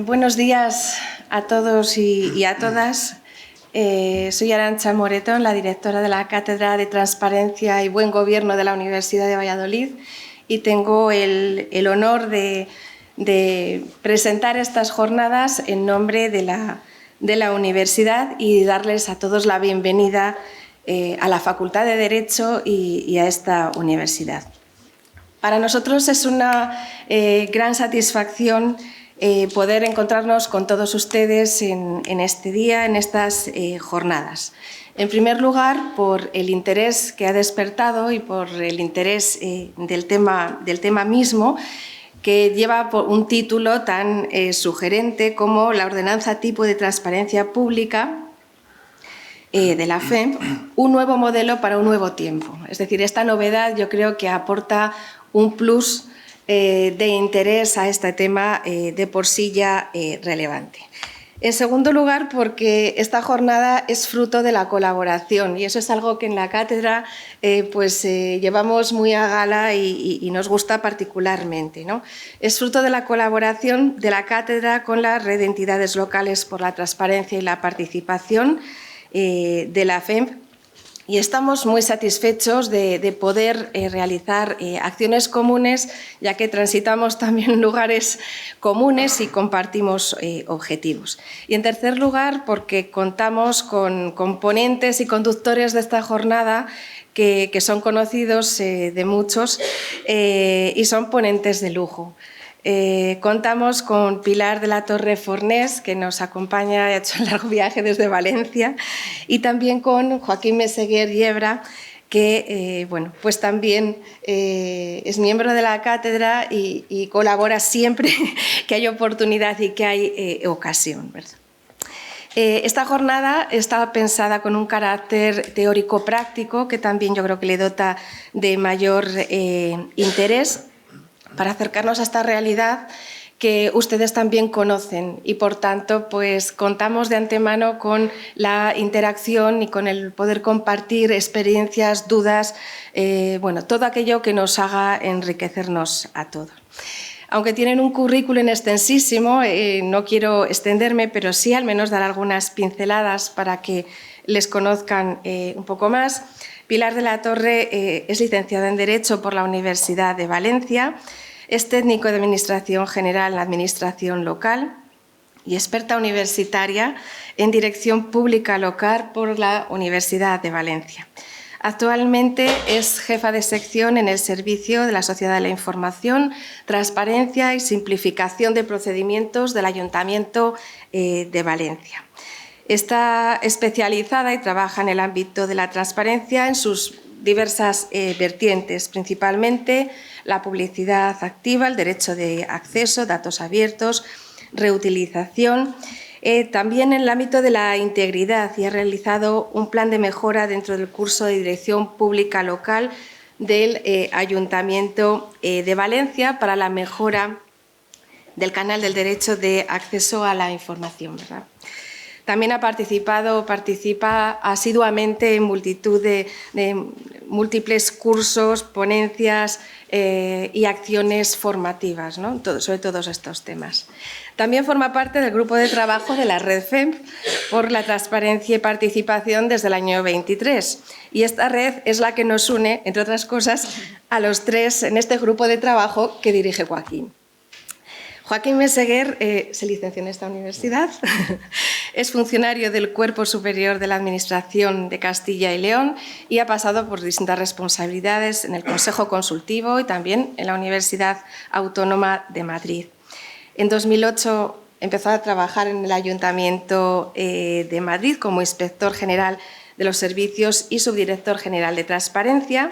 Buenos días a todos y a todas. Soy Arantxa Moretón, la directora de la Cátedra de Transparencia y Buen Gobierno de la Universidad de Valladolid, y tengo el honor de presentar estas jornadas en nombre de la universidad y darles a todos la bienvenida a la Facultad de Derecho y a esta universidad. Para nosotros es una gran satisfacción poder encontrarnos con todos ustedes en este día, en estas jornadas. En primer lugar, por el interés que ha despertado y por el interés del tema mismo, que lleva un título tan sugerente como la Ordenanza Tipo de Transparencia Pública de la FEMP, un nuevo modelo para un nuevo tiempo. Es decir, esta novedad yo creo que aporta un plus de interés a este tema de por sí ya relevante. En segundo lugar, porque esta jornada es fruto de la colaboración, y eso es algo que en la cátedra llevamos muy a gala y nos gusta particularmente, ¿no? Es fruto de la colaboración de la cátedra con la Red de Entidades Locales por la Transparencia y la Participación de la FEMP, y estamos muy satisfechos de poder realizar acciones comunes, ya que transitamos también lugares comunes y compartimos objetivos. Y en tercer lugar, porque contamos con ponentes y conductores de esta jornada que son conocidos de muchos y son ponentes de lujo. Contamos con Pilar de la Torre Fornés, que nos acompaña, ha hecho un largo viaje desde Valencia, y también con Joaquín Meseguer Yebra, que también es miembro de la cátedra y colabora siempre que hay oportunidad y que hay ocasión, ¿verdad? Esta jornada está pensada con un carácter teórico-práctico que también yo creo que le dota de mayor interés para acercarnos a esta realidad que ustedes también conocen, y por tanto pues contamos de antemano con la interacción y con el poder compartir experiencias, dudas, todo aquello que nos haga enriquecernos a todos. Aunque tienen un currículum extensísimo, no quiero extenderme, pero sí al menos dar algunas pinceladas para que les conozcan un poco más. Pilar de la Torre es licenciada en Derecho por la Universidad de Valencia, es técnico de Administración General en la Administración Local y experta universitaria en Dirección Pública Local por la Universidad de Valencia. Actualmente es jefa de sección en el Servicio de la Sociedad de la Información, Transparencia y Simplificación de Procedimientos del Ayuntamiento de Valencia. Está especializada y trabaja en el ámbito de la transparencia en sus diversas vertientes, principalmente la publicidad activa, el derecho de acceso, datos abiertos, reutilización, también en el ámbito de la integridad, y ha realizado un plan de mejora dentro del curso de Dirección Pública Local del Ayuntamiento de Valencia para la mejora del canal del derecho de acceso a la información, ¿verdad? También participa asiduamente en multitud de múltiples cursos, ponencias y acciones formativas, ¿no? Sobre todos estos temas. También forma parte del grupo de trabajo de la Red FEMP por la transparencia y participación desde el año 23. Y esta red es la que nos une, entre otras cosas, a los tres en este grupo de trabajo que dirige Joaquín. Joaquín Meseguer se licenció en esta universidad, es funcionario del Cuerpo Superior de la Administración de Castilla y León y ha pasado por distintas responsabilidades en el Consejo Consultivo y también en la Universidad Autónoma de Madrid. En 2008 empezó a trabajar en el Ayuntamiento de Madrid como inspector general de los servicios y subdirector general de Transparencia.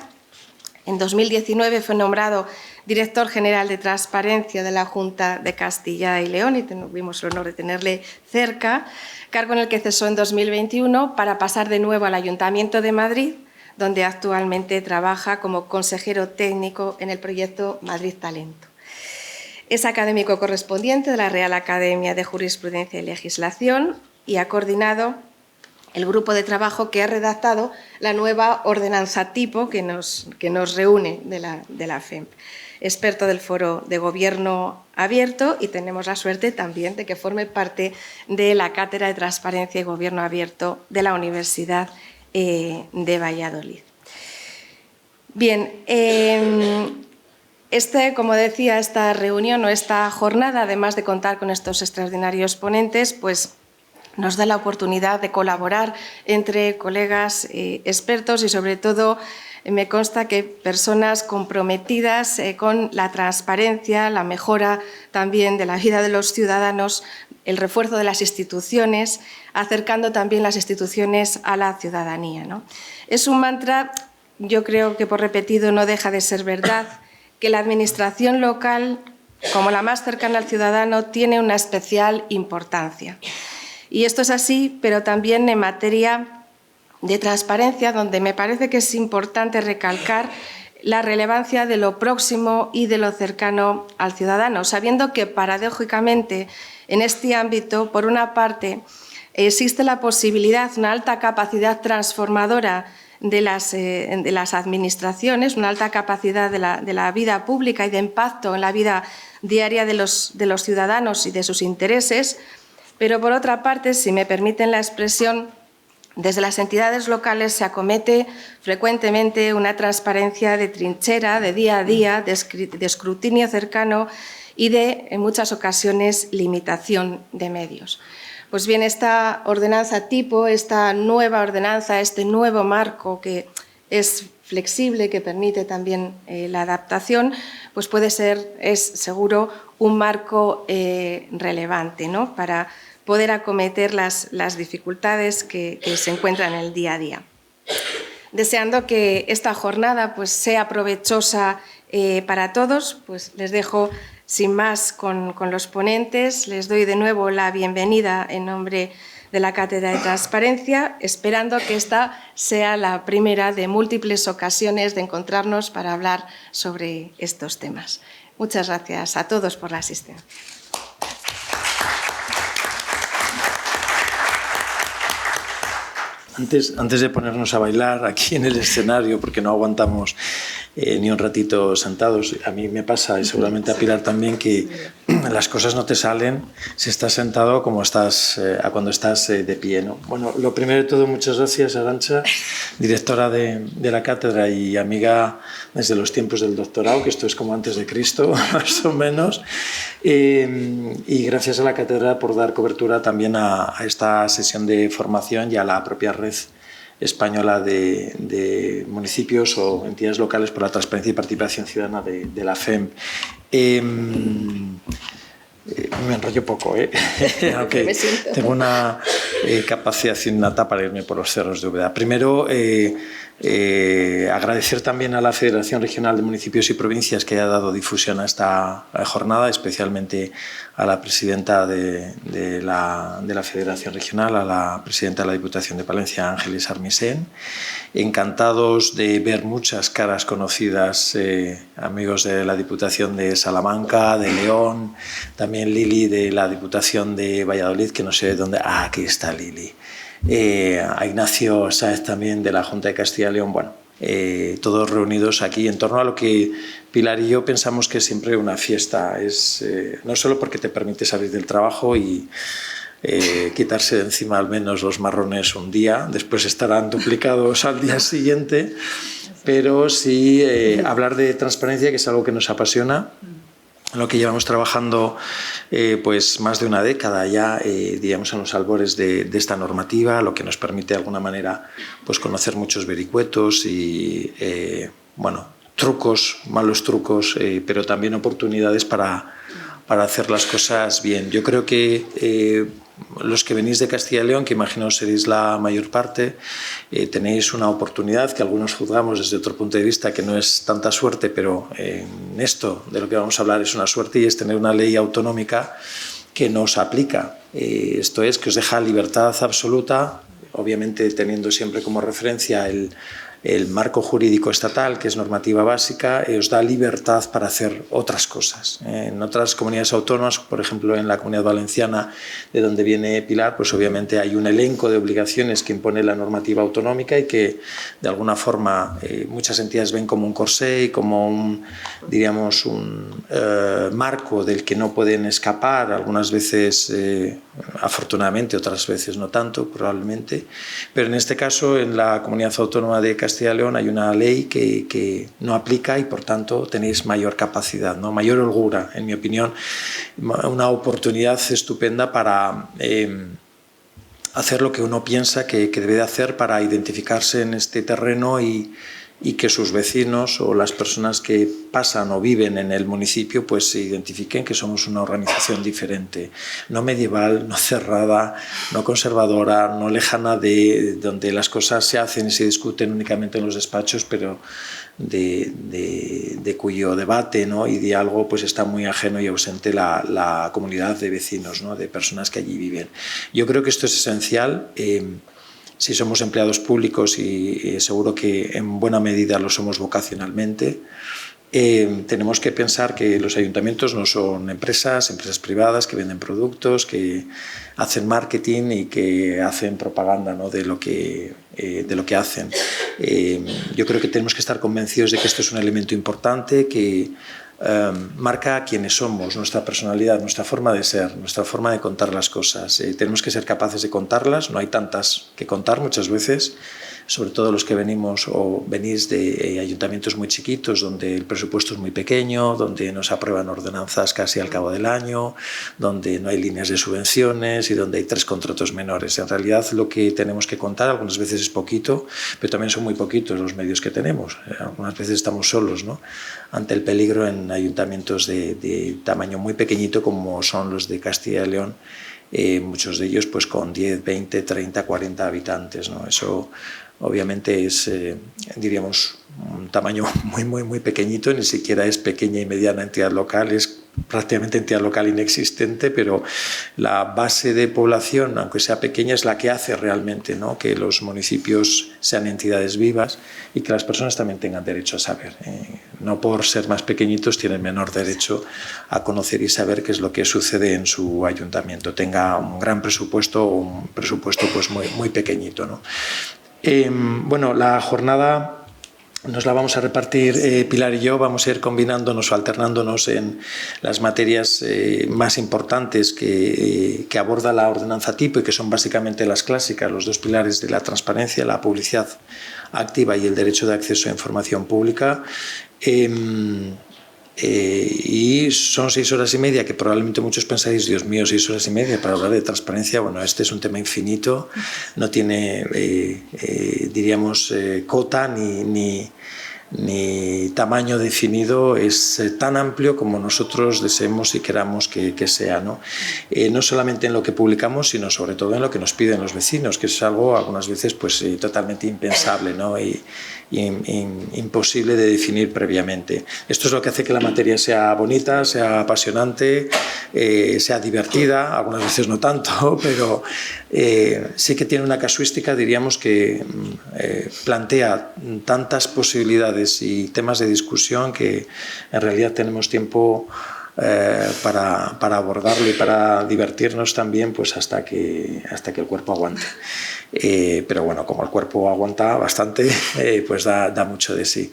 En 2019 fue nombrado director general de Transparencia de la Junta de Castilla y León y tuvimos el honor de tenerle cerca, cargo en el que cesó en 2021 para pasar de nuevo al Ayuntamiento de Madrid, donde actualmente trabaja como consejero técnico en el proyecto Madrid Talento. Es académico correspondiente de la Real Academia de Jurisprudencia y Legislación y ha coordinado el grupo de trabajo que ha redactado la nueva ordenanza tipo que nos reúne de la FEMP. Experto del Foro de Gobierno Abierto y tenemos la suerte también de que forme parte de la Cátedra de Transparencia y Gobierno Abierto de la Universidad de Valladolid. Bien, como decía, esta reunión o esta jornada, además de contar con estos extraordinarios ponentes, pues nos da la oportunidad de colaborar entre colegas expertos y, sobre todo, me consta que personas comprometidas con la transparencia, la mejora también de la vida de los ciudadanos, el refuerzo de las instituciones, acercando también las instituciones a la ciudadanía, ¿no? Es un mantra, yo creo que por repetido no deja de ser verdad, que la administración local, como la más cercana al ciudadano, tiene una especial importancia. Y esto es así, pero también en materia de transparencia, donde me parece que es importante recalcar la relevancia de lo próximo y de lo cercano al ciudadano, sabiendo que, paradójicamente, en este ámbito, por una parte, existe la posibilidad, una alta capacidad transformadora de las administraciones, una alta capacidad de la vida pública y de impacto en la vida diaria de los ciudadanos y de sus intereses, pero, por otra parte, si me permiten la expresión, desde las entidades locales se acomete frecuentemente una transparencia de trinchera, de día a día, de escrutinio cercano y de, en muchas ocasiones, limitación de medios. Pues bien, esta ordenanza tipo, esta nueva ordenanza, este nuevo marco que es flexible, que permite también la adaptación, pues puede ser, es seguro, un marco relevante, ¿no?, para poder acometer las dificultades que se encuentran en el día a día. Deseando que esta jornada pues, sea provechosa para todos, pues les dejo sin más con los ponentes. Les doy de nuevo la bienvenida en nombre de la Cátedra de Transparencia, esperando que esta sea la primera de múltiples ocasiones de encontrarnos para hablar sobre estos temas. Muchas gracias a todos por la asistencia. Antes de ponernos a bailar aquí en el escenario, porque no aguantamos ni un ratito sentados, a mí me pasa, y seguramente a Pilar también, que las cosas no te salen si estás sentado como estás cuando estás de pie, ¿no? Bueno, lo primero de todo, muchas gracias, Arantxa, directora de la cátedra y amiga desde los tiempos del doctorado, que esto es como antes de Cristo, más o menos, y gracias a la cátedra por dar cobertura también a esta sesión de formación y a la propia red española de municipios o entidades locales por la transparencia y participación ciudadana de la FEMP. Me enrollo poco, aunque tengo una capacidad innata para irme por los cerros de Úbeda. Primero, agradecer también a la Federación Regional de Municipios y Provincias que haya dado difusión a esta jornada, especialmente a la presidenta de la Federación Regional, a la presidenta de la Diputación de Palencia, Ángeles Armisen. Encantados de ver muchas caras conocidas, amigos de la Diputación de Salamanca, de León, también Lili de la Diputación de Valladolid, que no sé de dónde. Ah, aquí está Lili. A Ignacio Sáez también de la Junta de Castilla y León. Bueno, todos reunidos aquí en torno a lo que Pilar y yo pensamos que es siempre una fiesta. Es no solo porque te permite salir del trabajo y quitarse de encima al menos los marrones un día, después estarán duplicados al día siguiente, pero sí hablar de transparencia, que es algo que nos apasiona, en lo que llevamos trabajando pues más de una década ya, digamos, en los albores de esta normativa, lo que nos permite de alguna manera pues conocer muchos vericuetos y bueno, trucos, malos trucos, pero también oportunidades para hacer las cosas bien. Yo creo que los que venís de Castilla y León, que imagino seréis la mayor parte, tenéis una oportunidad que algunos juzgamos desde otro punto de vista que no es tanta suerte, pero en esto de lo que vamos a hablar es una suerte, y es tener una ley autonómica que nos aplica. Esto es, que os deja libertad absoluta, obviamente teniendo siempre como referencia el marco jurídico estatal, que es normativa básica, os da libertad para hacer otras cosas. En otras comunidades autónomas, por ejemplo en la Comunidad Valenciana, de donde viene Pilar, pues obviamente hay un elenco de obligaciones que impone la normativa autonómica y que de alguna forma muchas entidades ven como un corsé y como un, diríamos, un marco del que no pueden escapar, algunas veces afortunadamente, otras veces no tanto, probablemente. Pero en este caso, en la Comunidad Autónoma de Castilla y León hay una ley que no aplica y, por tanto, tenéis mayor capacidad, ¿no? Mayor holgura, en mi opinión, una oportunidad estupenda para hacer lo que uno piensa que debe de hacer para identificarse en este terreno y que sus vecinos o las personas que pasan o viven en el municipio pues se identifiquen que somos una organización diferente, no medieval, no cerrada, no conservadora, no lejana de donde las cosas se hacen y se discuten únicamente en los despachos, pero de cuyo debate, ¿no? y diálogo pues está muy ajeno y ausente la comunidad de vecinos, ¿no? de personas que allí viven. Yo creo que esto es esencial. Si somos empleados públicos y seguro que en buena medida lo somos vocacionalmente, tenemos que pensar que los ayuntamientos no son empresas privadas que venden productos, que hacen marketing y que hacen propaganda, ¿no? de lo que hacen. Yo creo que tenemos que estar convencidos de que esto es un elemento importante que marca quiénes somos, nuestra personalidad, nuestra forma de ser, nuestra forma de contar las cosas. Tenemos que ser capaces de contarlas, no hay tantas que contar muchas veces, sobre todo los que venimos o venís de ayuntamientos muy chiquitos, donde el presupuesto es muy pequeño, donde no se aprueban ordenanzas casi al cabo del año, donde no hay líneas de subvenciones y donde hay 3 contratos menores. En realidad lo que tenemos que contar algunas veces es poquito, pero también son muy poquitos los medios que tenemos. Algunas veces estamos solos, ¿no? ante el peligro en ayuntamientos de tamaño muy pequeñito como son los de Castilla y León, muchos de ellos pues con 10, 20, 30, 40 habitantes, ¿no? Eso obviamente es, diríamos, un tamaño muy pequeñito, ni siquiera es pequeña y mediana entidad local, es prácticamente entidad local inexistente, pero la base de población, aunque sea pequeña, es la que hace realmente, ¿no? que los municipios sean entidades vivas y que las personas también tengan derecho a saber. No por ser más pequeñitos tienen menor derecho a conocer y saber qué es lo que sucede en su ayuntamiento, tenga un gran presupuesto o un presupuesto pues muy pequeñito, ¿no? Bueno, la jornada nos la vamos a repartir Pilar y yo, vamos a ir combinándonos o alternándonos en las materias más importantes que aborda la ordenanza tipo y que son básicamente las clásicas, los 2 pilares de la transparencia, la publicidad activa y el derecho de acceso a información pública. Y son 6 horas y media que probablemente muchos pensáis, Dios mío, 6 horas y media para hablar de transparencia. Bueno, este es un tema infinito, no tiene, diríamos, cota ni tamaño definido, es tan amplio como nosotros deseemos y queramos que sea, ¿no? No solamente en lo que publicamos, sino sobre todo en lo que nos piden los vecinos, que es algo algunas veces pues, totalmente impensable, ¿no? y imposible de definir previamente. Esto es lo que hace que la materia sea bonita, sea apasionante, sea divertida, algunas veces no tanto, pero sí que tiene una casuística, diríamos, que plantea tantas posibilidades y temas de discusión que en realidad tenemos tiempo para abordarlo y para divertirnos también pues hasta que el cuerpo aguante. Pero bueno, como el cuerpo aguanta bastante, pues da mucho de sí.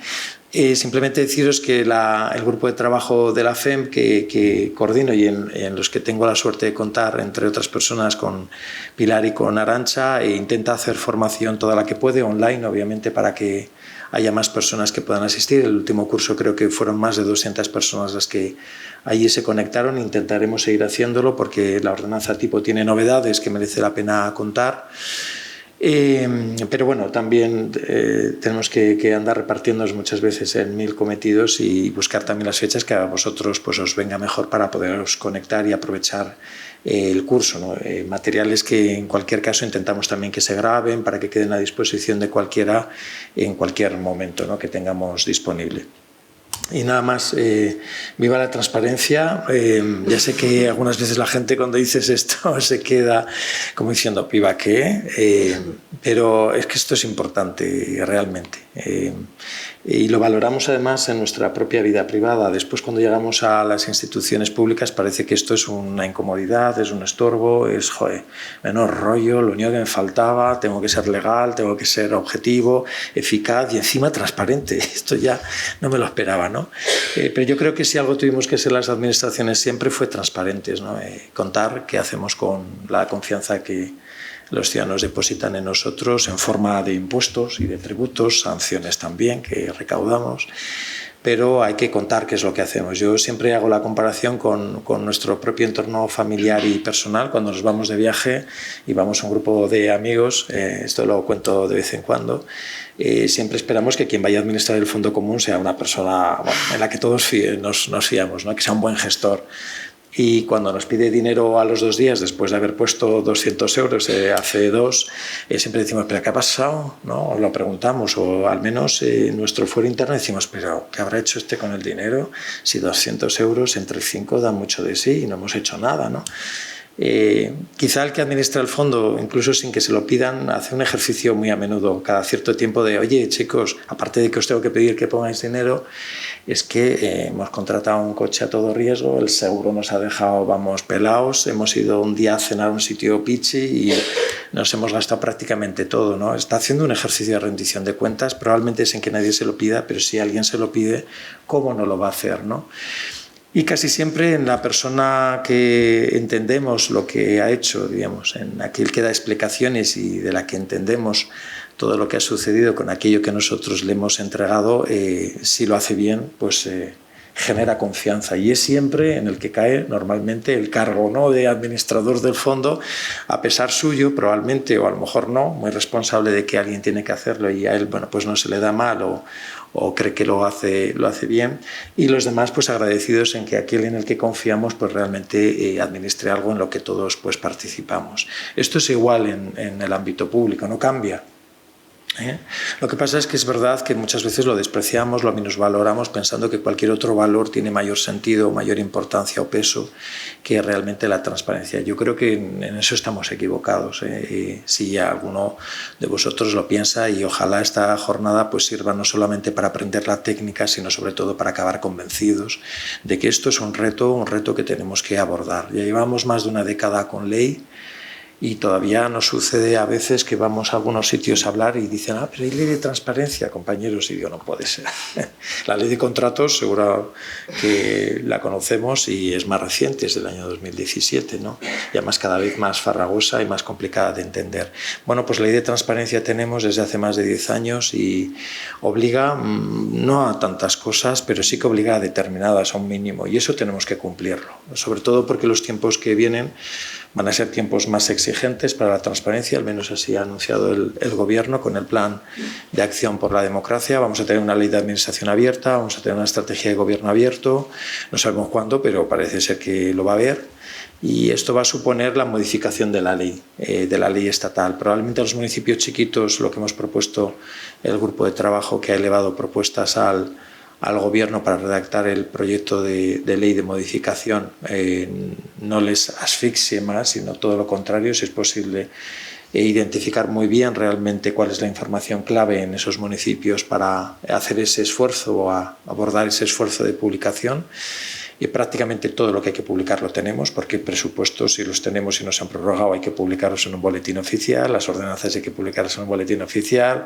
Simplemente deciros que el grupo de trabajo de la FEM que coordino y en los que tengo la suerte de contar, entre otras personas, con Pilar y con Arantxa, intenta hacer formación toda la que puede, online, obviamente, para que haya más personas que puedan asistir. El último curso creo que fueron más de 200 personas las que allí se conectaron. Intentaremos seguir haciéndolo porque la ordenanza tipo tiene novedades que merece la pena contar. Pero bueno, también tenemos que andar repartiéndonos muchas veces en 1000 cometidos y buscar también las fechas que a vosotros pues, os venga mejor para poderos conectar y aprovechar el curso, ¿no? Materiales que en cualquier caso intentamos también que se graben para que queden a disposición de cualquiera en cualquier momento, ¿no? que tengamos disponible. Y nada más, viva la transparencia. Ya sé que algunas veces la gente cuando dices esto se queda como diciendo, ¿viva qué? Pero es que esto es importante realmente. Y lo valoramos además en nuestra propia vida privada. Después, cuando llegamos a las instituciones públicas, parece que esto es una incomodidad, es un estorbo, es, joder, menos rollo, lo único que me faltaba, tengo que ser legal, tengo que ser objetivo, eficaz y encima transparente. Esto ya no me lo esperaba, ¿no? Pero yo creo que si algo tuvimos que ser las administraciones siempre fue transparentes, ¿no? Contar qué hacemos con la confianza que los ciudadanos depositan en nosotros en forma de impuestos y de tributos, sanciones también que recaudamos, pero hay que contar qué es lo que hacemos. Yo siempre hago la comparación con nuestro propio entorno familiar y personal. Cuando nos vamos de viaje y vamos a un grupo de amigos, esto lo cuento de vez en cuando, siempre esperamos que quien vaya a administrar el fondo común sea una persona en la que todos nos fiamos, ¿no? Que sea un buen gestor. Y cuando nos pide dinero a los 2 días, después de haber puesto 200 euros hace 2, siempre decimos, ¿pero qué ha pasado? ¿No? O lo preguntamos, o al menos en nuestro foro interno decimos, ¿pero qué habrá hecho este con el dinero? Si 200 euros entre 5 dan mucho de sí y no hemos hecho nada, ¿no? Quizá el que administra el fondo, incluso sin que se lo pidan, hace un ejercicio muy a menudo, cada cierto tiempo, de oye chicos, aparte de que os tengo que pedir que pongáis dinero, es que hemos contratado un coche a todo riesgo, el seguro nos ha dejado, vamos, pelados, hemos ido un día a cenar a un sitio pichi y nos hemos gastado prácticamente todo, ¿no? Está haciendo un ejercicio de rendición de cuentas, probablemente sin que nadie se lo pida, pero si alguien se lo pide, ¿cómo no lo va a hacer, no? Y casi siempre en la persona que entendemos lo que ha hecho, digamos, en aquel que da explicaciones y de la que entendemos todo lo que ha sucedido con aquello que nosotros le hemos entregado, si lo hace bien, pues genera confianza. Y es siempre en el que cae normalmente el cargo, ¿no?, de administrador del fondo, a pesar suyo, probablemente, o a lo mejor no, muy responsable de que alguien tiene que hacerlo y a él, bueno, pues no se le da mal o cree que lo hace bien, y los demás pues agradecidos en que aquel en el que confiamos pues realmente administre algo en lo que todos pues participamos. Esto es igual en el ámbito público, no cambia. Lo que pasa es que es verdad que muchas veces lo despreciamos, lo minusvaloramos pensando que cualquier otro valor tiene mayor sentido, mayor importancia o peso que realmente la transparencia. Yo creo que en eso estamos equivocados. Si alguno de vosotros lo piensa, y ojalá esta jornada pues sirva no solamente para aprender la técnica, sino sobre todo para acabar convencidos de que esto es un reto que tenemos que abordar. Ya llevamos más de una década con ley, y todavía nos sucede a veces que vamos a algunos sitios a hablar y dicen, pero hay ley de transparencia, compañeros, y digo, no puede ser. La ley de contratos seguro que la conocemos y es más reciente, es del año 2017, ¿no? Y además cada vez más farragosa y más complicada de entender. Bueno, pues la ley de transparencia tenemos desde hace más de 10 años y obliga no a tantas cosas, pero sí que obliga a determinadas, a un mínimo, y eso tenemos que cumplirlo, sobre todo porque los tiempos que vienen van a ser tiempos más exigentes para la transparencia, al menos así ha anunciado el Gobierno con el Plan de Acción por la Democracia. Vamos a tener una ley de administración abierta, vamos a tener una estrategia de gobierno abierto, no sabemos cuándo, pero parece ser que lo va a haber. Y esto va a suponer la modificación de la ley estatal. Probablemente a los municipios chiquitos, lo que hemos propuesto el grupo de trabajo que ha elevado propuestas al Gobierno para redactar el proyecto de ley de modificación, no les asfixie más, sino todo lo contrario, si es posible identificar muy bien realmente cuál es la información clave en esos municipios para hacer ese esfuerzo o abordar ese esfuerzo de publicación. Y prácticamente todo lo que hay que publicar lo tenemos, porque presupuestos, si los tenemos y no se han prorrogado, hay que publicarlos en un boletín oficial, las ordenanzas hay que publicarlas en un boletín oficial,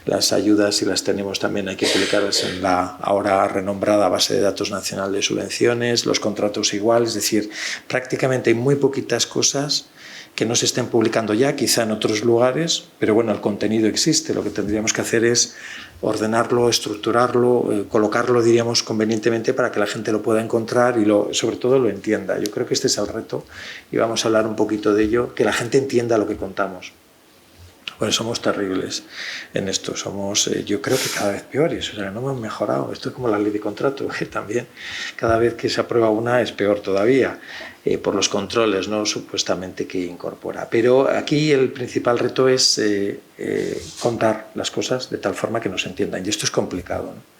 las ayudas, si las tenemos, también hay que publicarlas en la ahora renombrada Base de Datos Nacional de Subvenciones, los contratos igual, es decir, prácticamente hay muy poquitas cosas que no se estén publicando ya, quizá en otros lugares, pero bueno, el contenido existe. Lo que tendríamos que hacer es ordenarlo, estructurarlo, colocarlo, diríamos, convenientemente para que la gente lo pueda encontrar y sobre todo lo entienda. Yo creo que este es el reto y vamos a hablar un poquito de ello, que la gente entienda lo que contamos. Bueno, somos terribles en esto, yo creo que cada vez peores, o sea, no hemos mejorado. Esto es como la ley de contrato, que también cada vez que se aprueba una es peor todavía, por los controles, ¿no?, supuestamente que incorpora. Pero aquí el principal reto es contar las cosas de tal forma que nos entiendan, y esto es complicado, ¿no?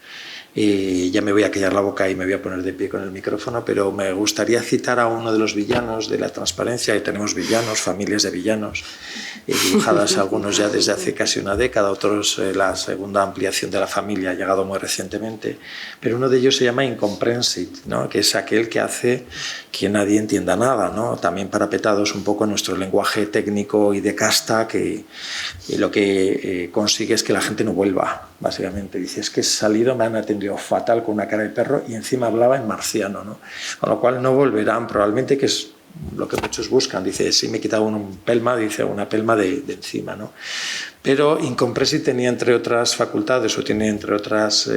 Ya me voy a callar la boca y me voy a poner de pie con el micrófono, pero me gustaría citar a uno de los villanos de la transparencia, y tenemos villanos, familias de villanos, dibujadas algunos ya desde hace casi una década, otros la segunda ampliación de la familia ha llegado muy recientemente, pero uno de ellos se llama Incomprensit, ¿no? Que es aquel que hace que nadie entienda nada, ¿no? También parapetados un poco en nuestro lenguaje técnico y de casta, que lo que consigue es que la gente no vuelva, básicamente. Dice, es que he salido, me han atendido fatal con una cara de perro y encima hablaba en marciano, ¿no? Con lo cual no volverán, probablemente, que es lo que muchos buscan. Dice, sí, me he quitado un pelma, dice, una pelma de encima, ¿no? Pero Incomprensit tenía, entre otras facultades, o tiene, entre otras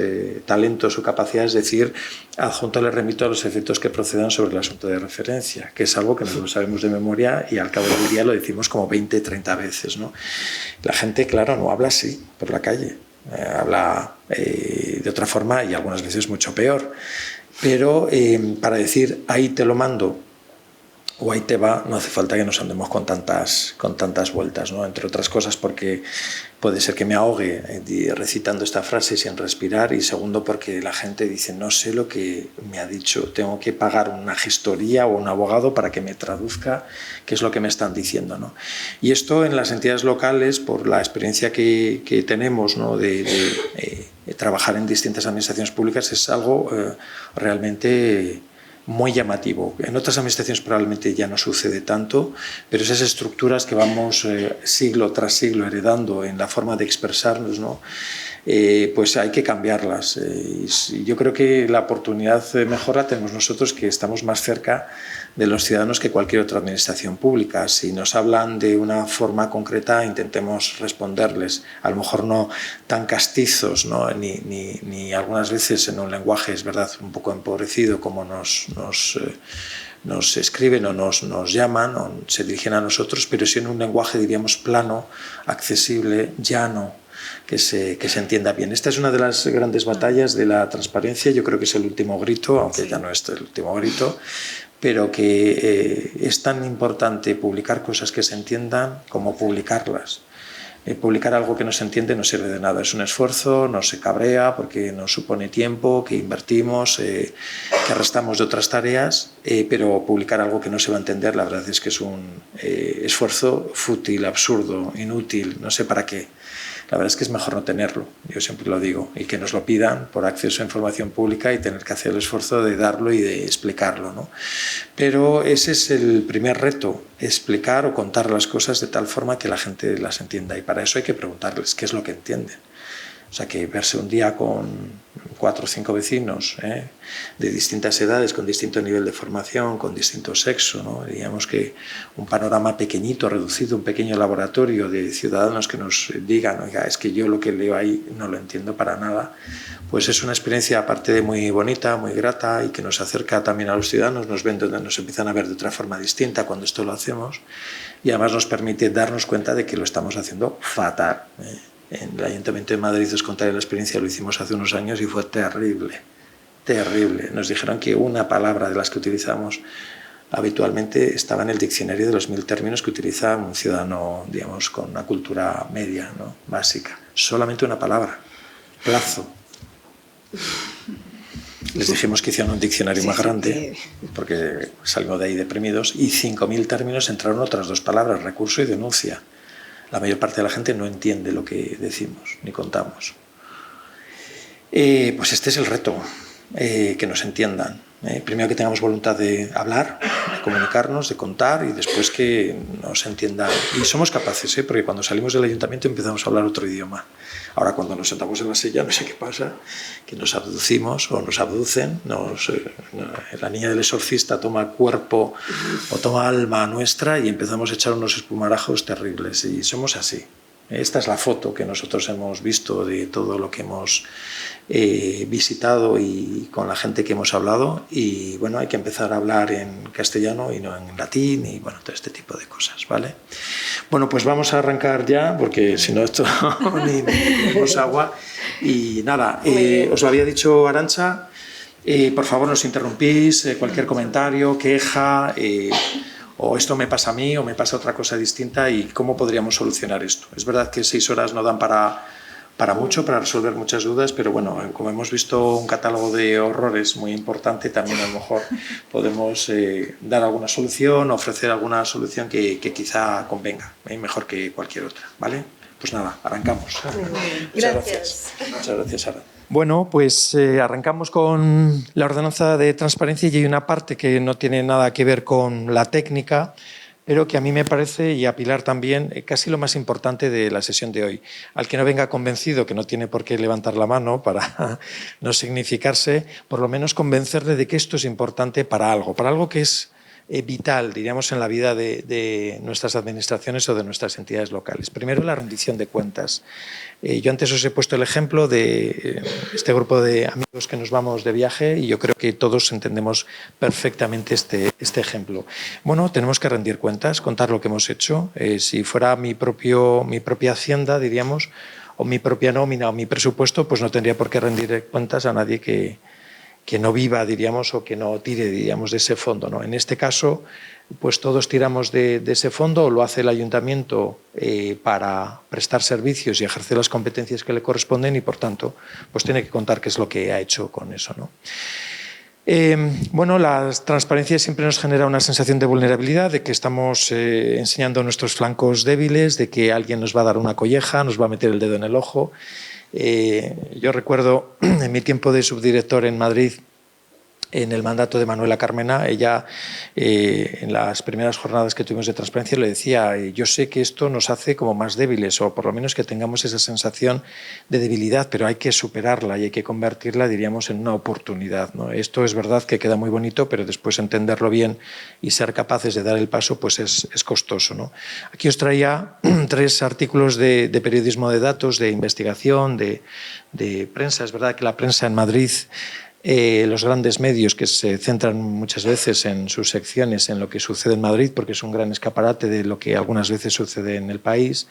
talentos o capacidades, decir, adjunto le remito a los efectos que procedan sobre el asunto de referencia, que es algo que no lo sabemos de memoria y al cabo del día lo decimos como 20, 30 veces, ¿no? La gente, claro, no habla así por la calle, habla de otra forma y algunas veces mucho peor. Pero para decir, ahí te lo mando, o ahí te va, no hace falta que nos andemos con tantas vueltas, ¿no? Entre otras cosas porque puede ser que me ahogue recitando esta frase sin respirar, y segundo porque la gente dice, no sé lo que me ha dicho, tengo que pagar una gestoría o un abogado para que me traduzca qué es lo que me están diciendo, ¿no? Y esto en las entidades locales, por la experiencia que tenemos, ¿no? de trabajar en distintas administraciones públicas, es algo realmente muy llamativo. En otras administraciones probablemente ya no sucede tanto, pero esas estructuras que vamos siglo tras siglo heredando en la forma de expresarnos, ¿no? Pues hay que cambiarlas. Y yo creo que la oportunidad mejor la tenemos nosotros, que estamos más cerca de los ciudadanos que cualquier otra administración pública. Si nos hablan de una forma concreta, intentemos responderles, a lo mejor no tan castizos, ¿no? ni algunas veces en un lenguaje, es verdad, un poco empobrecido, como nos escriben o nos llaman o se dirigen a nosotros, pero sí en un lenguaje, diríamos, plano, accesible, llano, que se entienda bien. Esta es una de las grandes batallas de la transparencia. Yo creo que es el último grito, aunque ya no es el último grito, pero que es tan importante publicar cosas que se entiendan como publicarlas. Publicar algo que no se entiende no sirve de nada, es un esfuerzo, nos se cabrea porque nos supone tiempo que invertimos, que restamos de otras tareas, pero publicar algo que no se va a entender, la verdad es que es un esfuerzo fútil, absurdo, inútil, no sé para qué. La verdad es que es mejor no tenerlo, yo siempre lo digo, y que nos lo pidan por acceso a información pública y tener que hacer el esfuerzo de darlo y de explicarlo, ¿no? Pero ese es el primer reto, explicar o contar las cosas de tal forma que la gente las entienda, y para eso hay que preguntarles qué es lo que entienden. O sea, que verse un día con 4 o 5 vecinos de distintas edades, con distinto nivel de formación, con distinto sexo, ¿no? Digamos que un panorama pequeñito, reducido, un pequeño laboratorio de ciudadanos que nos digan, oiga, es que yo lo que leo ahí no lo entiendo para nada, pues es una experiencia aparte de muy bonita, muy grata, y que nos acerca también a los ciudadanos, nos ven donde nos empiezan a ver de otra forma distinta cuando esto lo hacemos, y además nos permite darnos cuenta de que lo estamos haciendo fatal. En el Ayuntamiento de Madrid, os contaré la experiencia, lo hicimos hace unos años y fue terrible, terrible. Nos dijeron que una palabra de las que utilizamos habitualmente estaba en el diccionario de los 1000 términos que utiliza un ciudadano, digamos, con una cultura media, ¿no? Básica. Solamente una palabra, plazo. Les dijimos que hicieran un diccionario más grande, porque salimos de ahí deprimidos, y 5000 términos entraron otras 2 palabras, recurso y denuncia. La mayor parte de la gente no entiende lo que decimos ni contamos. Pues este es el reto, que nos entiendan. Primero que tengamos voluntad de hablar, de comunicarnos, de contar, y después que nos entiendan. Y somos capaces, porque cuando salimos del ayuntamiento empezamos a hablar otro idioma. Ahora cuando nos sentamos en la silla, no sé qué pasa, que nos abducimos o nos abducen, la niña del exorcista toma cuerpo o toma alma nuestra y empezamos a echar unos espumarajos terribles, y somos así. Esta es la foto que nosotros hemos visto de todo lo que hemos visitado y con la gente que hemos hablado, y bueno, hay que empezar a hablar en castellano y no en latín, y bueno, todo este tipo de cosas, ¿vale? Bueno, pues vamos a arrancar ya, porque si no esto ni tenemos agua. Y nada, os lo había dicho Arantxa, por favor nos interrumpís, cualquier comentario, queja, o esto me pasa a mí o me pasa otra cosa distinta, y cómo podríamos solucionar esto. Es verdad que 6 horas no dan para para mucho, para resolver muchas dudas, pero bueno, como hemos visto un catálogo de horrores muy importante, también a lo mejor podemos dar alguna solución, ofrecer alguna solución que quizá convenga, mejor que cualquier otra, ¿vale? Pues nada, arrancamos. Muchas gracias. Muchas gracias, Sara. Bueno, pues arrancamos con la ordenanza de transparencia y hay una parte que no tiene nada que ver con la técnica, pero que a mí me parece, y a Pilar también, casi lo más importante de la sesión de hoy. Al que no venga convencido, que no tiene por qué levantar la mano para no significarse, por lo menos convencerle de que esto es importante para algo que es vital, diríamos, en la vida de nuestras administraciones o de nuestras entidades locales. Primero, la rendición de cuentas. Yo antes os he puesto el ejemplo de este grupo de amigos que nos vamos de viaje y yo creo que todos entendemos perfectamente este ejemplo. Bueno, tenemos que rendir cuentas, contar lo que hemos hecho. Si fuera mi propia hacienda, diríamos, o mi propia nómina o mi presupuesto, pues no tendría por qué rendir cuentas a nadie que no viva, diríamos, o que no tire, diríamos, de ese fondo, ¿no? En este caso, pues todos tiramos de ese fondo, o lo hace el ayuntamiento para prestar servicios y ejercer las competencias que le corresponden y, por tanto, pues tiene que contar qué es lo que ha hecho con eso, ¿no? Bueno, la transparencia siempre nos genera una sensación de vulnerabilidad, de que estamos enseñando nuestros flancos débiles, de que alguien nos va a dar una colleja, nos va a meter el dedo en el ojo. Yo recuerdo en mi tiempo de subdirector en Madrid, en el mandato de Manuela Carmena, ella en las primeras jornadas que tuvimos de transparencia le decía, yo sé que esto nos hace como más débiles o por lo menos que tengamos esa sensación de debilidad, pero hay que superarla y hay que convertirla, diríamos, en una oportunidad, ¿no? Esto es verdad que queda muy bonito, pero después entenderlo bien y ser capaces de dar el paso pues es costoso, ¿no? Aquí os traía 3 artículos de periodismo de datos, de investigación, de prensa. Es verdad que la prensa en Madrid, los grandes medios que se centran muchas veces en sus secciones en lo que sucede en Madrid, porque es un gran escaparate de lo que algunas veces sucede en el país,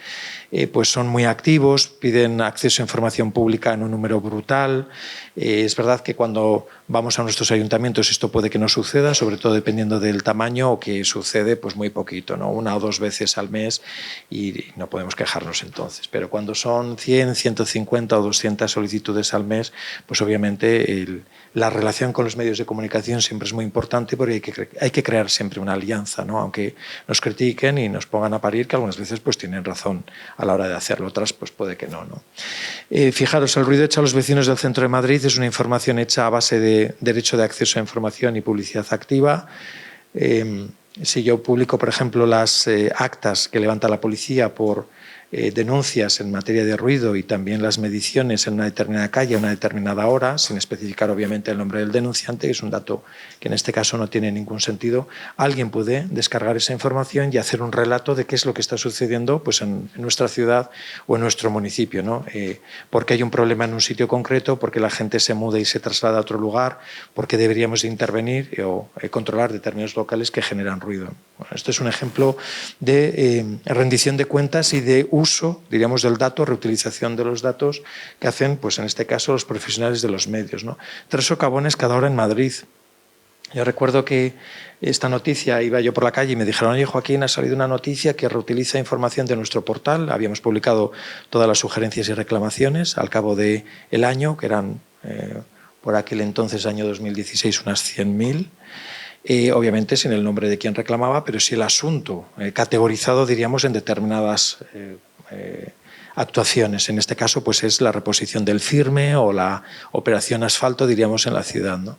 pues son muy activos, piden acceso a información pública en un número brutal. Es verdad que cuando vamos a nuestros ayuntamientos esto puede que no suceda, sobre todo dependiendo del tamaño, o que sucede pues muy poquito, ¿no? 1 o 2 veces al mes y no podemos quejarnos entonces. Pero cuando son 100, 150 o 200 solicitudes al mes, pues obviamente la relación con los medios de comunicación siempre es muy importante porque hay que crear siempre una alianza, ¿no? Aunque nos critiquen y nos pongan a parir, que algunas veces pues tienen razón a la hora de hacerlo, otras pues puede que no, ¿no? Fijaros, el ruido hecho a los vecinos del centro de Madrid es una información hecha a base de derecho de acceso a información y publicidad activa. Si yo publico, por ejemplo, las actas que levanta la policía por denuncias en materia de ruido y también las mediciones en una determinada calle a una determinada hora, sin especificar obviamente el nombre del denunciante, que es un dato que en este caso no tiene ningún sentido, alguien puede descargar esa información y hacer un relato de qué es lo que está sucediendo pues, en nuestra ciudad o en nuestro municipio, ¿no? Porque hay un problema en un sitio concreto, porque la gente se muda y se traslada a otro lugar, porque deberíamos intervenir o controlar determinados locales que generan ruido. Bueno, esto es un ejemplo de rendición de cuentas y de uso, diríamos, del dato, reutilización de los datos que hacen, pues en este caso, los profesionales de los medios, ¿no? 3 socavones cada hora en Madrid. Yo recuerdo que esta noticia, iba yo por la calle y me dijeron, oye Joaquín, ha salido una noticia que reutiliza información de nuestro portal. Habíamos publicado todas las sugerencias y reclamaciones al cabo del año, que eran por aquel entonces, año 2016, unas 100.000. Obviamente sin el nombre de quien reclamaba, pero sí el asunto categorizado, diríamos, en determinadas actuaciones. En este caso, pues es la reposición del firme o la operación asfalto, diríamos, en la ciudad, ¿no?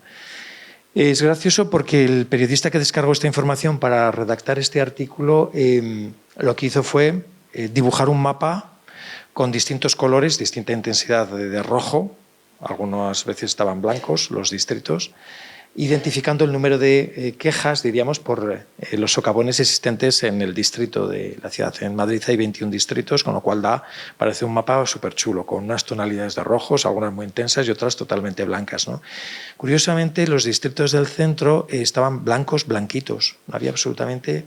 Es gracioso porque el periodista que descargó esta información para redactar este artículo lo que hizo fue dibujar un mapa con distintos colores, distinta intensidad de rojo, algunas veces estaban blancos los distritos, identificando el número de quejas, diríamos, por los socavones existentes en el distrito de la ciudad. En Madrid hay 21 distritos, con lo cual parece un mapa súper chulo, con unas tonalidades de rojos, algunas muy intensas y otras totalmente blancas, ¿no? Curiosamente, los distritos del centro estaban blancos, blanquitos, no había absolutamente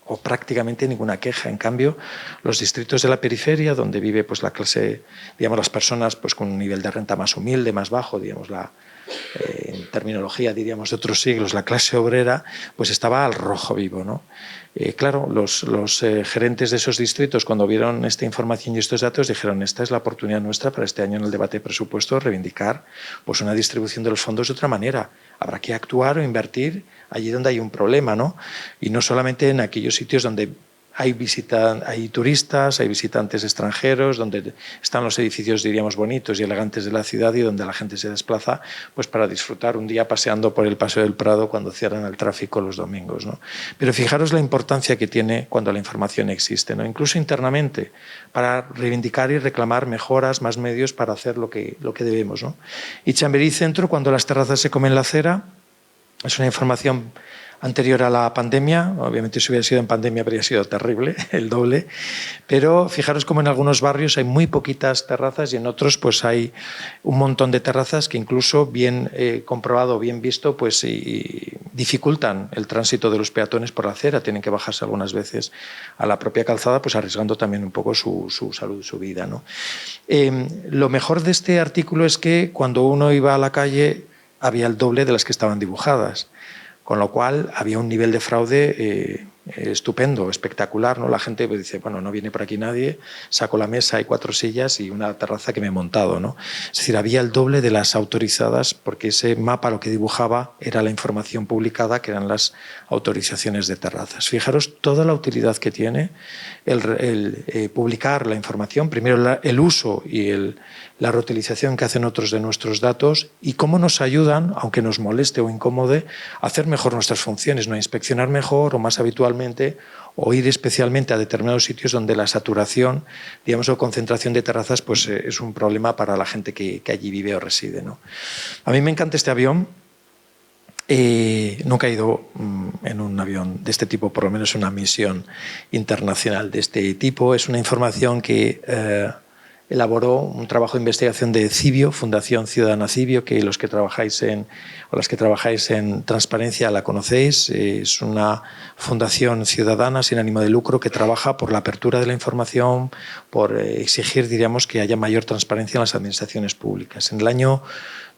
o prácticamente ninguna queja. En cambio, los distritos de la periferia, donde vive pues, la clase, digamos, las personas pues, con un nivel de renta más humilde, más bajo, digamos, en terminología, diríamos, de otros siglos, la clase obrera, pues estaba al rojo vivo, ¿no? Claro, los gerentes de esos distritos, cuando vieron esta información y estos datos, dijeron: esta es la oportunidad nuestra para este año en el debate de presupuesto reivindicar pues una distribución de los fondos de otra manera. Habrá que actuar o invertir allí donde hay un problema, ¿no? Y no solamente en aquellos sitios donde hay turistas, hay visitantes extranjeros, donde están los edificios, diríamos, bonitos y elegantes de la ciudad y donde la gente se desplaza pues para disfrutar un día paseando por el Paseo del Prado cuando cierran el tráfico los domingos, ¿no? Pero fijaros la importancia que tiene cuando la información existe, ¿no? Incluso internamente, para reivindicar y reclamar mejoras, más medios para hacer lo que debemos, ¿no? Y Chamberí Centro, cuando las terrazas se comen la cera, es una información anterior a la pandemia. Obviamente si hubiera sido en pandemia habría sido terrible, el doble, pero fijaros como en algunos barrios hay muy poquitas terrazas y en otros pues hay un montón de terrazas que incluso bien comprobado, bien visto, pues y dificultan el tránsito de los peatones por la acera, tienen que bajarse algunas veces a la propia calzada, pues arriesgando también un poco su salud, su vida, ¿no? Lo mejor de este artículo es que cuando uno iba a la calle había el doble de las que estaban dibujadas, con lo cual había un nivel de fraude estupendo, espectacular, ¿no? La gente pues dice: bueno, no viene por aquí nadie, saco la mesa, hay 4 sillas y una terraza que me he montado, ¿no? Es decir, había el doble de las autorizadas, porque ese mapa lo que dibujaba era la información publicada, que eran las autorizaciones de terrazas. Fijaros toda la utilidad que tiene el publicar la información, primero el uso y la reutilización que hacen otros de nuestros datos y cómo nos ayudan, aunque nos moleste o incomode, a hacer mejor nuestras funciones, ¿no? A inspeccionar mejor o más habitualmente, o ir especialmente a determinados sitios donde la saturación, digamos, o concentración de terrazas pues, es un problema para la gente que allí vive o reside, ¿no? A mí me encanta este avión. Nunca he ido en un avión de este tipo, por lo menos una misión internacional de este tipo. Es una información que elaboró un trabajo de investigación de Cibio, Fundación Ciudadana Cibio, que los que trabajáis las que trabajáis en transparencia la conocéis. Es una fundación ciudadana sin ánimo de lucro que trabaja por la apertura de la información, por exigir, diríamos, que haya mayor transparencia en las administraciones públicas. En el año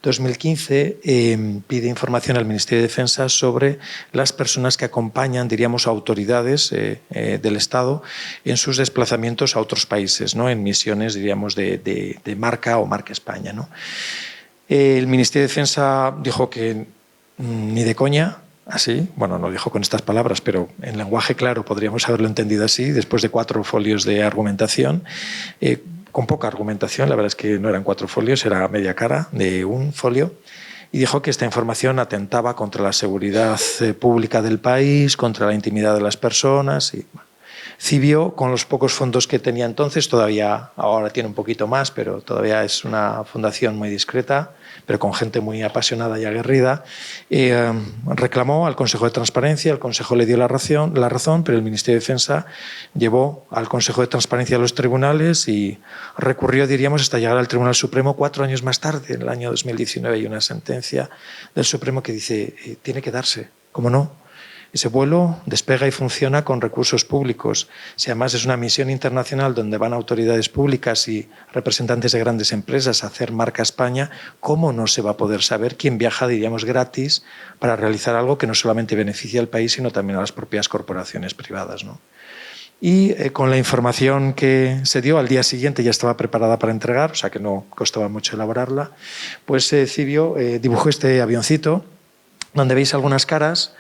2015 pide información al Ministerio de Defensa sobre las personas que acompañan, diríamos, a autoridades del Estado en sus desplazamientos a otros países, ¿no? En misiones, diríamos, de marca o marca España, ¿no? El Ministerio de Defensa dijo que ni de coña, así, bueno, no lo dijo con estas palabras, pero en lenguaje claro podríamos haberlo entendido así, después de 4 folios de argumentación, con poca argumentación, la verdad es que no eran 4 folios, era media cara de un folio, y dijo que esta información atentaba contra la seguridad pública del país, contra la intimidad de las personas. Y bueno, Cibio, con los pocos fondos que tenía entonces, todavía ahora tiene un poquito más, pero todavía es una fundación muy discreta, pero con gente muy apasionada y aguerrida, reclamó al Consejo de Transparencia, el Consejo le dio la razón, pero el Ministerio de Defensa llevó al Consejo de Transparencia a los tribunales y recurrió, diríamos, hasta llegar al Tribunal Supremo 4 años más tarde, en el año 2019, hay una sentencia del Supremo que dice tiene que darse, ¿cómo no? Ese vuelo despega y funciona con recursos públicos. Si además es una misión internacional donde van autoridades públicas y representantes de grandes empresas a hacer marca España, ¿cómo no se va a poder saber quién viaja, diríamos, gratis para realizar algo que no solamente beneficia al país, sino también a las propias corporaciones privadas, ¿no? Y con la información que se dio al día siguiente ya estaba preparada para entregar, o sea que no costaba mucho elaborarla, pues Cibio dibujó este avioncito donde veis algunas caras.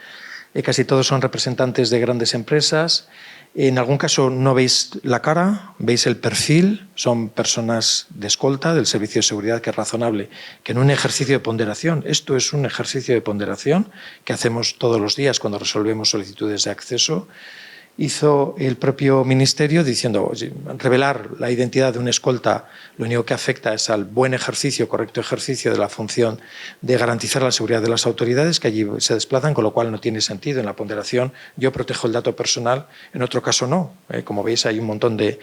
Casi todos son representantes de grandes empresas. En algún caso no veis la cara, veis el perfil, son personas de escolta del Servicio de Seguridad, que es razonable que en un ejercicio de ponderación, esto es un ejercicio de ponderación que hacemos todos los días cuando resolvemos solicitudes de acceso, hizo el propio Ministerio diciendo revelar la identidad de un escolta lo único que afecta es al buen ejercicio, correcto ejercicio de la función de garantizar la seguridad de las autoridades que allí se desplazan, con lo cual no tiene sentido en la ponderación. Yo protejo el dato personal, en otro caso no. Como veis hay un montón de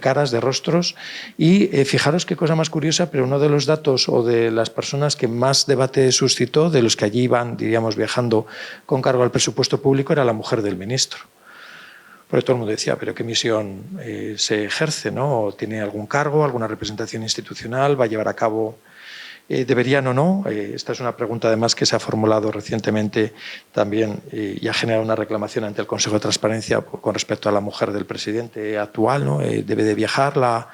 caras, de rostros y fijaros qué cosa más curiosa, pero uno de los datos o de las personas que más debate suscitó, de los que allí iban, diríamos, viajando con cargo al presupuesto público, era la mujer del ministro. Porque todo el mundo decía, pero ¿qué misión se ejerce, ¿no? ¿Tiene algún cargo, alguna representación institucional? ¿Va a llevar a cabo ¿Deberían o no? Esta es una pregunta además que se ha formulado recientemente también y ha generado una reclamación ante el Consejo de Transparencia con respecto a la mujer del presidente actual, ¿no? ¿Debe de viajar la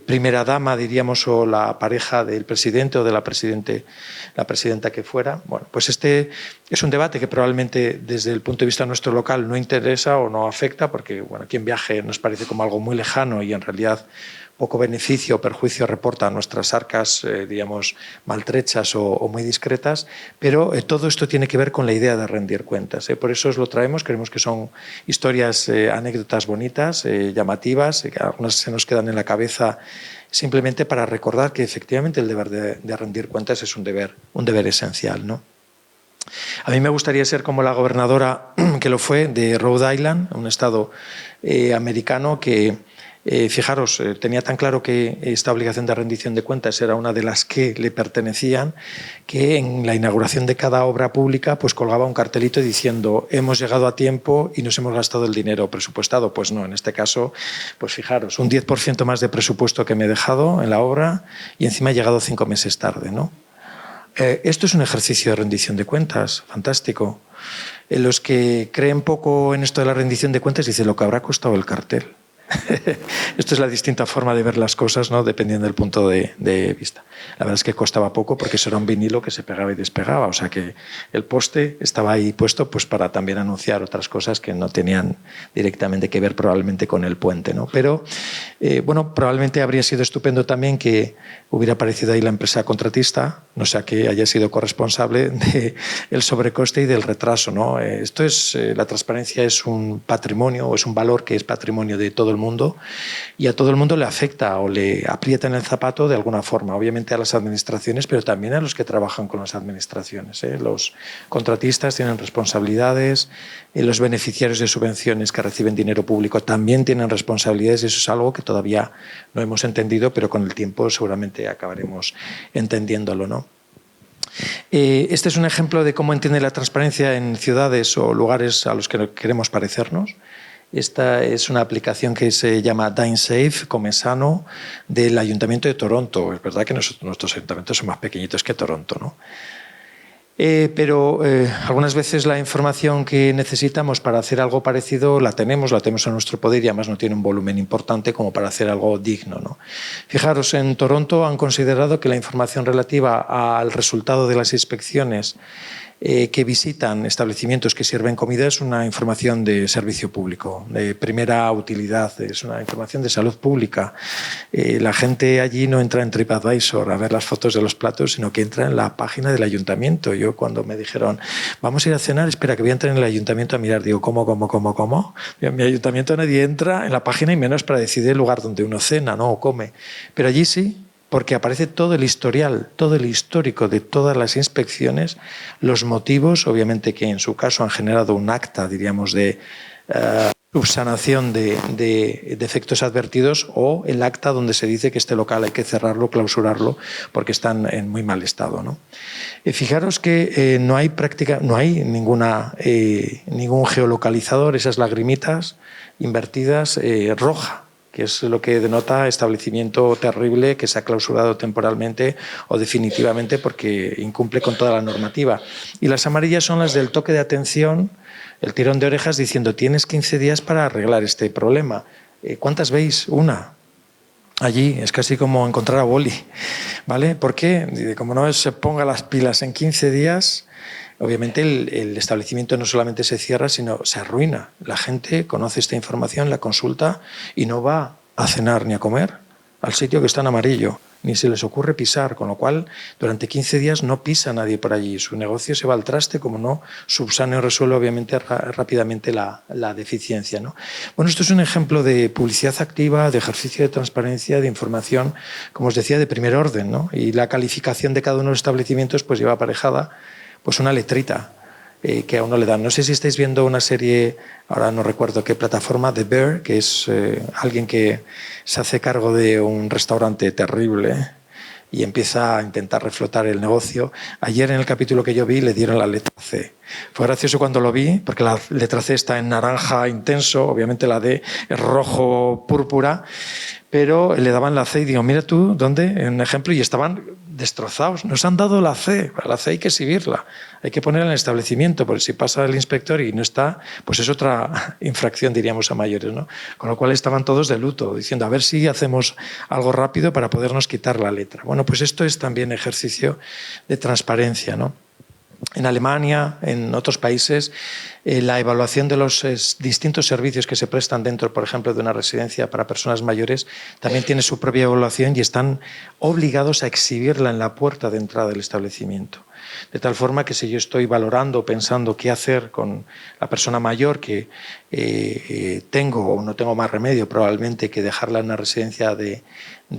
primera dama, diríamos, o la pareja del presidente o de la presidenta que fuera? Bueno, pues este es un debate que probablemente desde el punto de vista nuestro local no interesa o no afecta, porque bueno, quien viaje nos parece como algo muy lejano y en realidad poco beneficio o perjuicio reporta a nuestras arcas, digamos, maltrechas o muy discretas, pero todo esto tiene que ver con la idea de rendir cuentas. Por eso os lo traemos, creemos que son historias, anécdotas bonitas, llamativas, que algunas se nos quedan en la cabeza simplemente para recordar que efectivamente el deber de rendir cuentas es un deber esencial, ¿no? A mí me gustaría ser como la gobernadora que lo fue de Rhode Island, un estado americano que fijaros, tenía tan claro que esta obligación de rendición de cuentas era una de las que le pertenecían, que en la inauguración de cada obra pública pues colgaba un cartelito diciendo hemos llegado a tiempo y nos hemos gastado el dinero presupuestado. Pues no, en este caso, pues fijaros, un 10% más de presupuesto que me he dejado en la obra y encima he llegado 5 meses tarde, ¿no? Esto es un ejercicio de rendición de cuentas, fantástico. Los que creen poco en esto de la rendición de cuentas dicen lo que habrá costado el cartel. Esto es la distinta forma de ver las cosas, ¿no? Dependiendo del punto de vista. La verdad es que costaba poco porque eso era un vinilo que se pegaba y despegaba, o sea que el poste estaba ahí puesto pues para también anunciar otras cosas que no tenían directamente que ver probablemente con el puente, ¿no? Pero bueno, probablemente habría sido estupendo también que hubiera aparecido ahí la empresa contratista, no sea que haya sido corresponsable del sobrecoste y del retraso, ¿no? Esto es, la transparencia es un patrimonio o es un valor que es patrimonio de todo el mundo y a todo el mundo le afecta o le aprieta en el zapato de alguna forma, obviamente a las administraciones, pero también a los que trabajan con las administraciones, ¿eh? Los contratistas tienen responsabilidades, los beneficiarios de subvenciones que reciben dinero público también tienen responsabilidades y eso es algo que todavía no hemos entendido, pero con el tiempo seguramente acabaremos entendiéndolo, ¿no? Este es un ejemplo de cómo entiende la transparencia en ciudades o lugares a los que queremos parecernos. Esta es una aplicación que se llama DineSafe, Come Sano, del Ayuntamiento de Toronto. Es verdad que nuestros ayuntamientos son más pequeñitos que Toronto, ¿no? Pero algunas veces la información que necesitamos para hacer algo parecido la tenemos en nuestro poder y además no tiene un volumen importante como para hacer algo digno, ¿no? Fijaros, en Toronto han considerado que la información relativa al resultado de las inspecciones que visitan establecimientos que sirven comida es una información de servicio público, de primera utilidad, es una información de salud pública. La gente allí no entra en TripAdvisor a ver las fotos de los platos, sino que entra en la página del ayuntamiento. Yo cuando me dijeron, vamos a ir a cenar, espera que voy a entrar en el ayuntamiento a mirar, digo, ¿cómo? En mi ayuntamiento nadie entra en la página y menos para decidir el lugar donde uno cena, ¿no? O come. Pero allí sí, porque aparece todo el historial, todo el histórico de todas las inspecciones, los motivos, obviamente que en su caso han generado un acta, diríamos, de subsanación de defectos advertidos o el acta donde se dice que este local hay que cerrarlo, clausurarlo, porque están en muy mal estado, ¿no? Fijaros que no hay ningún geolocalizador, esas lagrimitas invertidas roja, que es lo que denota establecimiento terrible que se ha clausurado temporalmente o definitivamente porque incumple con toda la normativa. Y las amarillas son las del toque de atención, el tirón de orejas diciendo tienes 15 días para arreglar este problema. ¿Cuántas veis? Una. Allí es casi como encontrar a Wally, ¿vale? ¿Por qué? Como no se ponga las pilas en 15 días... Obviamente el establecimiento no solamente se cierra, sino se arruina. La gente conoce esta información, la consulta y no va a cenar ni a comer al sitio que está en amarillo, ni se les ocurre pisar, con lo cual durante 15 días no pisa nadie por allí. Su negocio se va al traste, como no subsane o resuelve obviamente rápidamente la deficiencia, ¿no? Bueno, esto es un ejemplo de publicidad activa, de ejercicio de transparencia, de información, como os decía, de primer orden, ¿no? Y la calificación de cada uno de los establecimientos pues lleva aparejada pues una letrita que a uno le dan. No sé si estáis viendo una serie, ahora no recuerdo qué plataforma, The Bear, que es alguien que se hace cargo de un restaurante terrible y empieza a intentar reflotar el negocio. Ayer en el capítulo que yo vi le dieron la letra C. Fue gracioso cuando lo vi, porque la letra C está en naranja intenso, obviamente la D es rojo púrpura, pero le daban la C y digo, mira tú, ¿dónde? En un ejemplo, y estaban destrozados. Nos han dado la C. La C hay que exhibirla, hay que ponerla en el establecimiento, porque si pasa el inspector y no está, pues es otra infracción, diríamos, a mayores, ¿no? Con lo cual estaban todos de luto, diciendo a ver si hacemos algo rápido para podernos quitar la letra. Bueno, pues esto es también ejercicio de transparencia, ¿no? En Alemania, en otros países, la evaluación de los distintos servicios que se prestan dentro, por ejemplo, de una residencia para personas mayores, también tiene su propia evaluación y están obligados a exhibirla en la puerta de entrada del establecimiento. De tal forma que si yo estoy valorando, pensando qué hacer con la persona mayor que tengo o no tengo más remedio probablemente que dejarla en una residencia de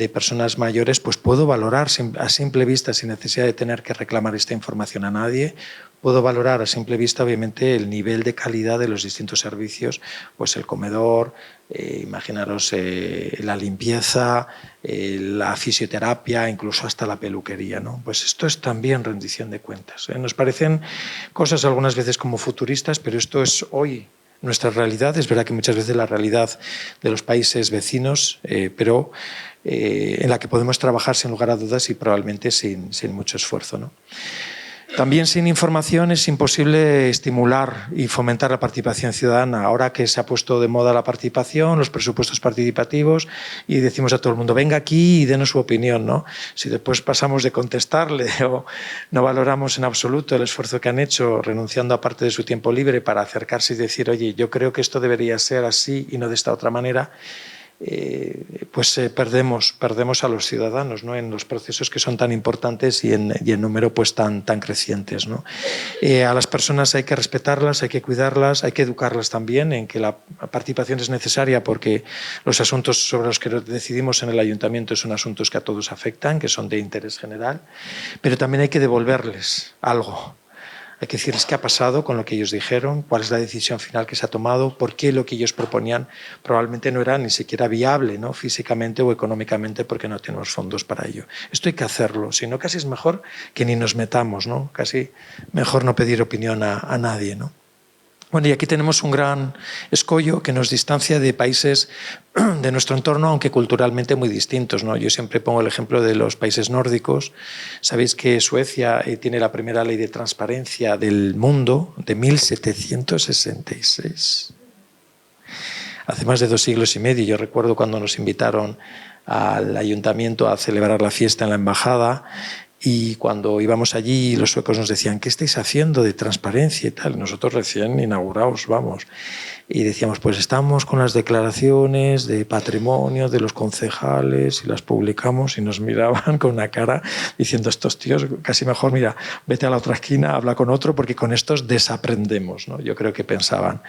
personas mayores, pues puedo valorar a simple vista, sin necesidad de tener que reclamar esta información a nadie, puedo valorar a simple vista, obviamente, el nivel de calidad de los distintos servicios, pues el comedor, imaginaros la limpieza, la fisioterapia, incluso hasta la peluquería, ¿no? Pues esto es también rendición de cuentas, ¿eh? Nos parecen cosas algunas veces como futuristas, pero esto es hoy nuestra realidad. Es verdad que muchas veces la realidad de los países vecinos, pero en la que podemos trabajar sin lugar a dudas y probablemente sin mucho esfuerzo, ¿no? También sin información es imposible estimular y fomentar la participación ciudadana. Ahora que se ha puesto de moda la participación, los presupuestos participativos, y decimos a todo el mundo, venga aquí y denos su opinión, ¿no? Si después pasamos de contestarle o no valoramos en absoluto el esfuerzo que han hecho renunciando a parte de su tiempo libre para acercarse y decir, oye, yo creo que esto debería ser así y no de esta otra manera, pues perdemos a los ciudadanos, ¿no? En los procesos que son tan importantes y en número pues tan crecientes, ¿no? A las personas hay que respetarlas, hay que cuidarlas, hay que educarlas también en que la participación es necesaria porque los asuntos sobre los que decidimos en el ayuntamiento son asuntos que a todos afectan, que son de interés general, pero también hay que devolverles algo. Hay que decirles qué ha pasado con lo que ellos dijeron, cuál es la decisión final que se ha tomado, por qué lo que ellos proponían probablemente no era ni siquiera viable, ¿no? Físicamente o económicamente, porque no tenemos fondos para ello. Esto hay que hacerlo, si no casi es mejor que ni nos metamos, ¿no? Casi mejor no pedir opinión a nadie, ¿no? Bueno, y aquí tenemos un gran escollo que nos distancia de países de nuestro entorno, aunque culturalmente muy distintos, ¿no? Yo siempre pongo el ejemplo de los países nórdicos. Sabéis que Suecia tiene la primera ley de transparencia del mundo de 1766. Hace más de 2 siglos y medio. Yo recuerdo cuando nos invitaron al ayuntamiento a celebrar la fiesta en la embajada. Y cuando íbamos allí, los suecos nos decían, ¿qué estáis haciendo de transparencia y tal? Nosotros recién inaugurados, vamos. Y decíamos, pues estamos con las declaraciones de patrimonio de los concejales y las publicamos, y nos miraban con una cara diciendo, estos tíos, casi mejor, mira, vete a la otra esquina, habla con otro, porque con estos desaprendemos, ¿no? Yo creo que pensaban.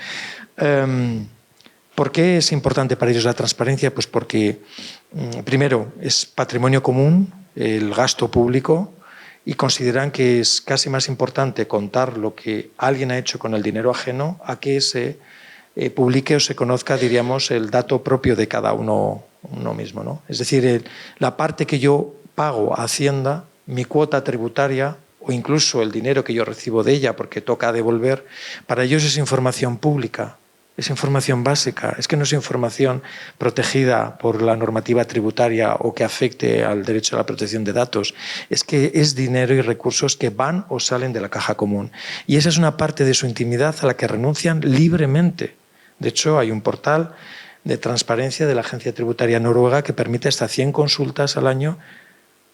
¿Por qué es importante para ellos la transparencia? Pues porque, primero, es patrimonio común, el gasto público, y consideran que es casi más importante contar lo que alguien ha hecho con el dinero ajeno a que se publique o se conozca, diríamos, el dato propio de cada uno mismo, ¿no? Es decir, la parte que yo pago a Hacienda, mi cuota tributaria o incluso el dinero que yo recibo de ella porque toca devolver, para ellos es información pública. Es información básica, es que no es información protegida por la normativa tributaria o que afecte al derecho a la protección de datos, es que es dinero y recursos que van o salen de la caja común. Y esa es una parte de su intimidad a la que renuncian libremente. De hecho, hay un portal de transparencia de la Agencia Tributaria Noruega que permite hasta 100 consultas al año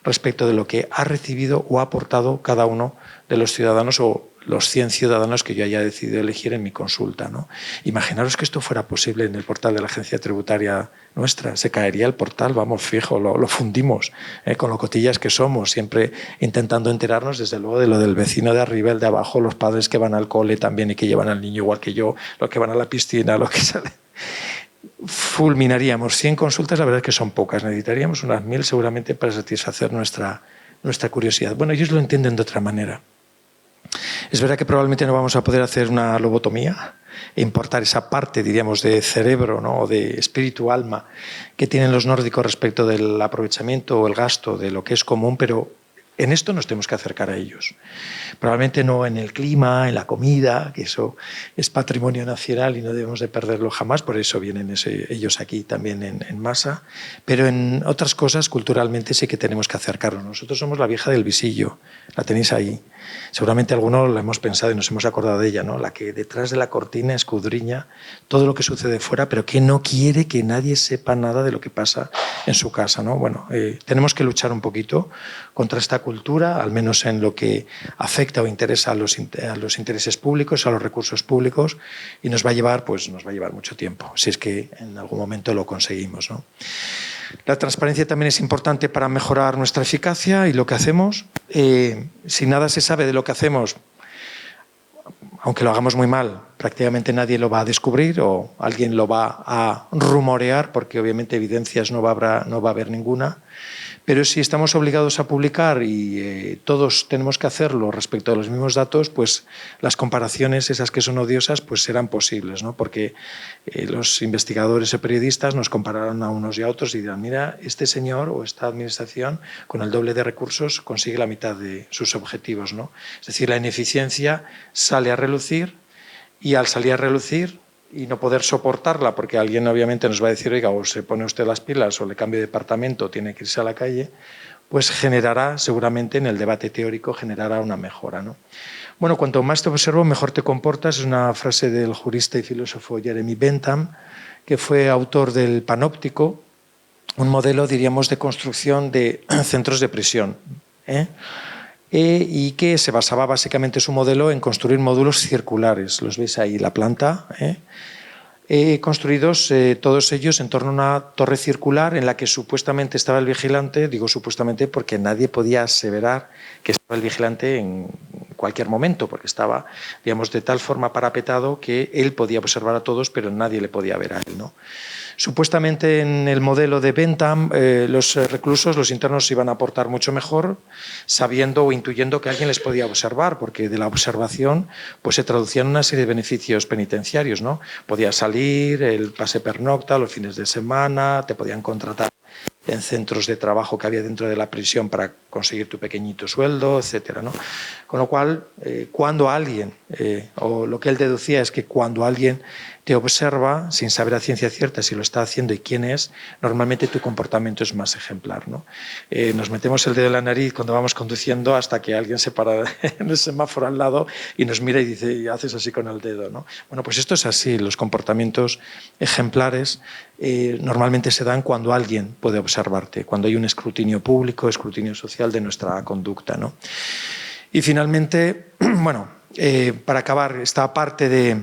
respecto de lo que ha recibido o ha aportado cada uno de los ciudadanos o los 100 ciudadanos que yo haya decidido elegir en mi consulta, ¿no? Imaginaros que esto fuera posible en el portal de la Agencia Tributaria nuestra. Se caería el portal, vamos, fijo, lo fundimos, con lo cotillas que somos, siempre intentando enterarnos, desde luego, de lo del vecino de arriba, el de abajo, los padres que van al cole también y que llevan al niño igual que yo, los que van a la piscina, los que salen. Fulminaríamos 100 consultas, la verdad es que son pocas, necesitaríamos unas 1000 seguramente para satisfacer nuestra curiosidad. Bueno, ellos lo entienden de otra manera. Es verdad que probablemente no vamos a poder hacer una lobotomía e importar esa parte, diríamos, de cerebro, ¿no? O de espíritu, alma, que tienen los nórdicos respecto del aprovechamiento o el gasto de lo que es común, pero En esto nos tenemos que acercar a ellos. Probablemente no en el clima, en la comida, que eso es patrimonio nacional y no debemos de perderlo jamás, por eso vienen ellos aquí también en masa, pero en otras cosas culturalmente sí que tenemos que acercarnos. Nosotros somos la vieja del visillo, la tenéis ahí. Seguramente algunos lo hemos pensado y nos hemos acordado de ella, ¿no? La que detrás de la cortina escudriña todo lo que sucede fuera, pero que no quiere que nadie sepa nada de lo que pasa en su casa, ¿no? Bueno, tenemos que luchar un poquito contra esta cultura, al menos en lo que afecta o interesa a los intereses públicos, a los recursos públicos, y nos va a llevar mucho tiempo, si es que en algún momento lo conseguimos, ¿no? La transparencia también es importante para mejorar nuestra eficacia y lo que hacemos. Si nada se sabe de lo que hacemos, aunque lo hagamos muy mal, prácticamente nadie lo va a descubrir o alguien lo va a rumorear, porque obviamente evidencias no va a haber ninguna. Pero si estamos obligados a publicar y todos tenemos que hacerlo respecto a los mismos datos, pues las comparaciones, esas que son odiosas, pues serán posibles, ¿no? Porque los investigadores o periodistas nos compararán a unos y a otros y dirán, mira, este señor o esta administración con el doble de recursos consigue la mitad de sus objetivos, ¿no? Es decir, la ineficiencia sale a relucir y al salir a relucir y no poder soportarla, porque alguien obviamente nos va a decir, oiga, o se pone usted las pilas o le cambia de departamento o tiene que irse a la calle, pues generará, seguramente en el debate teórico, generará una mejora, ¿no? Bueno, cuanto más te observo, mejor te comportas. Es una frase del jurista y filósofo Jeremy Bentham, que fue autor del Panóptico, un modelo, diríamos, de construcción de centros de prisión, y que se basaba básicamente su modelo en construir módulos circulares. Los veis ahí, la planta, construidos todos ellos en torno a una torre circular en la que supuestamente estaba el vigilante. Digo supuestamente porque nadie podía aseverar que estaba el vigilante en cualquier momento, porque estaba, digamos, de tal forma parapetado que él podía observar a todos, pero nadie le podía ver a él, ¿no? Supuestamente en el modelo de Bentham los reclusos, los internos, se iban a portar mucho mejor sabiendo o intuyendo que alguien les podía observar, porque de la observación pues se traducían una serie de beneficios penitenciarios, ¿no? Podías salir, el pase pernocta, los fines de semana, te podían contratar en centros de trabajo que había dentro de la prisión para conseguir tu pequeñito sueldo, etcétera, ¿no? Con lo cual, cuando alguien, o lo que él deducía es que cuando alguien te observa, sin saber a ciencia cierta si lo está haciendo y quién es, normalmente tu comportamiento es más ejemplar, ¿no? Nos metemos el dedo en la nariz cuando vamos conduciendo hasta que alguien se para en el semáforo al lado y nos mira y dice, y haces así con el dedo, ¿no? Bueno, pues esto es así. Los comportamientos ejemplares normalmente se dan cuando alguien puede observarte, cuando hay un escrutinio público, escrutinio social de nuestra conducta, ¿no? Y finalmente, bueno, para acabar esta parte de,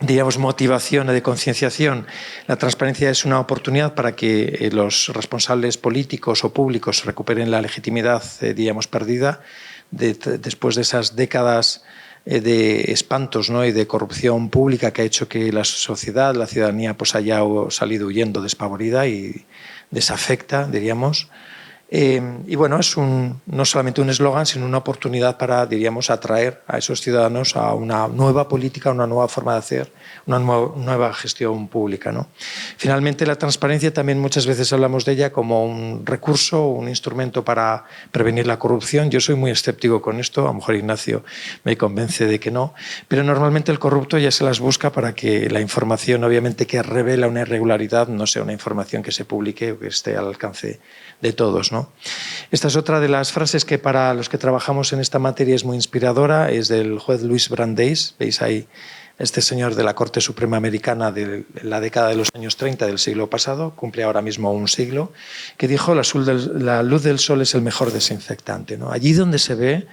digamos, motivación o de concienciación, la transparencia es una oportunidad para que los responsables políticos o públicos recuperen la legitimidad, digamos, perdida después de esas décadas de espantos, ¿no? Y de corrupción pública que ha hecho que la sociedad, la ciudadanía, pues haya salido huyendo despavorida y desafecta, diríamos. Y bueno, es no solamente un eslogan, sino una oportunidad para, diríamos, atraer a esos ciudadanos a una nueva política, una nueva forma de hacer, una nueva gestión pública, ¿no? Finalmente, la transparencia también muchas veces hablamos de ella como un recurso, un instrumento para prevenir la corrupción. Yo soy muy escéptico con esto, a lo mejor Ignacio me convence de que no, pero normalmente el corrupto ya se las busca para que la información, obviamente, que revela una irregularidad no sea una información que se publique o que esté al alcance de todos, ¿no? Esta es otra de las frases que para los que trabajamos en esta materia es muy inspiradora, es del juez Louis Brandeis. Veis ahí este señor de la Corte Suprema Americana de la década de los años 30 del siglo pasado, cumple ahora mismo un siglo, que dijo la luz del sol es el mejor desinfectante, ¿no? Allí donde se ve,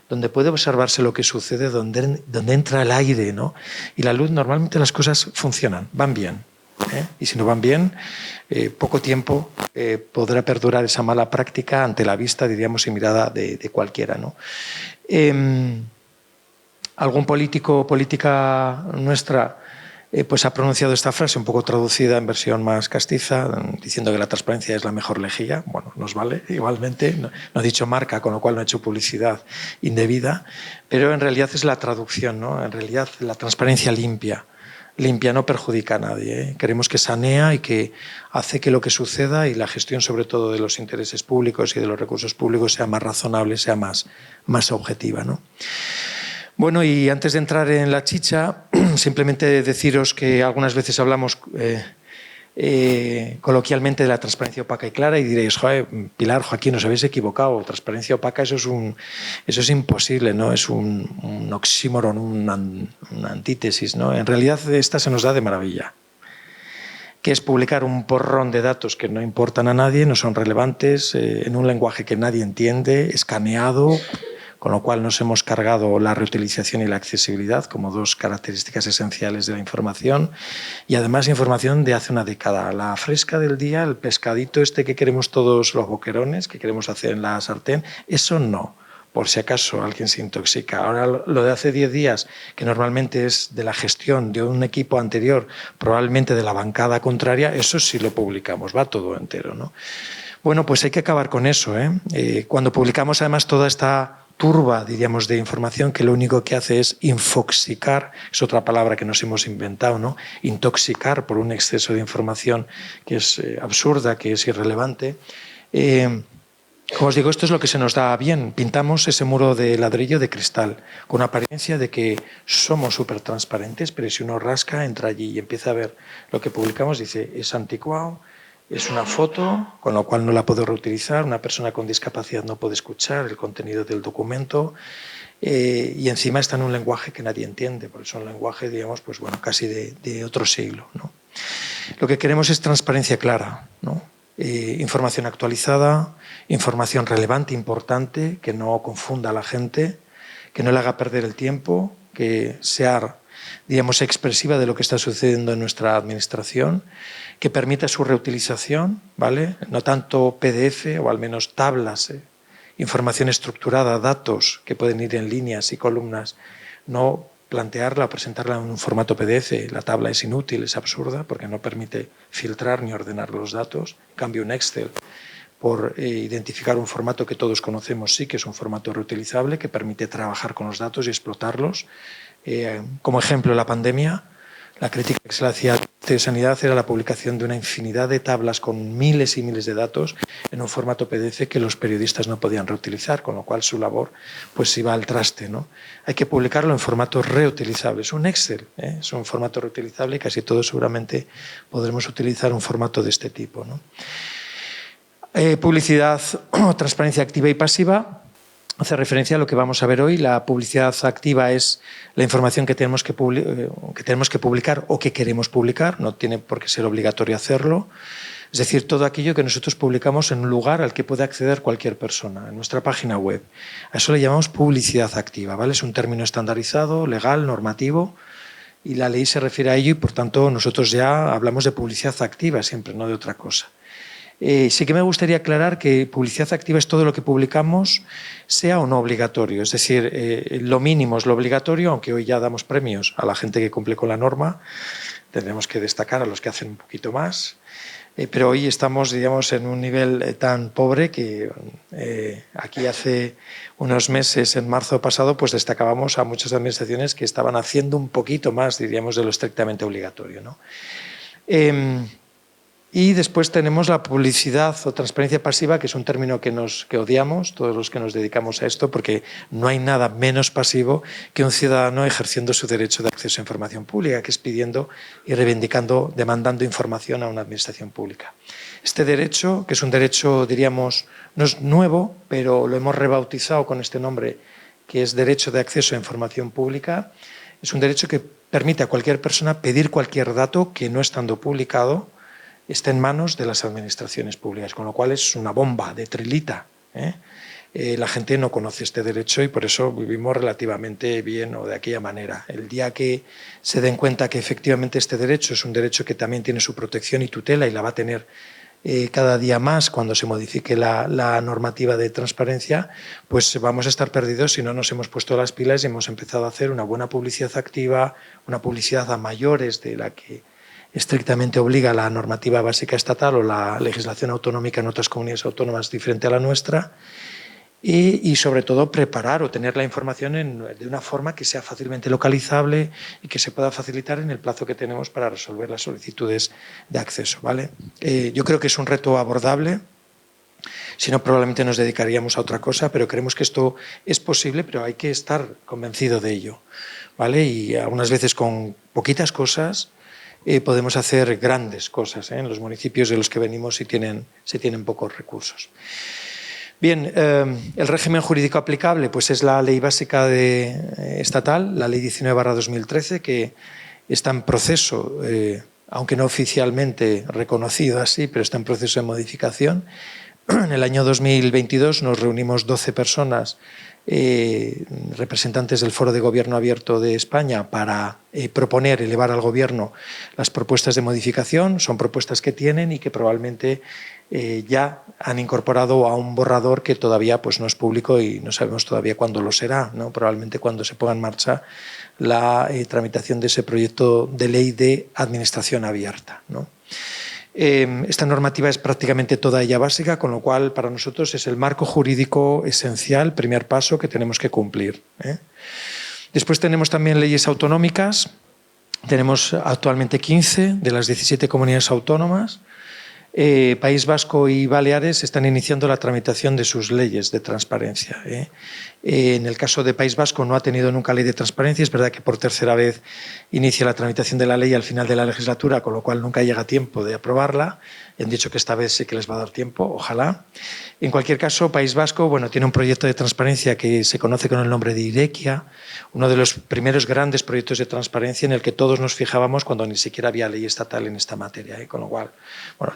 donde puede observarse lo que sucede, donde entra el aire, ¿no? Y la luz, normalmente las cosas funcionan, van bien. Y si no van bien, poco tiempo podrá perdurar esa mala práctica ante la vista, diríamos, y mirada de cualquiera, ¿no? Algún político o política nuestra pues ha pronunciado esta frase, un poco traducida en versión más castiza, diciendo que la transparencia es la mejor lejía. Bueno, nos vale igualmente, no ha dicho marca, con lo cual no ha hecho publicidad indebida, pero en realidad es la traducción, ¿no? En realidad la transparencia limpia. limpia, no perjudica a nadie, ¿eh? Creemos que sanea y que hace que lo que suceda y la gestión sobre todo de los intereses públicos y de los recursos públicos sea más razonable, sea más objetiva, ¿no? Bueno, y antes de entrar en la chicha, simplemente deciros que algunas veces hablamos coloquialmente de la transparencia opaca y clara y diréis, joder, Pilar, Joaquín, os habéis equivocado, transparencia opaca, eso es imposible, ¿no? Es un oxímoron, una antítesis, ¿no? En realidad esta se nos da de maravilla, que es publicar un porrón de datos que no importan a nadie, no son relevantes, en un lenguaje que nadie entiende, escaneado, con lo cual nos hemos cargado la reutilización y la accesibilidad como dos características esenciales de la información, y además información de hace una década, la fresca del día, el pescadito este que queremos todos los boquerones, que queremos hacer en la sartén, eso no, por si acaso alguien se intoxica. Ahora lo de hace 10 días, que normalmente es de la gestión de un equipo anterior, probablemente de la bancada contraria, eso sí lo publicamos, va todo entero, ¿no? Bueno, pues hay que acabar con eso, ¿eh? Cuando publicamos además toda esta turba, diríamos, de información que lo único que hace es infoxicar, es otra palabra que nos hemos inventado, ¿no? Intoxicar por un exceso de información que es absurda, que es irrelevante. Como os digo, esto es lo que se nos da bien. Pintamos ese muro de ladrillo de cristal, con apariencia de que somos súper transparentes, pero si uno rasca, entra allí y empieza a ver lo que publicamos, dice, es anticuado, es una foto, con lo cual no la puedo reutilizar, una persona con discapacidad no puede escuchar el contenido del documento, y encima está en un lenguaje que nadie entiende, porque es un lenguaje, digamos, pues bueno, casi de otro siglo, ¿no? Lo que queremos es transparencia clara, ¿no? Información actualizada, información relevante, importante, que no confunda a la gente, que no le haga perder el tiempo, que sea, digamos, expresiva de lo que está sucediendo en nuestra administración, que permita su reutilización, ¿vale? No tanto PDF o al menos tablas, información estructurada, datos que pueden ir en líneas y columnas, no plantearla o presentarla en un formato PDF. La tabla es inútil, es absurda, porque no permite filtrar ni ordenar los datos. En cambio, un Excel, por identificar un formato que todos conocemos, sí que es un formato reutilizable, que permite trabajar con los datos y explotarlos. Como ejemplo, la pandemia, la crítica que se le hacía de sanidad era la publicación de una infinidad de tablas con miles y miles de datos en un formato PDF que los periodistas no podían reutilizar, con lo cual su labor pues iba al traste, ¿no? Hay que publicarlo en formato reutilizable. Es un Excel, ¿eh? Es un formato reutilizable y casi todos seguramente podremos utilizar un formato de este tipo, ¿no? Publicidad, transparencia activa y pasiva. Hace referencia a lo que vamos a ver hoy. La publicidad activa es la información que tenemos que publicar o que queremos publicar, no tiene por qué ser obligatorio hacerlo. Es decir, todo aquello que nosotros publicamos en un lugar al que puede acceder cualquier persona, en nuestra página web. A eso le llamamos publicidad activa, ¿vale? Es un término estandarizado, legal, normativo, y la ley se refiere a ello y, por tanto, nosotros ya hablamos de publicidad activa siempre, no de otra cosa. Sí que me gustaría aclarar que publicidad activa es todo lo que publicamos, sea o no obligatorio. Es decir, lo mínimo es lo obligatorio, aunque hoy ya damos premios a la gente que cumple con la norma. Tendremos que destacar a los que hacen un poquito más. Pero hoy estamos, digamos, en un nivel tan pobre que aquí hace unos meses, en marzo pasado, pues destacábamos a muchas administraciones que estaban haciendo un poquito más, diríamos, de lo estrictamente obligatorio, ¿no? Y después tenemos la publicidad o transparencia pasiva, que es un término que odiamos, todos los que nos dedicamos a esto, porque no hay nada menos pasivo que un ciudadano ejerciendo su derecho de acceso a información pública, que es pidiendo y reivindicando, demandando información a una administración pública. Este derecho, que es un derecho, diríamos, no es nuevo, pero lo hemos rebautizado con este nombre, que es derecho de acceso a información pública, es un derecho que permite a cualquier persona pedir cualquier dato que no estando publicado está en manos de las administraciones públicas, con lo cual es una bomba de trilita, ¿eh? La gente no conoce este derecho y por eso vivimos relativamente bien o de aquella manera. El día que se den cuenta que efectivamente este derecho es un derecho que también tiene su protección y tutela y la va a tener cada día más cuando se modifique la normativa de transparencia, pues vamos a estar perdidos si no nos hemos puesto las pilas y hemos empezado a hacer una buena publicidad activa, una publicidad a mayores de la que estrictamente obliga la normativa básica estatal o la legislación autonómica en otras comunidades autónomas diferente a la nuestra, y sobre todo preparar o tener la información de una forma que sea fácilmente localizable y que se pueda facilitar en el plazo que tenemos para resolver las solicitudes de acceso, ¿vale? Yo creo que es un reto abordable. Si no, probablemente nos dedicaríamos a otra cosa, pero creemos que esto es posible, pero hay que estar convencido de ello, ¿vale? Y algunas veces con poquitas cosas podemos hacer grandes cosas en los municipios de los que venimos si tienen pocos recursos. Bien, el régimen jurídico aplicable pues es la ley básica estatal, la ley 19/2013, que está en proceso, aunque no oficialmente reconocido así, pero está en proceso de modificación. En el año 2022 nos reunimos 12 personas, representantes del Foro de Gobierno Abierto de España, para proponer, elevar al Gobierno las propuestas de modificación. Son propuestas que tienen y que probablemente ya han incorporado a un borrador que todavía pues, no es público y no sabemos todavía cuándo lo será, ¿no? Probablemente cuando se ponga en marcha la tramitación de ese proyecto de ley de administración abierta, ¿no? Esta normativa es prácticamente toda ella básica, con lo cual para nosotros es el marco jurídico esencial, primer paso que tenemos que cumplir. Después tenemos también leyes autonómicas. Tenemos actualmente 15 de las 17 comunidades autónomas. País Vasco y Baleares están iniciando la tramitación de sus leyes de transparencia. En el caso de País Vasco no ha tenido nunca ley de transparencia. Es verdad que por tercera vez inicia la tramitación de la ley al final de la legislatura, con lo cual nunca llega tiempo de aprobarla. Han dicho que esta vez sí que les va a dar tiempo, ojalá. En cualquier caso, País Vasco tiene un proyecto de transparencia que se conoce con el nombre de Irekia, uno de los primeros grandes proyectos de transparencia en el que todos nos fijábamos cuando ni siquiera había ley estatal en esta materia, con lo cual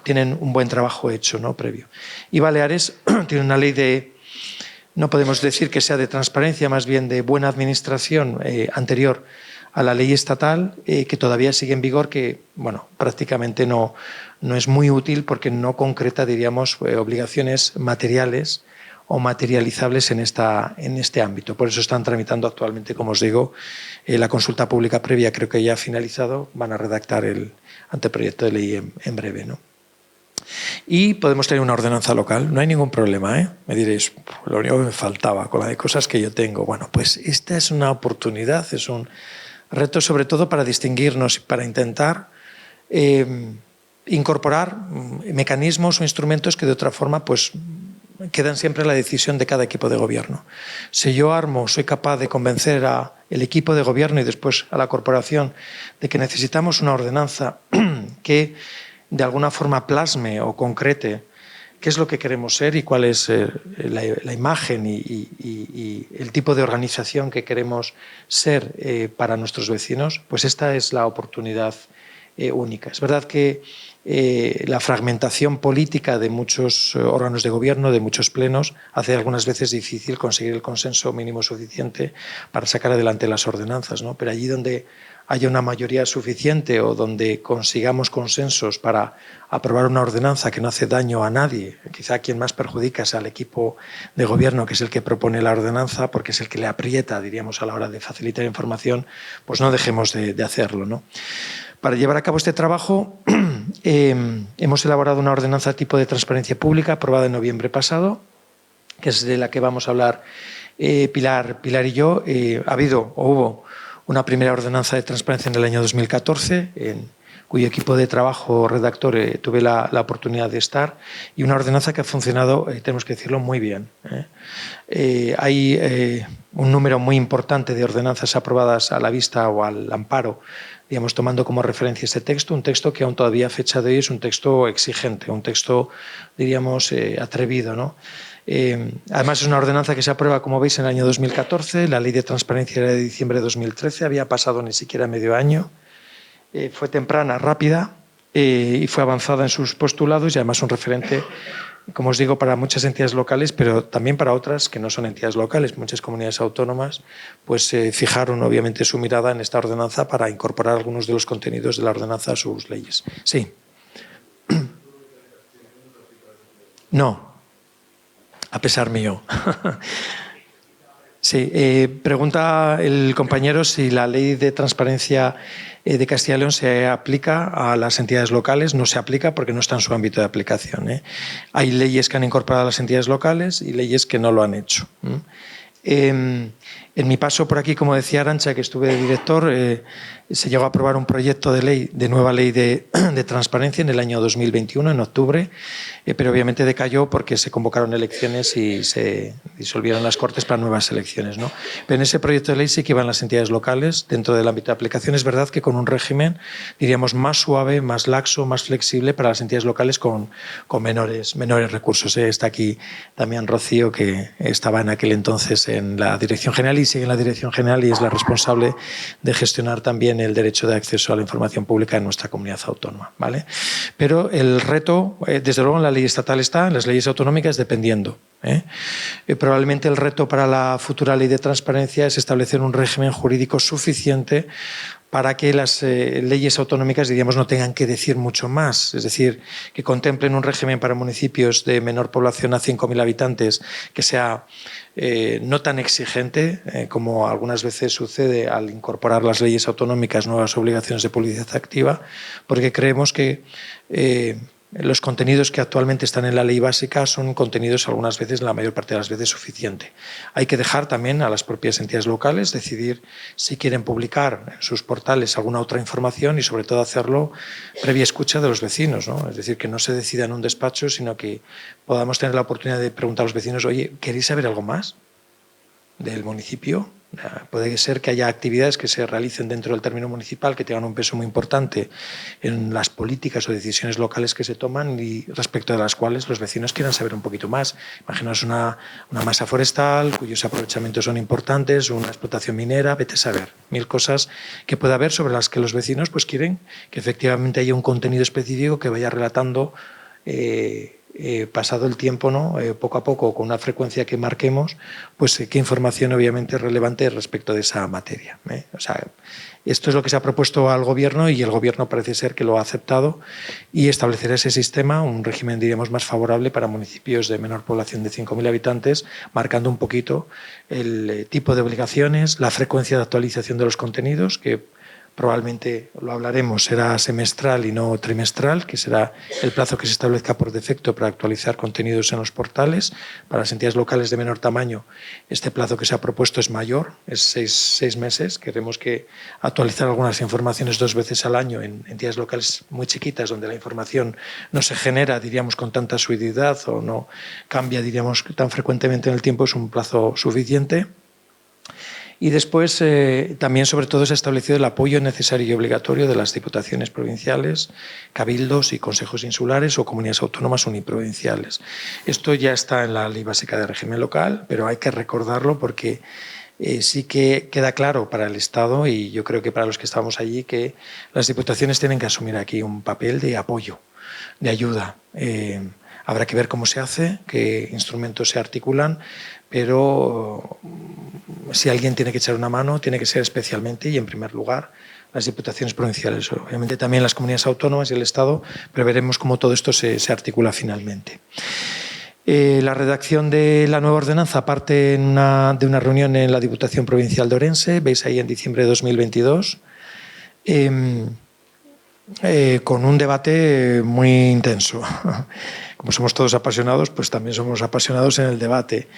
tienen un buen trabajo hecho, ¿no? Previo. Y Baleares tiene una ley de, no podemos decir que sea de transparencia, más bien de buena administración anterior a la ley estatal, que todavía sigue en vigor, que prácticamente no es muy útil porque no concreta, diríamos, obligaciones materiales o materializables en este ámbito. Por eso están tramitando actualmente, como os digo, la consulta pública previa, creo que ya ha finalizado, van a redactar el anteproyecto de ley en breve, ¿no? Y podemos tener una ordenanza local, no hay ningún problema, ¿eh? Me diréis, lo único que me faltaba con la de cosas que yo tengo. Bueno, pues esta es una oportunidad, es un reto sobre todo para distinguirnos y para intentar incorporar mecanismos o instrumentos que de otra forma pues quedan siempre a la decisión de cada equipo de gobierno. Si yo soy capaz de convencer al equipo de gobierno y después a la corporación de que necesitamos una ordenanza que de alguna forma plasme o concrete qué es lo que queremos ser y cuál es la imagen y el tipo de organización que queremos ser para nuestros vecinos, pues esta es la oportunidad única. Es verdad que la fragmentación política de muchos órganos de gobierno, de muchos plenos, hace algunas veces difícil conseguir el consenso mínimo suficiente para sacar adelante las ordenanzas, ¿no? Pero allí donde haya una mayoría suficiente o donde consigamos consensos para aprobar una ordenanza que no hace daño a nadie, quizá quien más perjudica es al equipo de gobierno, que es el que propone la ordenanza, porque es el que le aprieta, diríamos, a la hora de facilitar información, pues no dejemos de hacerlo, ¿no? Para llevar a cabo este trabajo hemos elaborado una ordenanza tipo de transparencia pública aprobada en noviembre pasado, que es de la que vamos a hablar Pilar y yo. Hubo una primera ordenanza de transparencia en el año 2014, en cuyo equipo de trabajo redactor tuve la oportunidad de estar, y una ordenanza que ha funcionado, tenemos que decirlo, muy bien. Hay un número muy importante de ordenanzas aprobadas a la vista o al amparo, digamos, tomando como referencia este texto, un texto que aún todavía a fecha de hoy es un texto exigente, un texto, diríamos, atrevido, ¿no? Además es una ordenanza que se aprueba, como veis, en el año 2014, la ley de transparencia era de diciembre de 2013, había pasado ni siquiera medio año, fue temprana, rápida y fue avanzada en sus postulados y además un referente, como os digo, para muchas entidades locales, pero también para otras que no son entidades locales, muchas comunidades autónomas, pues fijaron obviamente su mirada en esta ordenanza para incorporar algunos de los contenidos de la ordenanza a sus leyes. Sí. No. A pesar mío. Sí, pregunta el compañero si la ley de transparencia de Castilla y León se aplica a las entidades locales. No se aplica porque no está en su ámbito de aplicación. Hay leyes que han incorporado a las entidades locales y leyes que no lo han hecho. En mi paso por aquí, como decía Arantxa, que estuve de director, se llegó a aprobar un proyecto de nueva ley de transparencia en el año 2021, en octubre, pero obviamente decayó porque se convocaron elecciones y se disolvieron las Cortes para nuevas elecciones, ¿no? Pero en ese proyecto de ley sí que iban las entidades locales dentro del ámbito de aplicación. Es verdad que con un régimen, diríamos, más suave, más laxo, más flexible para las entidades locales con menores recursos. Está aquí Damián Rocío, que estaba en aquel entonces en la Dirección General y sigue en la Dirección General y es la responsable de gestionar también el derecho de acceso a la información pública en nuestra comunidad autónoma, ¿vale? Pero el reto, desde luego en la ley estatal está, en las leyes autonómicas dependiendo. Probablemente el reto para la futura ley de transparencia es establecer un régimen jurídico suficiente para que las leyes autonómicas, diríamos, no tengan que decir mucho más. Es decir, que contemplen un régimen para municipios de menor población a 5.000 habitantes que sea no tan exigente como algunas veces sucede al incorporar las leyes autonómicas nuevas obligaciones de publicidad activa, porque creemos que los contenidos que actualmente están en la ley básica son contenidos algunas veces, la mayor parte de las veces, suficiente. Hay que dejar también a las propias entidades locales decidir si quieren publicar en sus portales alguna otra información y sobre todo hacerlo previa escucha de los vecinos, ¿no? Es decir, que no se decida en un despacho, sino que podamos tener la oportunidad de preguntar a los vecinos: oye, ¿queréis saber algo más del municipio? Puede ser que haya actividades que se realicen dentro del término municipal que tengan un peso muy importante en las políticas o decisiones locales que se toman y respecto de las cuales los vecinos quieran saber un poquito más. Imaginaos una masa forestal cuyos aprovechamientos son importantes, una explotación minera, vete a saber, 1000 cosas que pueda haber sobre las que los vecinos pues quieren que efectivamente haya un contenido específico que vaya relatando pasado el tiempo, ¿no? Poco a poco, con una frecuencia que marquemos, pues qué información obviamente es relevante respecto de esa materia. O sea, esto es lo que se ha propuesto al Gobierno y el Gobierno parece ser que lo ha aceptado y establecerá ese sistema, un régimen, diríamos, más favorable para municipios de menor población de 5.000 habitantes, marcando un poquito el tipo de obligaciones, la frecuencia de actualización de los contenidos, que probablemente lo hablaremos, será semestral y no trimestral, que será el plazo que se establezca por defecto para actualizar contenidos en los portales. Para las entidades locales de menor tamaño, este plazo que se ha propuesto es mayor, es seis meses. Queremos que actualizar algunas informaciones 2 veces al año en entidades locales muy chiquitas, donde la información no se genera, diríamos, con tanta fluididad o no cambia, diríamos, tan frecuentemente en el tiempo, es un plazo suficiente. Y después también, sobre todo, se ha establecido el apoyo necesario y obligatorio de las diputaciones provinciales, cabildos y consejos insulares o comunidades autónomas uniprovinciales. Esto ya está en la Ley Básica de Régimen Local, pero hay que recordarlo porque sí que queda claro para el Estado y yo creo que para los que estamos allí que las diputaciones tienen que asumir aquí un papel de apoyo, de ayuda. Habrá que ver cómo se hace, qué instrumentos se articulan, pero si alguien tiene que echar una mano, tiene que ser especialmente y en primer lugar las diputaciones provinciales, obviamente también las comunidades autónomas y el Estado, pero veremos cómo todo esto se articula finalmente. La redacción de la nueva ordenanza parte de una reunión en la Diputación Provincial de Orense, veis ahí en diciembre de 2022, con un debate muy intenso. Como somos todos apasionados, pues también somos apasionados en el debate.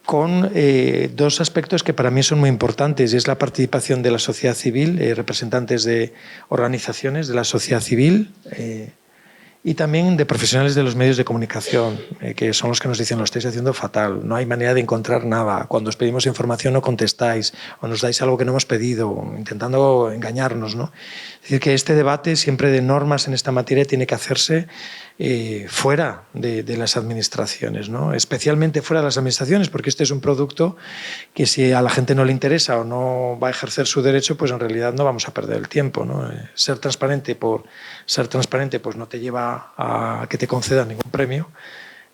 Con 2 aspectos que para mí son muy importantes, y es la participación de la sociedad civil, representantes de organizaciones de la sociedad civil y también de profesionales de los medios de comunicación, que son los que nos dicen: lo estáis haciendo fatal, no hay manera de encontrar nada, cuando os pedimos información no contestáis, o nos dais algo que no hemos pedido, intentando engañarnos, ¿no? Es decir, que este debate siempre de normas en esta materia tiene que hacerse fuera de las administraciones, ¿no? Especialmente fuera de las administraciones, porque este es un producto que si a la gente no le interesa o no va a ejercer su derecho, pues en realidad no vamos a perder el tiempo, ¿no? Ser transparente por ser transparente pues no te lleva a que te concedan ningún premio.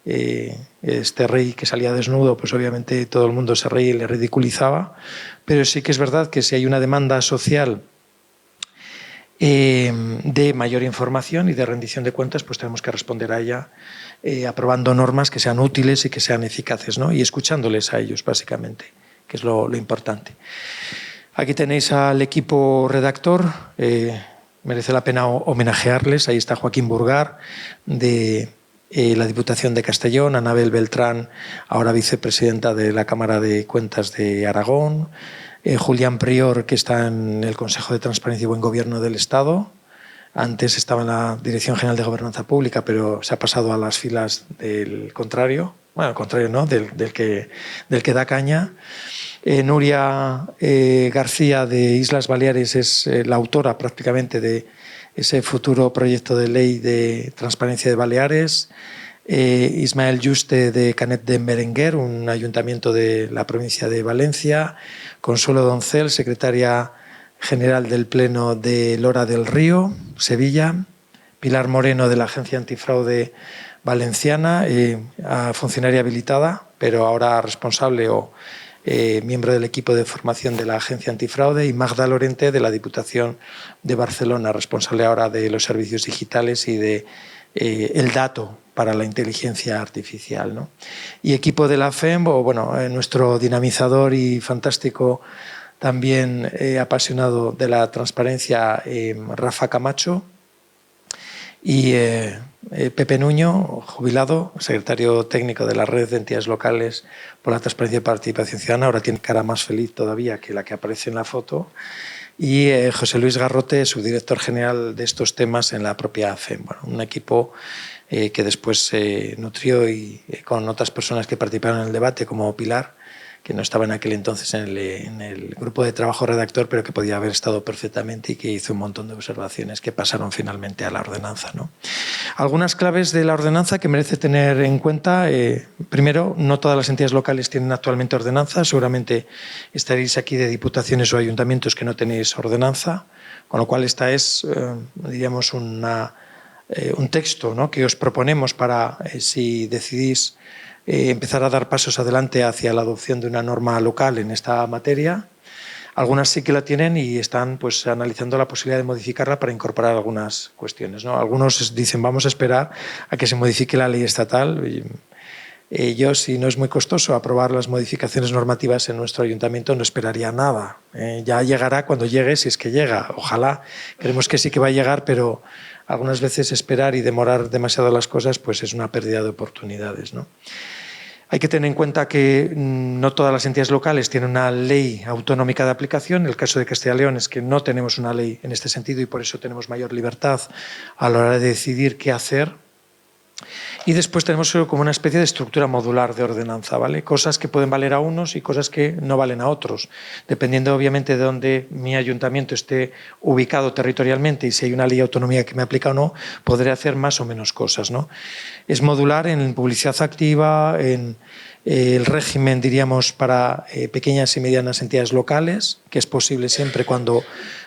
Este rey que salía desnudo, pues obviamente todo el mundo se reía y le ridiculizaba, pero sí que es verdad que si hay una demanda social de mayor información y de rendición de cuentas, pues tenemos que responder a ella aprobando normas que sean útiles y que sean eficaces, ¿no? Y escuchándoles a ellos, básicamente, que es lo importante. Aquí tenéis al equipo redactor, merece la pena homenajearles. Ahí está Joaquín Burgar, de la Diputación de Castellón, Anabel Beltrán, ahora vicepresidenta de la Cámara de Cuentas de Aragón, Julián Prior, que está en el Consejo de Transparencia y Buen Gobierno del Estado. Antes estaba en la Dirección General de Gobernanza Pública, pero se ha pasado a las filas del contrario. Bueno, al contrario, ¿no? Del que da caña. Nuria García, de Islas Baleares, es la autora prácticamente de ese futuro proyecto de ley de transparencia de Baleares. Ismael Juste, de Canet de Berenguer, un ayuntamiento de la provincia de Valencia. Consuelo Doncel, secretaria general del Pleno de Lora del Río, Sevilla. Pilar Moreno, de la Agencia Antifraude Valenciana, funcionaria habilitada, pero ahora responsable o miembro del equipo de formación de la Agencia Antifraude, y Magda Lorente, de la Diputación de Barcelona, responsable ahora de los servicios digitales y de el dato para la inteligencia artificial, ¿no? Y equipo de la FEM, nuestro dinamizador y fantástico también apasionado de la transparencia, Rafa Camacho, y Pepe Nuño, jubilado, secretario técnico de la Red de Entidades Locales por la Transparencia y Participación Ciudadana. Ahora tiene cara más feliz todavía que la que aparece en la foto. Y José Luis Garrote, subdirector general de estos temas en la propia FEM. Bueno, un equipo que después se nutrió y con otras personas que participaron en el debate, como Pilar, que no estaba en aquel entonces en el grupo de trabajo redactor, pero que podía haber estado perfectamente y que hizo un montón de observaciones que pasaron finalmente a la ordenanza, ¿no? Algunas claves de la ordenanza que merece tener en cuenta. Primero, no todas las entidades locales tienen actualmente ordenanza. Seguramente estaréis aquí de diputaciones o ayuntamientos que no tenéis ordenanza, con lo cual esta es, diríamos, un texto, ¿no?, que os proponemos para, si decidís empezar a dar pasos adelante hacia la adopción de una norma local en esta materia. Algunas sí que la tienen y están pues analizando la posibilidad de modificarla para incorporar algunas cuestiones, ¿no? Algunos dicen vamos a esperar a que se modifique la ley estatal. Yo, si no es muy costoso aprobar las modificaciones normativas en nuestro ayuntamiento, no esperaría nada. Ya llegará cuando llegue, si es que llega. Ojalá, creemos que sí que va a llegar, pero algunas veces esperar y demorar demasiado las cosas pues es una pérdida de oportunidades, ¿no? Hay que tener en cuenta que no todas las entidades locales tienen una ley autonómica de aplicación. En el caso de Castilla y León es que no tenemos una ley en este sentido y por eso tenemos mayor libertad a la hora de decidir qué hacer. Y después tenemos como una especie de estructura modular de ordenanza, ¿vale? Cosas que pueden valer a unos y cosas que no valen a otros, dependiendo obviamente de dónde mi ayuntamiento esté ubicado territorialmente y si hay una ley autonómica que me aplica o no, podré hacer más o menos cosas, ¿no? Es modular en publicidad activa, en el régimen, diríamos, para pequeñas y medianas entidades locales, que es posible siempre cuando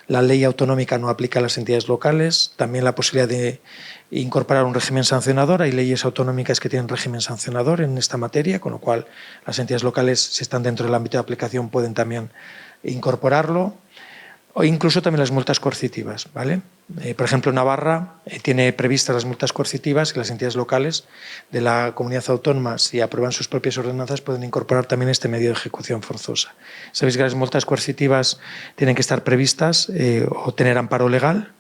la ley autonómica no aplica a las entidades locales. También la posibilidad de incorporar un régimen sancionador. Hay leyes autonómicas que tienen régimen sancionador en esta materia, con lo cual las entidades locales, si están dentro del ámbito de aplicación, pueden también incorporarlo. O incluso también las multas coercitivas, ¿vale? Por ejemplo, Navarra tiene previstas las multas coercitivas y las entidades locales de la comunidad autónoma, si aprueban sus propias ordenanzas, pueden incorporar también este medio de ejecución forzosa. Sabéis que las multas coercitivas tienen que estar previstas o tener amparo legal.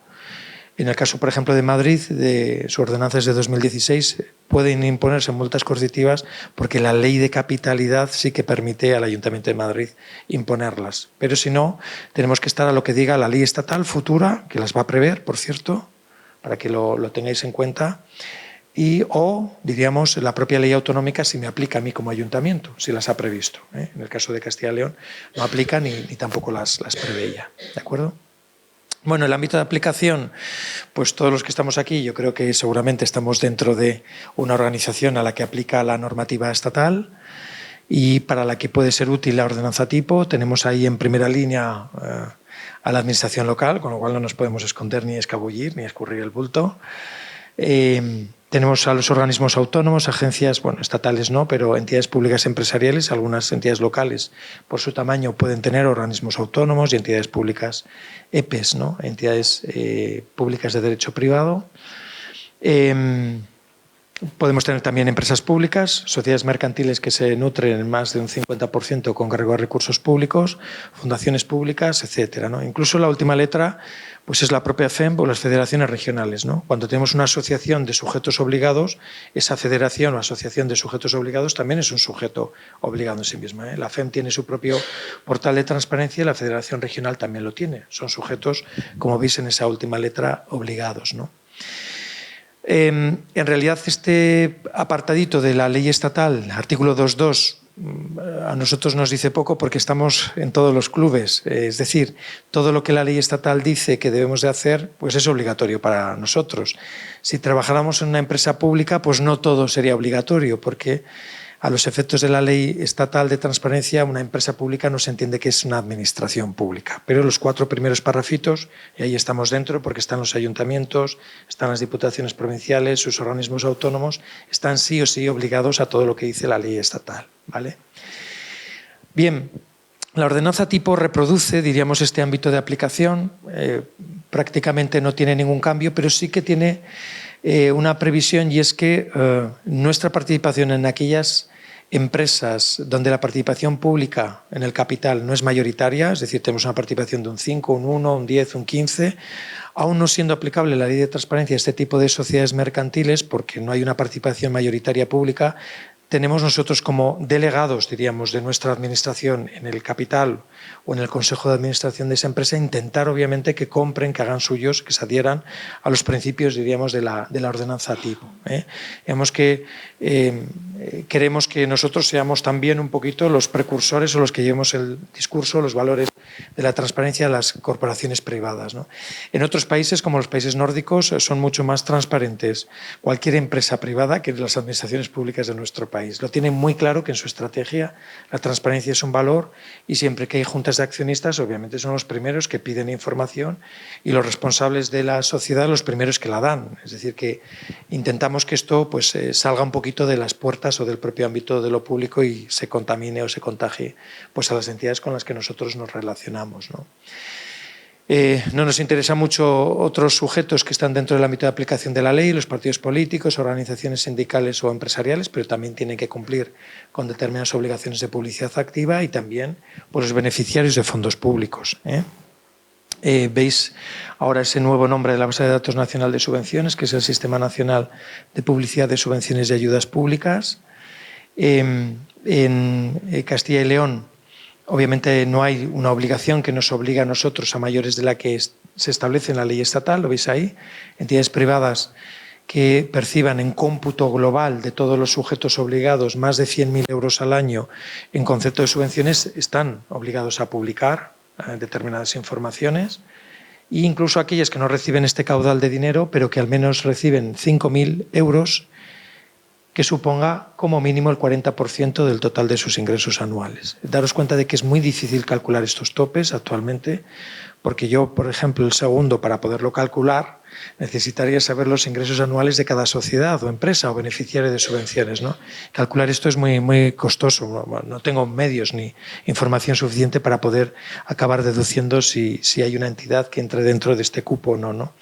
En el caso, por ejemplo, de Madrid, de su ordenanza es de 2016, pueden imponerse multas coercitivas porque la ley de capitalidad sí que permite al Ayuntamiento de Madrid imponerlas. Pero si no, tenemos que estar a lo que diga la ley estatal futura, que las va a prever, por cierto, para que lo tengáis en cuenta, o, diríamos, la propia ley autonómica si me aplica a mí como ayuntamiento, si las ha previsto. En el caso de Castilla y León no aplica ni tampoco las prevé ella, ¿de acuerdo? Bueno, el ámbito de aplicación, pues todos los que estamos aquí, yo creo que seguramente estamos dentro de una organización a la que aplica la normativa estatal y para la que puede ser útil la ordenanza tipo. Tenemos ahí en primera línea a la administración local, con lo cual no nos podemos esconder ni escabullir ni escurrir el bulto. Tenemos a los organismos autónomos, agencias, bueno, estatales no, pero entidades públicas empresariales, algunas entidades locales por su tamaño pueden tener organismos autónomos y entidades públicas EPEs, ¿no? Entidades públicas de derecho privado. Podemos tener también empresas públicas, sociedades mercantiles que se nutren en más de un 50% con cargo a recursos públicos, fundaciones públicas, etcétera, ¿no? Incluso la última letra pues es la propia FEMP o las federaciones regionales, ¿no? Cuando tenemos una asociación de sujetos obligados, esa federación o asociación de sujetos obligados también es un sujeto obligado en sí misma, ¿eh? La FEMP tiene su propio portal de transparencia y la federación regional también lo tiene. Son sujetos, como veis en esa última letra, obligados, ¿no? En realidad, este apartadito de la ley estatal, artículo 2.2, a nosotros nos dice poco porque estamos en todos los clubes. Es decir, todo lo que la ley estatal dice que debemos de hacer, pues es obligatorio para nosotros. Si trabajáramos en una empresa pública, pues no todo sería obligatorio, porque a los efectos de la ley estatal de transparencia, una empresa pública no se entiende que es una administración pública. Pero los 4 primeros parrafitos, y ahí estamos dentro porque están los ayuntamientos, están las diputaciones provinciales, sus organismos autónomos, están sí o sí obligados a todo lo que dice la ley estatal, ¿vale? Bien, la ordenanza tipo reproduce, diríamos, este ámbito de aplicación. Prácticamente no tiene ningún cambio, pero sí que tiene una previsión, y es que nuestra participación en aquellas empresas donde la participación pública en el capital no es mayoritaria, es decir, tenemos una participación de un 5, un 1, un 10, un 15, aún no siendo aplicable la ley de transparencia a este tipo de sociedades mercantiles, porque no hay una participación mayoritaria pública, tenemos nosotros como delegados, diríamos, de nuestra administración en el capital o en el consejo de administración de esa empresa, intentar obviamente que compren, que hagan suyos, que se adhieran a los principios, diríamos, de la ordenanza tipo, ¿eh? Digamos que queremos que nosotros seamos también un poquito los precursores o los que llevemos el discurso, los valores de la transparencia a las corporaciones privadas, ¿no? En otros países, como los países nórdicos, son mucho más transparentes cualquier empresa privada que las administraciones públicas de nuestro país. Lo tienen muy claro que en su estrategia la transparencia es un valor, y siempre que hay juntas de accionistas, obviamente son los primeros que piden información y los responsables de la sociedad los primeros que la dan. Es decir, que intentamos que esto pues, salga un poquito de las puertas o del propio ámbito de lo público y se contamine o se contagie pues, a las entidades con las que nosotros nos relacionamos, ¿no? No nos interesa mucho otros sujetos que están dentro del ámbito de aplicación de la ley, los partidos políticos, organizaciones sindicales o empresariales, pero también tienen que cumplir con determinadas obligaciones de publicidad activa, y también por los beneficiarios de fondos públicos, ¿eh? Veis ahora ese nuevo nombre de la base de datos nacional de subvenciones, que es el Sistema Nacional de Publicidad de Subvenciones y Ayudas Públicas. En Castilla y León, obviamente no hay una obligación que nos obliga a nosotros a mayores de la que se establece en la ley estatal, lo veis ahí. Entidades privadas que perciban en cómputo global de todos los sujetos obligados más de 100.000 euros al año en concepto de subvenciones están obligados a publicar determinadas informaciones, e incluso aquellas que no reciben este caudal de dinero, pero que al menos reciben 5.000 euros, que suponga como mínimo el 40% del total de sus ingresos anuales. Daros cuenta de que es muy difícil calcular estos topes actualmente, porque yo, por ejemplo, el segundo, para poderlo calcular, necesitaría saber los ingresos anuales de cada sociedad o empresa o beneficiario de subvenciones, ¿no? Calcular esto es muy, muy costoso. No tengo medios ni información suficiente para poder acabar deduciendo si hay una entidad que entre dentro de este cupo o no, ¿no?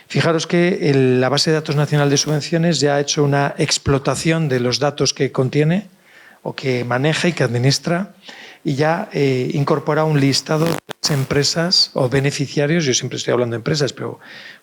Fijaros que la base de datos nacional de subvenciones ya ha hecho una explotación de los datos que contiene o que maneja y que administra, y ya incorpora un listado de las empresas o beneficiarios. Yo siempre estoy hablando de empresas, pero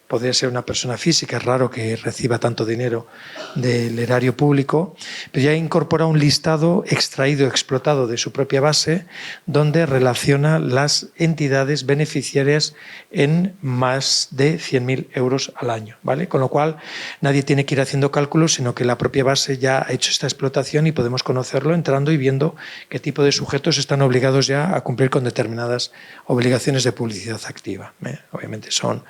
podría ser una persona física, es raro que reciba tanto dinero del erario público, pero ya incorpora un listado extraído, explotado de su propia base, donde relaciona las entidades beneficiarias en más de 100.000 euros al año, ¿vale? Con lo cual nadie tiene que ir haciendo cálculos, sino que la propia base ya ha hecho esta explotación y podemos conocerlo entrando y viendo qué tipo de sujetos están obligados ya a cumplir con determinadas obligaciones de publicidad activa, ¿eh? Obviamente son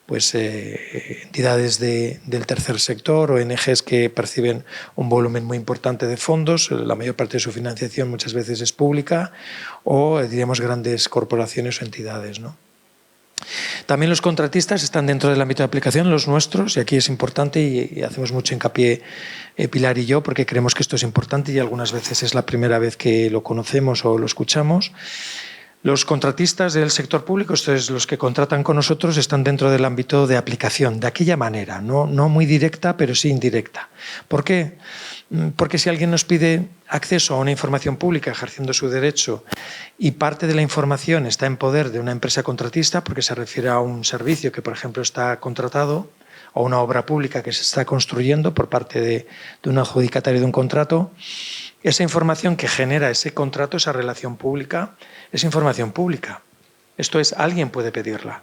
pues entidades del tercer sector, ONGs que perciben un volumen muy importante de fondos, la mayor parte de su financiación muchas veces es pública, o diríamos grandes corporaciones o entidades, ¿no? También los contratistas están dentro del ámbito de aplicación, los nuestros, y aquí es importante y hacemos mucho hincapié Pilar y yo, porque creemos que esto es importante y algunas veces es la primera vez que lo conocemos o lo escuchamos. Los contratistas del sector público, esto es, los que contratan con nosotros, están dentro del ámbito de aplicación, de aquella manera, no muy directa, pero sí indirecta. ¿Por qué? Porque si alguien nos pide acceso a una información pública ejerciendo su derecho y parte de la información está en poder de una empresa contratista, porque se refiere a un servicio que, por ejemplo, está contratado, o una obra pública que se está construyendo por parte de un adjudicatario de un contrato, esa información que genera ese contrato, esa relación pública, es información pública. Esto es, alguien puede pedirla.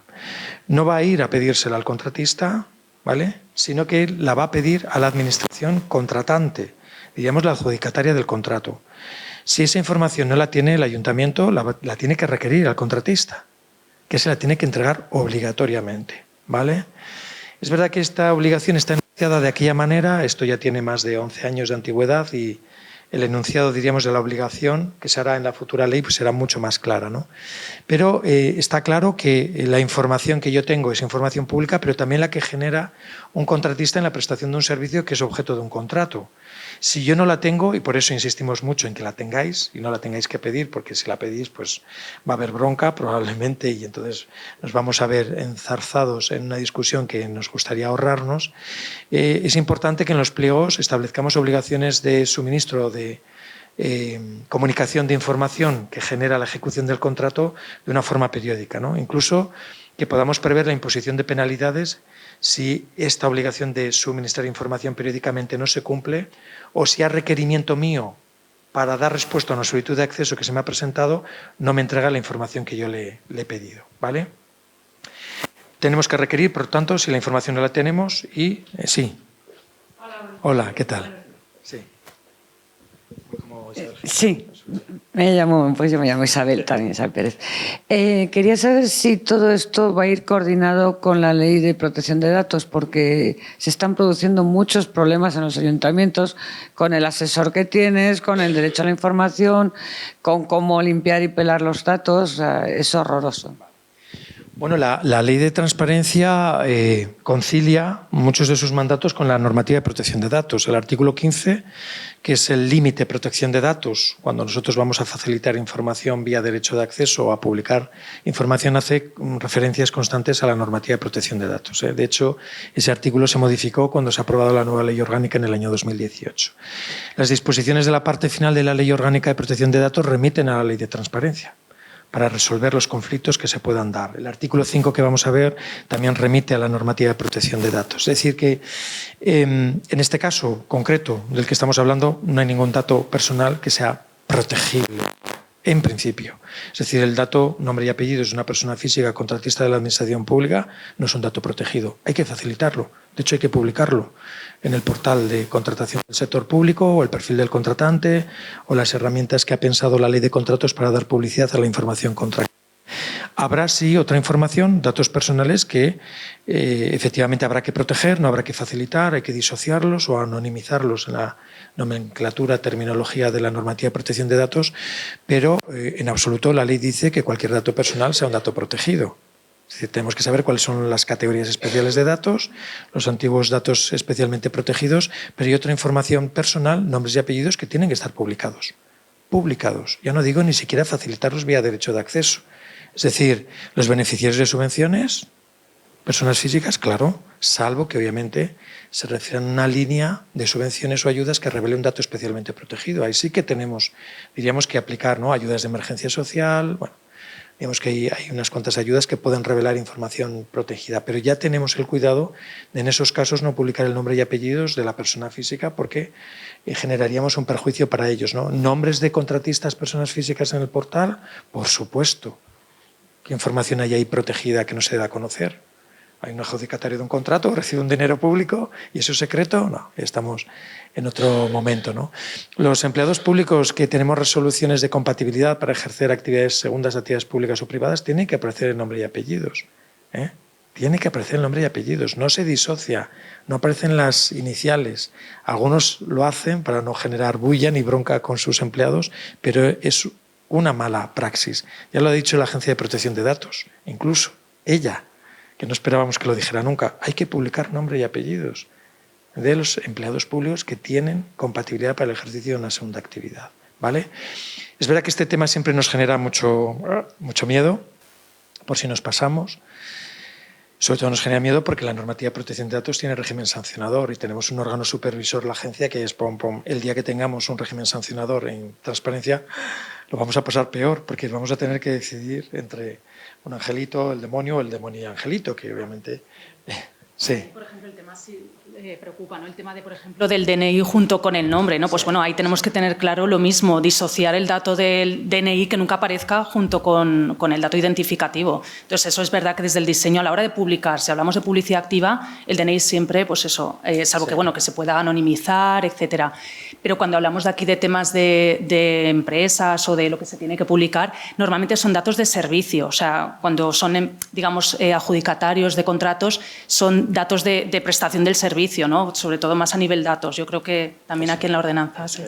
No va a ir a pedírsela al contratista, ¿vale?, sino que la va a pedir a la administración contratante, diríamos la adjudicataria del contrato. Si esa información no la tiene el ayuntamiento, la tiene que requerir al contratista, que se la tiene que entregar obligatoriamente, ¿vale? Es verdad que esta obligación está enunciada de aquella manera, esto ya tiene más de 11 años de antigüedad y el enunciado, diríamos, de la obligación que se hará en la futura ley pues será mucho más clara, ¿no? Pero está claro que la información que yo tengo es información pública, pero también la que genera un contratista en la prestación de un servicio que es objeto de un contrato. Si yo no la tengo, y por eso insistimos mucho en que la tengáis y no la tengáis que pedir, porque si la pedís pues va a haber bronca probablemente y entonces nos vamos a ver enzarzados en una discusión que nos gustaría ahorrarnos, es importante que en los pliegos establezcamos obligaciones de suministro de comunicación de información que genera la ejecución del contrato de una forma periódica, ¿no? Incluso que podamos prever la imposición de penalidades si esta obligación de suministrar información periódicamente no se cumple o si a requerimiento mío para dar respuesta a una solicitud de acceso que se me ha presentado no me entrega la información que yo le he pedido, ¿vale? Tenemos que requerir, por tanto, si la información no la tenemos y sí. Hola, ¿qué tal? Sí. Sí, yo me llamo Isabel, también Isabel Pérez. Quería saber si todo esto va a ir coordinado con la ley de protección de datos, porque se están produciendo muchos problemas en los ayuntamientos con el asesor que tienes, con el derecho a la información, con cómo limpiar y pelar los datos. Es horroroso. Bueno, la ley de transparencia concilia muchos de sus mandatos con la normativa de protección de datos. El artículo 15, que es el límite de protección de datos, cuando nosotros vamos a facilitar información vía derecho de acceso o a publicar información, hace referencias constantes a la normativa de protección de datos. De hecho, ese artículo se modificó cuando se ha aprobado la nueva ley orgánica en el año 2018. Las disposiciones de la parte final de la ley orgánica de protección de datos remiten a la ley de transparencia para resolver los conflictos que se puedan dar. El artículo 5 que vamos a ver también remite a la normativa de protección de datos. Es decir que en este caso concreto del que estamos hablando no hay ningún dato personal que sea protegible, en principio. Es decir, el dato, nombre y apellidos de una persona física contratista de la administración pública no es un dato protegido. Hay que facilitarlo. De hecho, hay que publicarlo en el portal de contratación del sector público o el perfil del contratante o las herramientas que ha pensado la ley de contratos para dar publicidad a la información contratada. Habrá, sí, otra información, datos personales que efectivamente habrá que proteger, no habrá que facilitar, hay que disociarlos o anonimizarlos en la nomenclatura, terminología de la normativa de protección de datos, pero en absoluto la ley dice que cualquier dato personal sea un dato protegido. Es decir, tenemos que saber cuáles son las categorías especiales de datos, los antiguos datos especialmente protegidos, pero hay otra información personal, nombres y apellidos que tienen que estar publicados. Publicados. Ya no digo ni siquiera facilitarlos vía derecho de acceso. Es decir, los beneficiarios de subvenciones, personas físicas, claro, salvo que obviamente se refieran a una línea de subvenciones o ayudas que revele un dato especialmente protegido. Ahí sí que tenemos, diríamos que aplicar, ¿no?, ayudas de emergencia social, bueno, digamos que hay unas cuantas ayudas que pueden revelar información protegida, pero ya tenemos el cuidado de en esos casos no publicar el nombre y apellidos de la persona física porque generaríamos un perjuicio para ellos, ¿no? Nombres de contratistas, personas físicas en el portal, por supuesto. ¿Qué información hay ahí protegida que no se da a conocer? ¿Hay un adjudicatario de un contrato, recibe un dinero público y eso es secreto? No, estamos en otro momento, ¿no? Los empleados públicos que tenemos resoluciones de compatibilidad para ejercer actividades segundas, actividades públicas o privadas, tienen que aparecer el nombre y apellidos. Tiene que aparecer el nombre y apellidos, no se disocia, no aparecen las iniciales. Algunos lo hacen para no generar bulla ni bronca con sus empleados, pero es una mala praxis. Ya lo ha dicho la Agencia de Protección de Datos, incluso ella. que no esperábamos que lo dijera nunca. Hay que publicar nombre y apellidos de los empleados públicos que tienen compatibilidad para el ejercicio de una segunda actividad, ¿vale? Es verdad que este tema siempre nos genera mucho miedo, por si nos pasamos. Sobre todo nos genera miedo porque la normativa de protección de datos tiene régimen sancionador y tenemos un órgano supervisor, la agencia, que es el día que tengamos un régimen sancionador en transparencia, lo vamos a pasar peor porque vamos a tener que decidir entre un angelito, el demonio o el demonio y angelito, que obviamente... sí. Por ejemplo, el tema sí preocupa, ¿no? El tema de, por ejemplo, del DNI junto con el nombre, ¿no? Pues bueno, ahí tenemos que tener claro lo mismo, disociar el dato del DNI que nunca aparezca junto con el dato identificativo. Entonces, eso es verdad que desde el diseño, a la hora de publicar, si hablamos de publicidad activa, el DNI siempre, pues eso, salvo que, bueno, que se pueda anonimizar, etcétera. Pero cuando hablamos de aquí de temas de empresas o de lo que se tiene que publicar, normalmente son datos de servicio. O sea, cuando son, digamos, adjudicatarios de contratos, son datos de prestación del servicio, ¿no? Sobre todo más a nivel datos. Yo creo que también aquí en la ordenanza. Sí.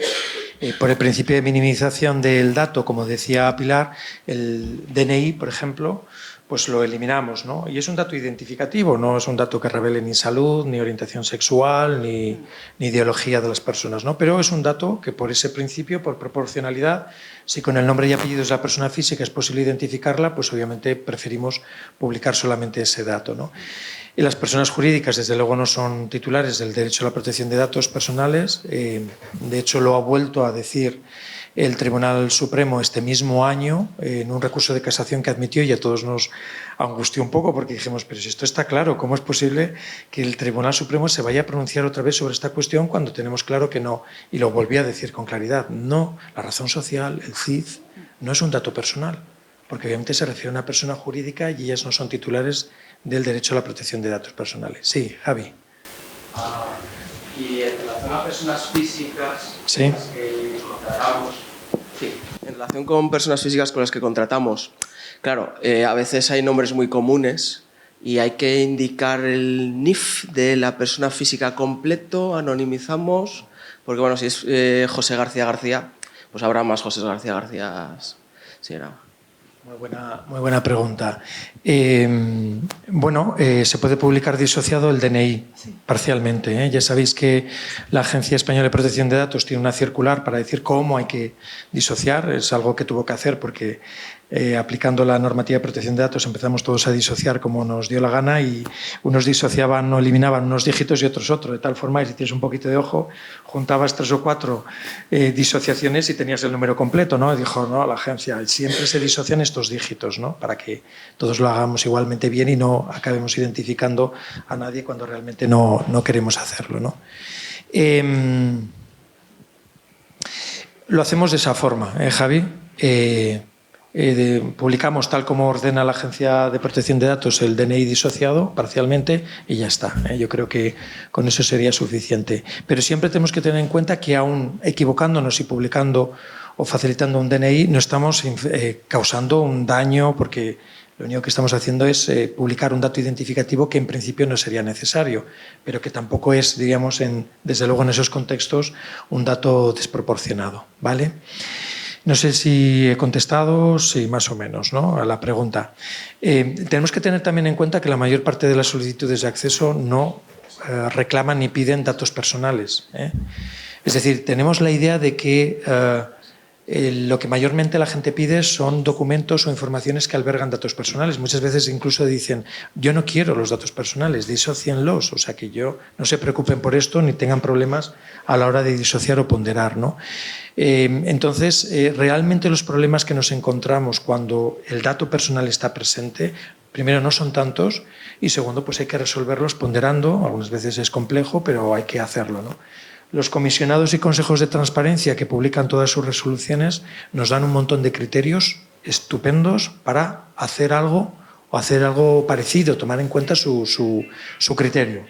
Por el principio de minimización del dato, como decía Pilar, el DNI, por ejemplo, pues lo eliminamos, ¿no? Y es un dato identificativo, no es un dato que revele ni salud, ni orientación sexual, ni ideología de las personas, ¿no? Pero es un dato que por ese principio, por proporcionalidad, si con el nombre y apellidos de la persona física es posible identificarla, pues obviamente preferimos publicar solamente ese dato, ¿no? Y las personas jurídicas, desde luego, no son titulares del derecho a la protección de datos personales. De hecho, lo ha vuelto a decir el Tribunal Supremo este mismo año en un recurso de casación que admitió, y a todos nos angustió un poco porque dijimos, pero si esto está claro, ¿cómo es posible que el Tribunal Supremo se vaya a pronunciar otra vez sobre esta cuestión cuando tenemos claro que no? Y lo volví a decir con claridad. No, la razón social, el CID, no es un dato personal, porque obviamente se refiere a una persona jurídica y ellas no son titulares del derecho a la protección de datos personales. Sí, Javi. Y en relación a personas físicas, sí, las que contratamos, sí, en relación con personas físicas con las que contratamos, claro, a veces hay nombres muy comunes y hay que indicar el NIF de la persona física completo, anonimizamos, porque bueno, si es José García García, pues habrá más José García García. Sí, era. Muy buena pregunta. Bueno, se puede publicar disociado el DNI, sí, parcialmente. Ya sabéis que la Agencia Española de Protección de Datos tiene una circular para decir cómo hay que disociar. Es algo que tuvo que hacer porque aplicando la normativa de protección de datos empezamos todos a disociar como nos dio la gana y unos disociaban o eliminaban unos dígitos y otros otro, de tal forma que si tienes un poquito de ojo, juntabas 3 o 4 disociaciones y tenías el número completo, ¿no? Y dijo, no, la agencia, siempre se disocian estos dígitos, ¿no? Para que todos lo hagamos igualmente bien y no acabemos identificando a nadie cuando realmente no queremos hacerlo, ¿no? Lo hacemos de esa forma, Javi. Publicamos tal como ordena la Agencia de Protección de Datos el DNI disociado parcialmente y ya está. Yo creo que con eso sería suficiente. Pero siempre tenemos que tener en cuenta que aún equivocándonos y publicando o facilitando un DNI no estamos causando un daño porque lo único que estamos haciendo es publicar un dato identificativo que en principio no sería necesario, pero que tampoco es, diríamos, desde luego en esos contextos, un dato desproporcionado, ¿vale? No sé si he contestado, sí, más o menos, ¿no?, a la pregunta. Tenemos que tener también en cuenta que la mayor parte de las solicitudes de acceso no reclaman ni piden datos personales. Es decir, tenemos la idea de que lo que mayormente la gente pide son documentos o informaciones que albergan datos personales. Muchas veces incluso dicen, yo no quiero los datos personales, disócienlos. O sea, que no se preocupen por esto ni tengan problemas a la hora de disociar o ponderar, ¿no? Entonces, realmente los problemas que nos encontramos cuando el dato personal está presente, primero, no son tantos y segundo, pues hay que resolverlos ponderando. Algunas veces es complejo, pero hay que hacerlo, ¿no? Los comisionados y consejos de transparencia que publican todas sus resoluciones nos dan un montón de criterios estupendos para hacer algo o hacer algo parecido, tomar en cuenta su criterio.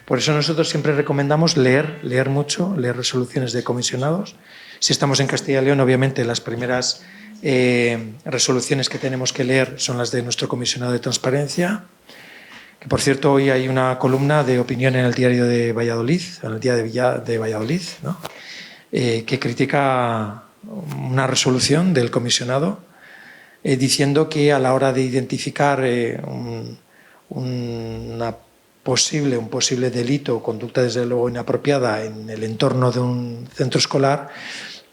Por eso nosotros siempre recomendamos leer mucho, leer resoluciones de comisionados. Si estamos en Castilla y León, obviamente las primeras resoluciones que tenemos que leer son las de nuestro comisionado de transparencia. Que, por cierto, hoy hay una columna de opinión en el diario de Valladolid, en el día de Valladolid, ¿no?, que critica una resolución del comisionado diciendo que a la hora de identificar un posible delito o conducta desde luego inapropiada en el entorno de un centro escolar,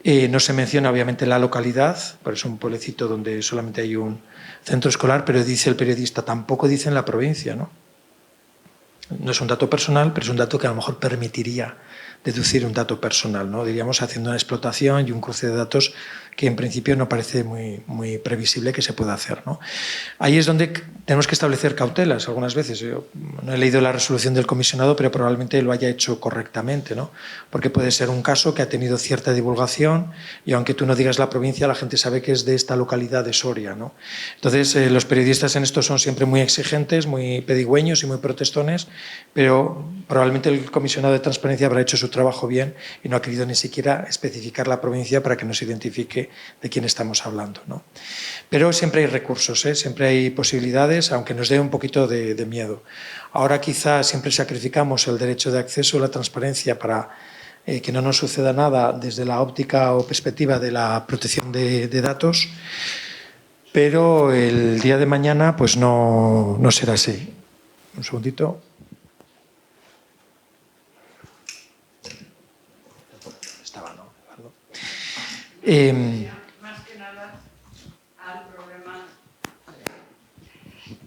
no se menciona obviamente la localidad, por eso un pueblecito donde solamente hay un centro escolar, pero dice el periodista, tampoco dice en la provincia, ¿no? No es un dato personal, pero es un dato que a lo mejor permitiría deducir un dato personal, ¿no? Diríamos haciendo una explotación y un cruce de datos que en principio no parece muy previsible que se pueda hacer, ¿no? Ahí es donde tenemos que establecer cautelas algunas veces. Yo no he leído la resolución del comisionado, pero probablemente lo haya hecho correctamente, ¿no? Porque puede ser un caso que ha tenido cierta divulgación y aunque tú no digas la provincia, la gente sabe que es de esta localidad de Soria, ¿no? Entonces, los periodistas en esto son siempre muy exigentes, muy pedigüeños y muy protestones, pero probablemente el comisionado de transparencia habrá hecho su trabajo bien y no ha querido ni siquiera especificar la provincia para que no se identifique de quién estamos hablando, ¿no? Pero siempre hay recursos, siempre hay posibilidades, aunque nos dé un poquito de miedo. Ahora quizás siempre sacrificamos el derecho de acceso a la transparencia para que no nos suceda nada desde la óptica o perspectiva de la protección de datos, pero el día de mañana pues no será así. Un segundito.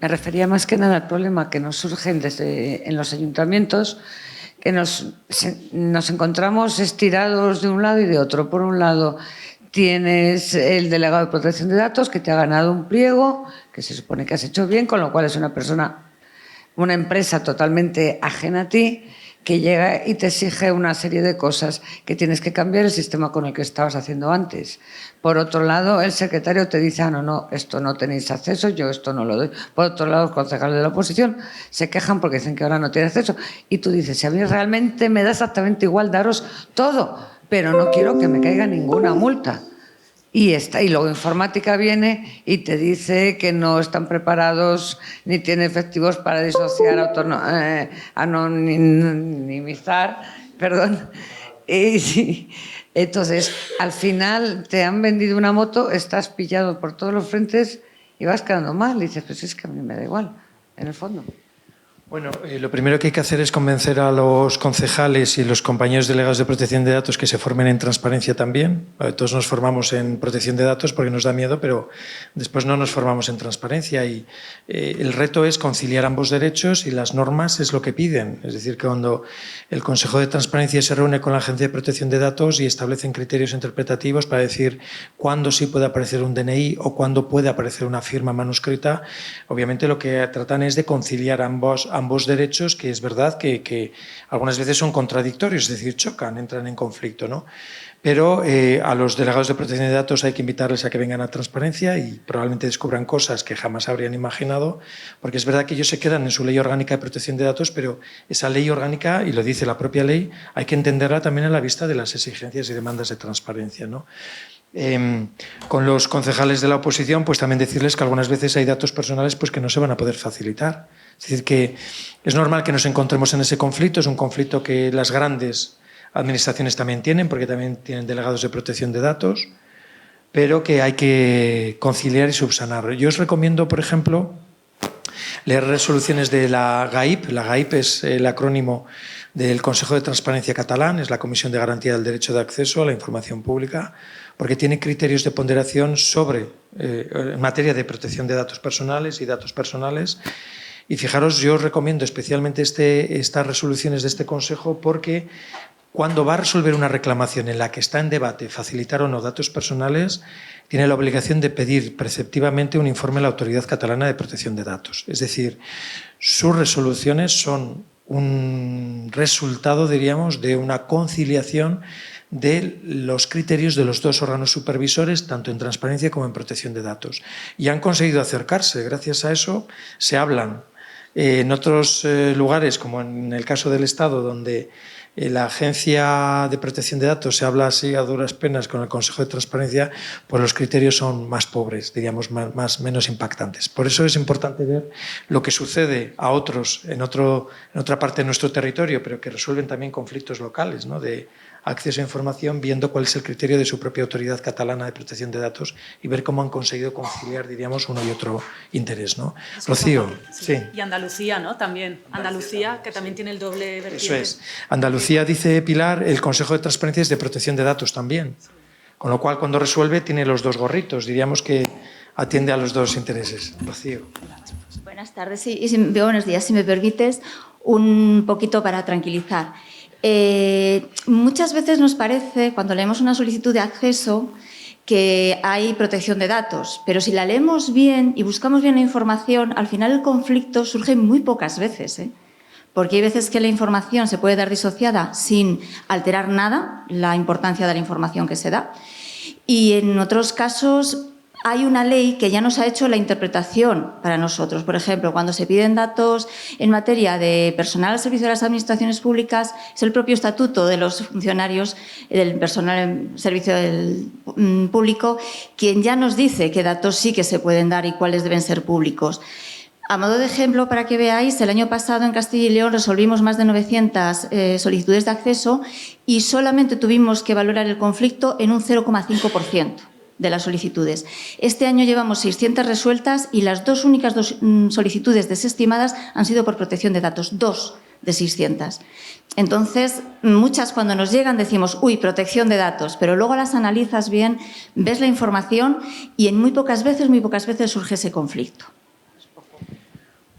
Me refería más que nada al problema que nos surge en los ayuntamientos, que nos encontramos estirados de un lado y de otro. Por un lado, tienes el delegado de protección de datos que te ha ganado un pliego, que se supone que has hecho bien, con lo cual es una empresa totalmente ajena a ti, que llega y te exige una serie de cosas, que tienes que cambiar el sistema con el que estabas haciendo antes. Por otro lado, el secretario te dice, no, esto no tenéis acceso, yo esto no lo doy. Por otro lado, los concejales de la oposición se quejan porque dicen que ahora no tiene acceso. Y tú dices, si a mí realmente me da exactamente igual daros todo, pero no quiero que me caiga ninguna multa. Y luego informática viene y te dice que no están preparados ni tienen efectivos para disociar, anonimizar, perdón. Entonces, al final te han vendido una moto, estás pillado por todos los frentes y vas quedando mal. Y dices, pues es que a mí me da igual, en el fondo. Bueno, lo primero que hay que hacer es convencer a los concejales y los compañeros delegados de protección de datos que se formen en transparencia también. Todos nos formamos en protección de datos porque nos da miedo, pero después no nos formamos en transparencia y el reto es conciliar ambos derechos y las normas es lo que piden. Es decir, que cuando el Consejo de Transparencia se reúne con la Agencia de Protección de Datos y establecen criterios interpretativos para decir cuándo sí puede aparecer un DNI o cuándo puede aparecer una firma manuscrita, obviamente lo que tratan es de conciliar ambos derechos, que es verdad que algunas veces son contradictorios, es decir, chocan, entran en conflicto, ¿no? Pero a los delegados de protección de datos hay que invitarles a que vengan a transparencia y probablemente descubran cosas que jamás habrían imaginado, porque es verdad que ellos se quedan en su ley orgánica de protección de datos, pero esa ley orgánica, y lo dice la propia ley, hay que entenderla también a la vista de las exigencias y demandas de transparencia, ¿no? Con los concejales de la oposición, pues también decirles que algunas veces hay datos personales pues, que no se van a poder facilitar. Es decir, que es normal que nos encontremos en ese conflicto, es un conflicto que las grandes administraciones también tienen, porque también tienen delegados de protección de datos, pero que hay que conciliar y subsanar. Yo os recomiendo, por ejemplo, leer resoluciones de la GAIP. La GAIP es el acrónimo del Consejo de Transparencia Catalán, es la Comisión de Garantía del Derecho de Acceso a la Información Pública, porque tiene criterios de ponderación en materia de protección de datos personales y datos personales. Y fijaros, yo os recomiendo especialmente estas resoluciones de este Consejo porque cuando va a resolver una reclamación en la que está en debate facilitar o no datos personales, tiene la obligación de pedir preceptivamente un informe a la Autoridad Catalana de Protección de Datos. Es decir, sus resoluciones son un resultado, diríamos, de una conciliación de los criterios de los dos órganos supervisores, tanto en transparencia como en protección de datos. Y han conseguido acercarse. Gracias a eso se hablan. En otros lugares, como en el caso del Estado, donde la Agencia de Protección de Datos se habla así a duras penas con el Consejo de Transparencia, pues los criterios son más pobres, diríamos, menos impactantes. Por eso es importante ver lo que sucede a otros en otra parte de nuestro territorio, pero que resuelven también conflictos locales, ¿no? De acceso a información viendo cuál es el criterio de su propia Autoridad Catalana de Protección de Datos y ver cómo han conseguido conciliar, diríamos, uno y otro interés, ¿no? Rocío, sí. Y Andalucía, ¿no? También. Andalucía, que también tiene el doble vertiente. Eso es. Andalucía, dice Pilar, el Consejo de Transparencia es de protección de datos también. Con lo cual, cuando resuelve, tiene los dos gorritos. Diríamos que atiende a los dos intereses. Rocío. Buenas tardes buenos días. Si me permites, un poquito para tranquilizar. Muchas veces nos parece, cuando leemos una solicitud de acceso, que hay protección de datos, pero si la leemos bien y buscamos bien la información, al final el conflicto surge muy pocas veces, porque hay veces que la información se puede dar disociada sin alterar nada la importancia de la información que se da, y en otros casos hay una ley que ya nos ha hecho la interpretación para nosotros. Por ejemplo, cuando se piden datos en materia de personal al servicio de las administraciones públicas, es el propio estatuto de los funcionarios del personal en servicio del público quien ya nos dice qué datos sí que se pueden dar y cuáles deben ser públicos. A modo de ejemplo, para que veáis, el año pasado en Castilla y León resolvimos más de 900 solicitudes de acceso y solamente tuvimos que valorar el conflicto en un 0,5%. De las solicitudes. Este año llevamos 600 resueltas y las dos únicas solicitudes desestimadas han sido por protección de datos, 2 de 600. Entonces, muchas cuando nos llegan decimos, uy, protección de datos, pero luego las analizas bien, ves la información y en muy pocas veces surge ese conflicto.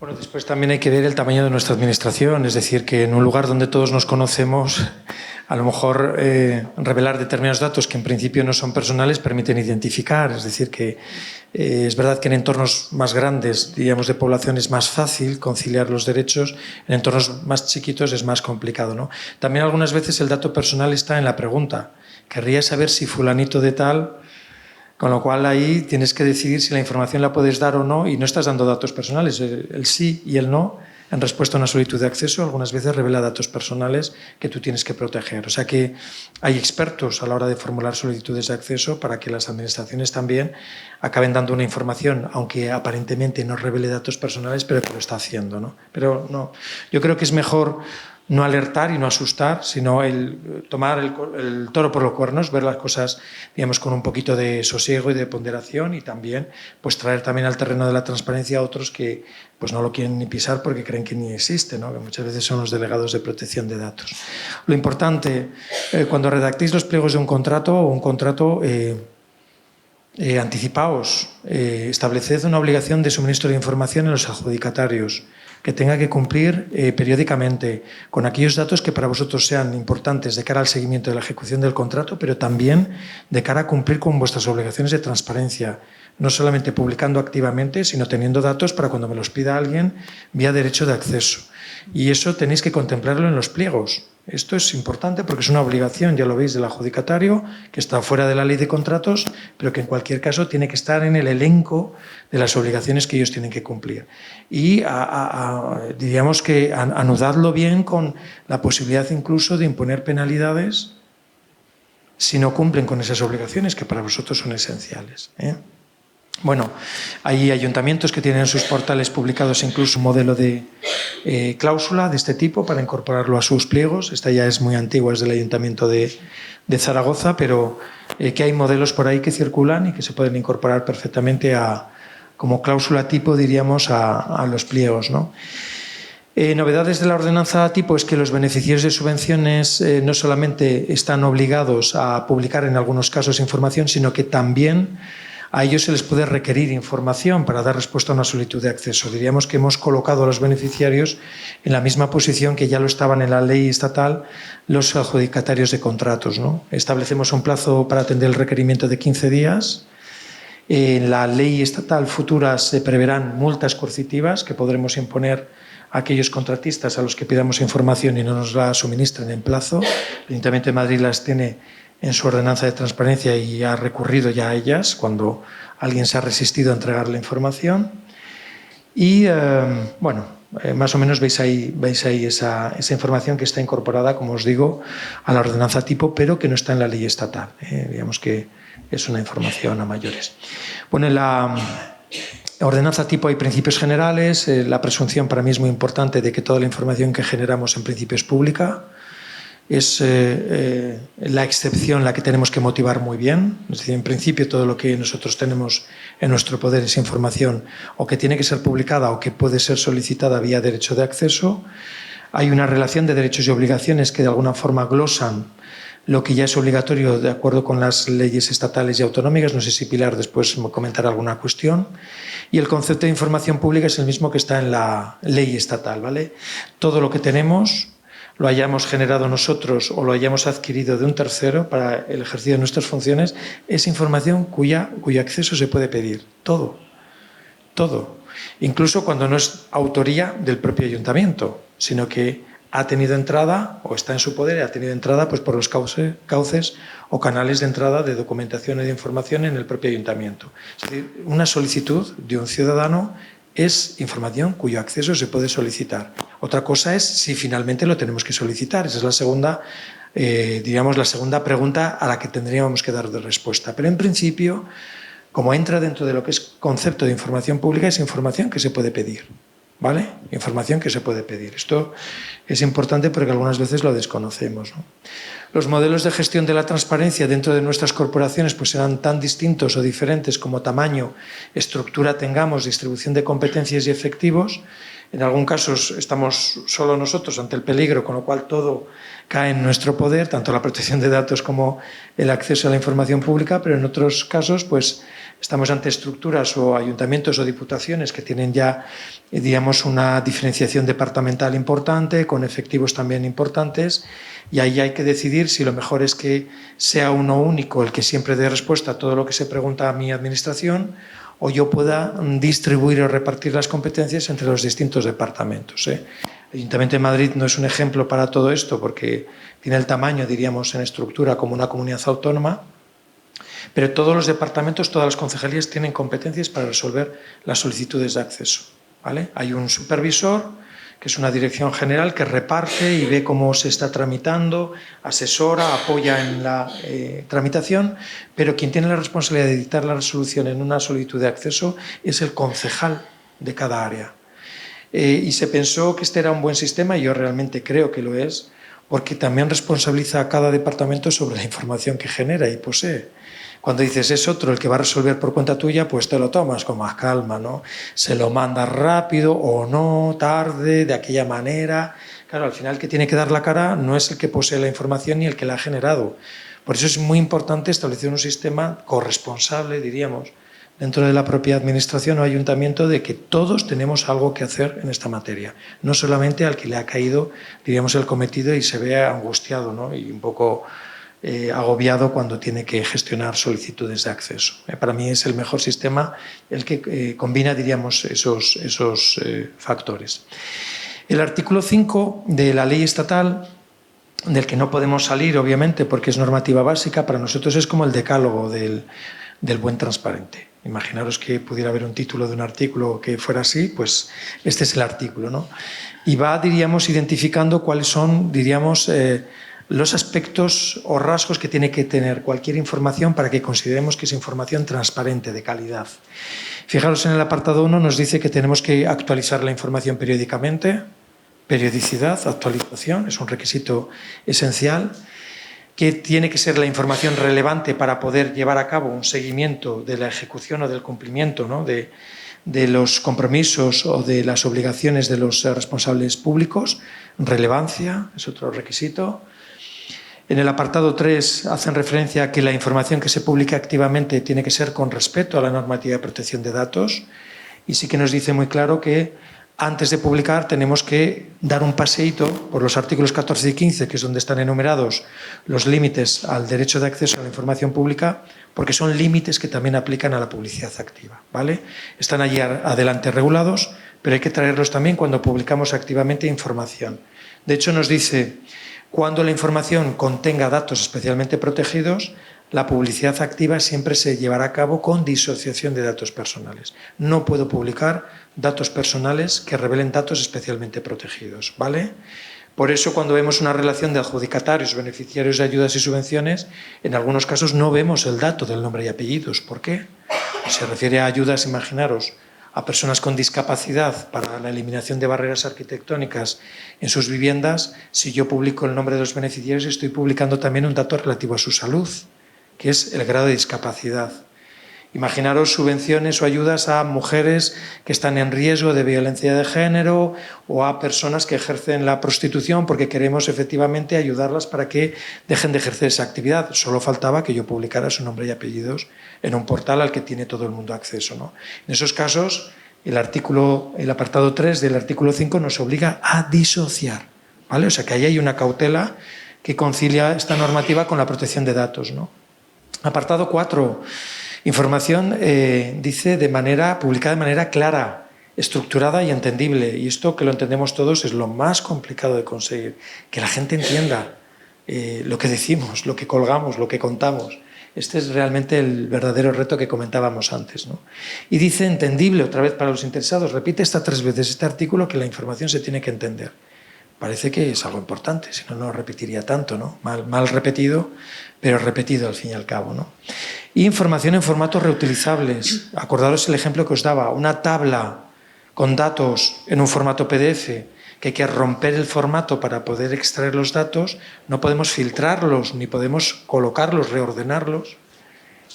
Bueno, después también hay que ver el tamaño de nuestra administración, es decir, que en un lugar donde todos nos conocemos, a lo mejor revelar determinados datos que en principio no son personales permiten identificar, es decir, que es verdad que en entornos más grandes, digamos, de población es más fácil conciliar los derechos, en entornos más chiquitos es más complicado, ¿no? También algunas veces el dato personal está en la pregunta. Querría saber si fulanito de tal... Con lo cual ahí tienes que decidir si la información la puedes dar o no y no estás dando datos personales. El sí y el no en respuesta a una solicitud de acceso algunas veces revela datos personales que tú tienes que proteger. O sea que hay expertos a la hora de formular solicitudes de acceso para que las administraciones también acaben dando una información, aunque aparentemente no revele datos personales, pero que lo está haciendo, ¿no? Pero no, yo creo que es mejor no alertar y no asustar, sino tomar el toro por los cuernos, ver las cosas, digamos, con un poquito de sosiego y de ponderación y también pues traer también al terreno de la transparencia a otros que pues no lo quieren ni pisar porque creen que ni existe, ¿no? Que muchas veces son los delegados de protección de datos. Lo importante, cuando redactéis los pliegos de un contrato anticipaos, estableced una obligación de suministro de información en los adjudicatarios que tenga que cumplir periódicamente con aquellos datos que para vosotros sean importantes de cara al seguimiento de la ejecución del contrato, pero también de cara a cumplir con vuestras obligaciones de transparencia, no solamente publicando activamente, sino teniendo datos para cuando me los pida alguien vía derecho de acceso. Y eso tenéis que contemplarlo en los pliegos. Esto es importante porque es una obligación, ya lo veis, del adjudicatario, que está fuera de la ley de contratos, pero que en cualquier caso tiene que estar en el elenco de las obligaciones que ellos tienen que cumplir. Y diríamos que anudadlo bien con la posibilidad incluso de imponer penalidades si no cumplen con esas obligaciones que para vosotros son esenciales, ¿eh? Bueno, hay ayuntamientos que tienen en sus portales publicados incluso un modelo de cláusula de este tipo para incorporarlo a sus pliegos. Esta ya es muy antigua, es del Ayuntamiento de Zaragoza, pero que hay modelos por ahí que circulan y que se pueden incorporar perfectamente como cláusula tipo, diríamos, a los pliegos, ¿no? Novedades de la ordenanza tipo es que los beneficiarios de subvenciones no solamente están obligados a publicar en algunos casos información, sino que también a ellos se les puede requerir información para dar respuesta a una solicitud de acceso. Diríamos que hemos colocado a los beneficiarios en la misma posición que ya lo estaban en la ley estatal los adjudicatarios de contratos, ¿no? Establecemos un plazo para atender el requerimiento de 15 días. En la ley estatal futura se preverán multas coercitivas que podremos imponer a aquellos contratistas a los que pidamos información y no nos la suministren en plazo. El Ayuntamiento de Madrid las tiene en su ordenanza de transparencia y ha recurrido ya a ellas cuando alguien se ha resistido a entregar la información. Y, bueno, más o menos veis ahí esa información que está incorporada, como os digo, a la ordenanza tipo, pero que no está en la ley estatal. Digamos que es una información a mayores. Bueno, en la ordenanza tipo hay principios generales. La presunción para mí es muy importante de que toda la información que generamos en principio es pública. es la excepción la que tenemos que motivar muy bien. Es decir, en principio todo lo que nosotros tenemos en nuestro poder es información o que tiene que ser publicada o que puede ser solicitada vía derecho de acceso. Hay una relación de derechos y obligaciones que de alguna forma glosan lo que ya es obligatorio de acuerdo con las leyes estatales y autonómicas. No sé si Pilar después comentará alguna cuestión. Y el concepto de información pública es el mismo que está en la ley estatal, ¿vale? Todo lo que tenemos, lo hayamos generado nosotros o lo hayamos adquirido de un tercero para el ejercicio de nuestras funciones, es información cuyo acceso se puede pedir. Todo. Incluso cuando no es autoría del propio ayuntamiento, sino que ha tenido entrada o está en su poder y ha tenido entrada pues, por los cauces o canales de entrada de documentación y de información en el propio ayuntamiento. Es decir, una solicitud de un ciudadano es información cuyo acceso se puede solicitar. Otra cosa es si finalmente lo tenemos que solicitar. Esa es la segunda, la segunda pregunta a la que tendríamos que dar de respuesta. Pero en principio, como entra dentro de lo que es concepto de información pública, es información que se puede pedir. ¿Vale? Información que se puede pedir. Esto es importante porque algunas veces lo desconocemos, ¿no? Los modelos de gestión de la transparencia dentro de nuestras corporaciones pues serán tan distintos o diferentes como tamaño, estructura tengamos, distribución de competencias y efectivos. En algún caso estamos solo nosotros ante el peligro, con lo cual todo cae en nuestro poder, tanto la protección de datos como el acceso a la información pública, pero en otros casos pues estamos ante estructuras o ayuntamientos o diputaciones que tienen ya, digamos, una diferenciación departamental importante, con efectivos también importantes, y ahí hay que decidir si lo mejor es que sea uno único el que siempre dé respuesta a todo lo que se pregunta a mi administración, o yo pueda distribuir o repartir las competencias entre los distintos departamentos. El Ayuntamiento de Madrid no es un ejemplo para todo esto porque tiene el tamaño, diríamos, en estructura como una comunidad autónoma, pero todos los departamentos, todas las concejalías tienen competencias para resolver las solicitudes de acceso, ¿vale? Hay un supervisor, que es una dirección general que reparte y ve cómo se está tramitando, asesora, apoya en la tramitación, pero quien tiene la responsabilidad de dictar la resolución en una solicitud de acceso es el concejal de cada área. Y se pensó que este era un buen sistema, y yo realmente creo que lo es, porque también responsabiliza a cada departamento sobre la información que genera y posee. Cuando dices es otro el que va a resolver por cuenta tuya, pues te lo tomas con más calma, ¿no? Se lo mandas rápido o no, tarde, de aquella manera. Claro, al final el que tiene que dar la cara no es el que posee la información ni el que la ha generado. Por eso es muy importante establecer un sistema corresponsable, diríamos, dentro de la propia administración o ayuntamiento, de que todos tenemos algo que hacer en esta materia. No solamente al que le ha caído, diríamos, el cometido y se ve angustiado, ¿no? Y un poco agobiado cuando tiene que gestionar solicitudes de acceso. Para mí es el mejor sistema el que combina, diríamos, esos factores. El artículo 5 de la ley estatal, del que no podemos salir, obviamente, porque es normativa básica, para nosotros es como el decálogo del buen transparente. Imaginaros que pudiera haber un título de un artículo que fuera así, pues este es el artículo, ¿no? Y va, diríamos, identificando cuáles son, diríamos, los aspectos o rasgos que tiene que tener cualquier información para que consideremos que es información transparente, de calidad. Fijaros, en el apartado 1 nos dice que tenemos que actualizar la información periódicamente. Periodicidad, actualización, es un requisito esencial. Que tiene que ser la información relevante para poder llevar a cabo un seguimiento de la ejecución o del cumplimiento, ¿no?, de los compromisos o de las obligaciones de los responsables públicos. Relevancia es otro requisito. En el apartado 3 hacen referencia a que la información que se publica activamente tiene que ser con respeto a la normativa de protección de datos, y sí que nos dice muy claro que antes de publicar tenemos que dar un paseíto por los artículos 14 y 15, que es donde están enumerados los límites al derecho de acceso a la información pública, porque son límites que también aplican a la publicidad activa, ¿vale? Están allí adelante regulados, pero hay que traerlos también cuando publicamos activamente información. De hecho, nos dice: cuando la información contenga datos especialmente protegidos, la publicidad activa siempre se llevará a cabo con disociación de datos personales. No puedo publicar datos personales que revelen datos especialmente protegidos, ¿vale? Por eso, cuando vemos una relación de adjudicatarios, beneficiarios de ayudas y subvenciones, en algunos casos no vemos el dato del nombre y apellidos. ¿Por qué? Se refiere a ayudas, imaginaros, a personas con discapacidad para la eliminación de barreras arquitectónicas en sus viviendas, si yo publico el nombre de los beneficiarios, estoy publicando también un dato relativo a su salud, que es el grado de discapacidad. Imaginaros subvenciones o ayudas a mujeres que están en riesgo de violencia de género o a personas que ejercen la prostitución, porque queremos efectivamente ayudarlas para que dejen de ejercer esa actividad. Solo faltaba que yo publicara su nombre y apellidos en un portal al que tiene todo el mundo acceso, ¿no? En esos casos, el apartado 3 del artículo 5 nos obliga a disociar, ¿vale? O sea que ahí hay una cautela que concilia esta normativa con la protección de datos, ¿no? Apartado 4. Información, dice, publicada de manera clara, estructurada y entendible. Y esto, que lo entendemos todos, es lo más complicado de conseguir. Que la gente entienda lo que decimos, lo que colgamos, lo que contamos. Este es realmente el verdadero reto que comentábamos antes, ¿no? Y dice entendible, otra vez para los interesados, repite 3 veces este artículo, que la información se tiene que entender. Parece que es algo importante, si no, no repetiría tanto, ¿no? Mal repetido, pero repetido al fin y al cabo, ¿no? Y información en formatos reutilizables. Acordaros el ejemplo que os daba, una tabla con datos en un formato PDF, que hay que romper el formato para poder extraer los datos, no podemos filtrarlos, ni podemos colocarlos, reordenarlos.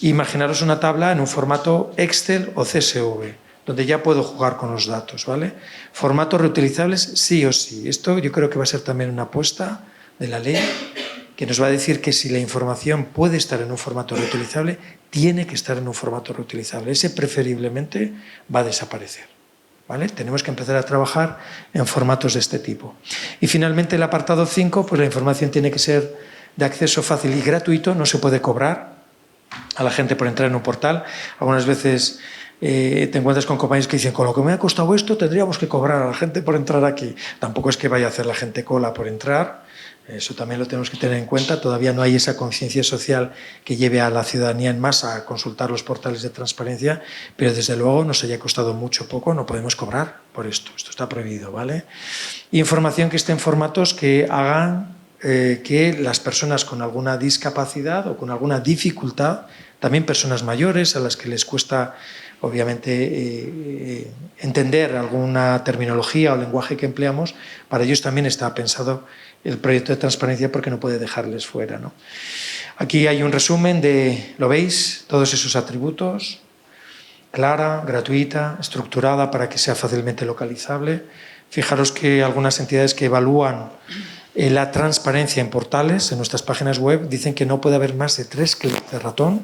Imaginaros una tabla en un formato Excel o CSV, donde ya puedo jugar con los datos, ¿vale? Formatos reutilizables sí o sí. Esto yo creo que va a ser también una apuesta de la ley, que nos va a decir que si la información puede estar en un formato reutilizable, tiene que estar en un formato reutilizable. Ese preferiblemente va a desaparecer, ¿vale? Tenemos que empezar a trabajar en formatos de este tipo. Y finalmente el apartado 5, pues la información tiene que ser de acceso fácil y gratuito, no se puede cobrar a la gente por entrar en un portal. Algunas veces te encuentras con compañeros que dicen, con lo que me ha costado esto tendríamos que cobrar a la gente por entrar aquí. Tampoco es que vaya a hacer la gente cola por entrar, eso también lo tenemos que tener en cuenta. Todavía no hay esa conciencia social que lleve a la ciudadanía en masa a consultar los portales de transparencia, pero desde luego nos haya costado mucho poco, no podemos cobrar por esto está prohibido, ¿vale? Y información que esté en formatos que hagan que las personas con alguna discapacidad o con alguna dificultad, también personas mayores a las que les cuesta obviamente entender alguna terminología o lenguaje que empleamos, para ellos también está pensado el proyecto de transparencia porque no puede dejarles fuera, ¿no? Aquí hay un resumen de, ¿lo veis? Todos esos atributos, clara, gratuita, estructurada para que sea fácilmente localizable. Fijaros que algunas entidades que evalúan la transparencia en portales, en nuestras páginas web, dicen que no puede haber más de 3 clics de ratón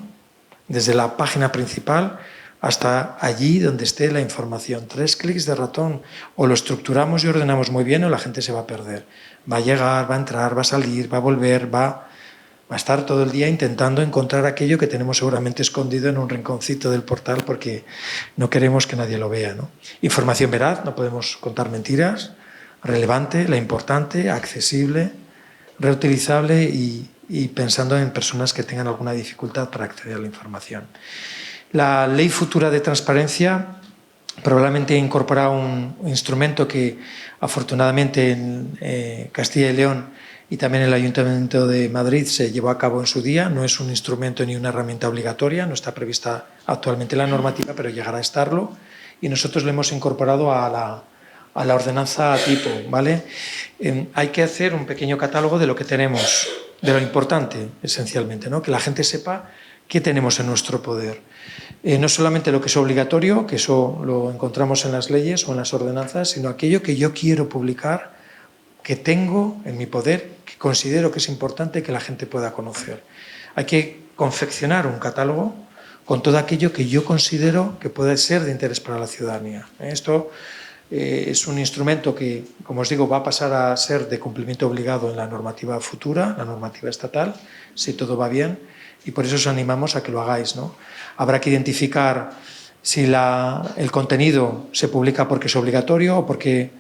desde la página principal hasta allí donde esté la información. 3 clics de ratón, o lo estructuramos y ordenamos muy bien o la gente se va a perder. Va a llegar, va a entrar, va a salir, va a volver, va a estar todo el día intentando encontrar aquello que tenemos seguramente escondido en un rinconcito del portal porque no queremos que nadie lo vea, ¿no? Información veraz, no podemos contar mentiras, relevante, la importante, accesible, reutilizable y pensando en personas que tengan alguna dificultad para acceder a la información. La ley futura de transparencia probablemente incorpora un instrumento que afortunadamente en Castilla y León y también en el Ayuntamiento de Madrid se llevó a cabo en su día. No es un instrumento ni una herramienta obligatoria, no está prevista actualmente en la normativa, pero llegará a estarlo y nosotros lo hemos incorporado a la ordenanza tipo, ¿vale? Hay que hacer un pequeño catálogo de lo que tenemos, de lo importante, esencialmente, ¿no? Que la gente sepa qué tenemos en nuestro poder. No solamente lo que es obligatorio, que eso lo encontramos en las leyes o en las ordenanzas, sino aquello que yo quiero publicar, que tengo en mi poder, que considero que es importante que la gente pueda conocer. Hay que confeccionar un catálogo con todo aquello que yo considero que puede ser de interés para la ciudadanía. Esto es un instrumento que, como os digo, va a pasar a ser de cumplimiento obligado en la normativa futura, la normativa estatal, si todo va bien, y por eso os animamos a que lo hagáis, ¿no? Habrá que identificar si el contenido se publica porque es obligatorio o porque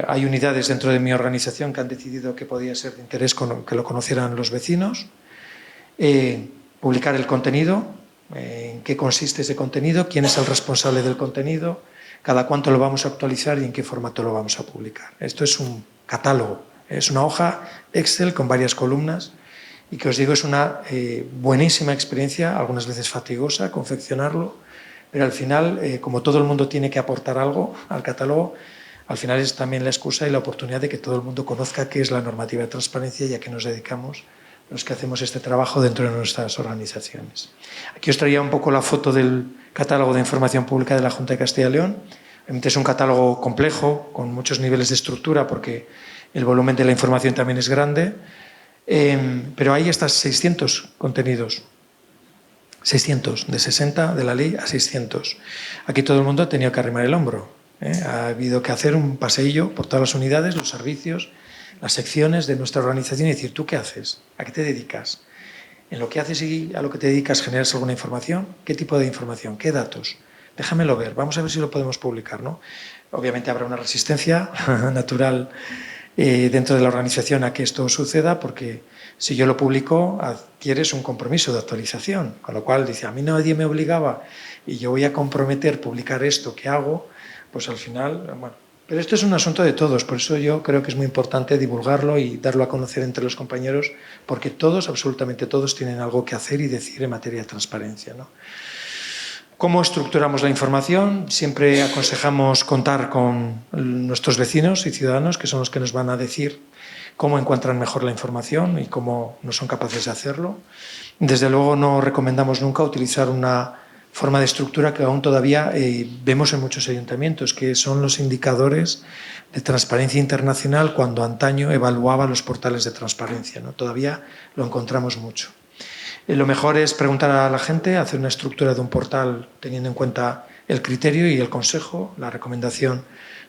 hay unidades dentro de mi organización que han decidido que podía ser de interés que lo conocieran los vecinos. Publicar el contenido, en qué consiste ese contenido, quién es el responsable del contenido, cada cuánto lo vamos a actualizar y en qué formato lo vamos a publicar. Esto es un catálogo, es una hoja Excel con varias columnas y que os digo es una buenísima experiencia, algunas veces fatigosa, confeccionarlo, Pero al final, como todo el mundo tiene que aportar algo al catálogo, al final es también la excusa y la oportunidad de que todo el mundo conozca qué es la normativa de transparencia y a qué nos dedicamos los que hacemos este trabajo dentro de nuestras organizaciones. Aquí os traía un poco la foto del catálogo de información pública de la Junta de Castilla y León. Realmente es un catálogo complejo, con muchos niveles de estructura, porque el volumen de la información también es grande, pero hay hasta 600 contenidos. 600, de 60 de la ley a 600. Aquí todo el mundo ha tenido que arrimar el hombro. Ha habido que hacer un paseillo por todas las unidades, los servicios, las secciones de nuestra organización y decir, ¿tú qué haces? ¿A qué te dedicas? ¿En lo que haces y a lo que te dedicas generas alguna información? ¿Qué tipo de información? ¿Qué datos? Déjamelo ver, vamos a ver si lo podemos publicar, ¿no? Obviamente habrá una resistencia natural dentro de la organización a que esto suceda, porque si yo lo publico adquieres un compromiso de actualización, con lo cual dice, a mí nadie me obligaba y yo voy a comprometer publicar esto que hago, pues al final, bueno. Pero esto es un asunto de todos, por eso yo creo que es muy importante divulgarlo y darlo a conocer entre los compañeros, porque todos, absolutamente todos, tienen algo que hacer y decir en materia de transparencia, ¿no? ¿Cómo estructuramos la información? Siempre aconsejamos contar con nuestros vecinos y ciudadanos, que son los que nos van a decir cómo encuentran mejor la información y cómo no son capaces de hacerlo. Desde luego no recomendamos nunca utilizar una forma de estructura que aún todavía vemos en muchos ayuntamientos, que son los indicadores de transparencia internacional cuando antaño evaluaba los portales de transparencia, ¿no? Todavía lo encontramos mucho. Lo mejor es preguntar a la gente, hacer una estructura de un portal teniendo en cuenta el criterio y el consejo, la recomendación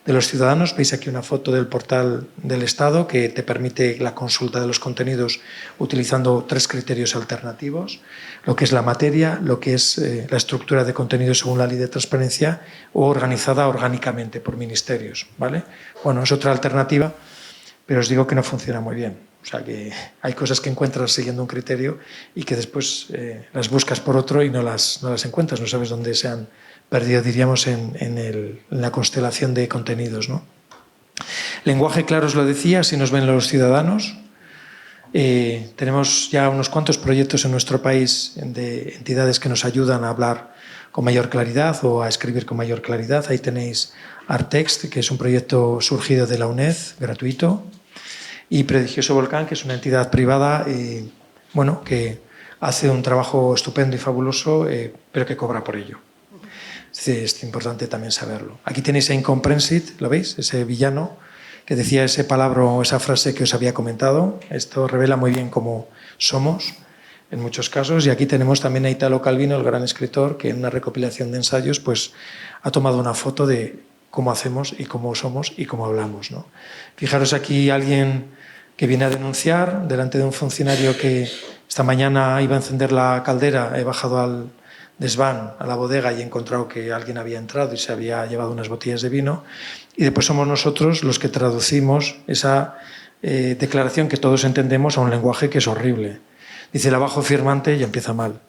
de los ciudadanos. Veis aquí una foto del portal del Estado que te permite la consulta de los contenidos utilizando 3 criterios alternativos, lo que es la materia, lo que es la estructura de contenidos según la ley de transparencia o organizada orgánicamente por ministerios, ¿vale? Bueno, es otra alternativa, pero os digo que no funciona muy bien. O sea que hay cosas que encuentras siguiendo un criterio y que después las buscas por otro y no las encuentras, no sabes dónde se han perdido, diríamos, en la constelación de contenidos, ¿no? Lenguaje claro, os lo decía, así nos ven los ciudadanos. Tenemos ya unos cuantos proyectos en nuestro país de entidades que nos ayudan a hablar con mayor claridad o a escribir con mayor claridad. Ahí tenéis Artext, que es un proyecto surgido de la UNED, gratuito, y Prodigioso Volcán, que es una entidad privada bueno, que hace un trabajo estupendo y fabuloso, pero que cobra por ello. Es importante también saberlo. Aquí tenéis a Incomprensit, ¿lo veis? Ese villano que decía ese palabra o esa frase que os había comentado. Esto revela muy bien cómo somos en muchos casos. Y aquí tenemos también a Italo Calvino, el gran escritor, que en una recopilación de ensayos pues, ha tomado una foto de cómo hacemos y cómo somos y cómo hablamos, ¿no? Fijaros aquí alguien que viene a denunciar delante de un funcionario que esta mañana iba a encender la caldera. He bajado al desván, a la bodega, y he encontrado que alguien había entrado y se había llevado unas botellas de vino. Y después somos nosotros los que traducimos esa declaración que todos entendemos a un lenguaje que es horrible. Dice el abajo firmante y empieza mal.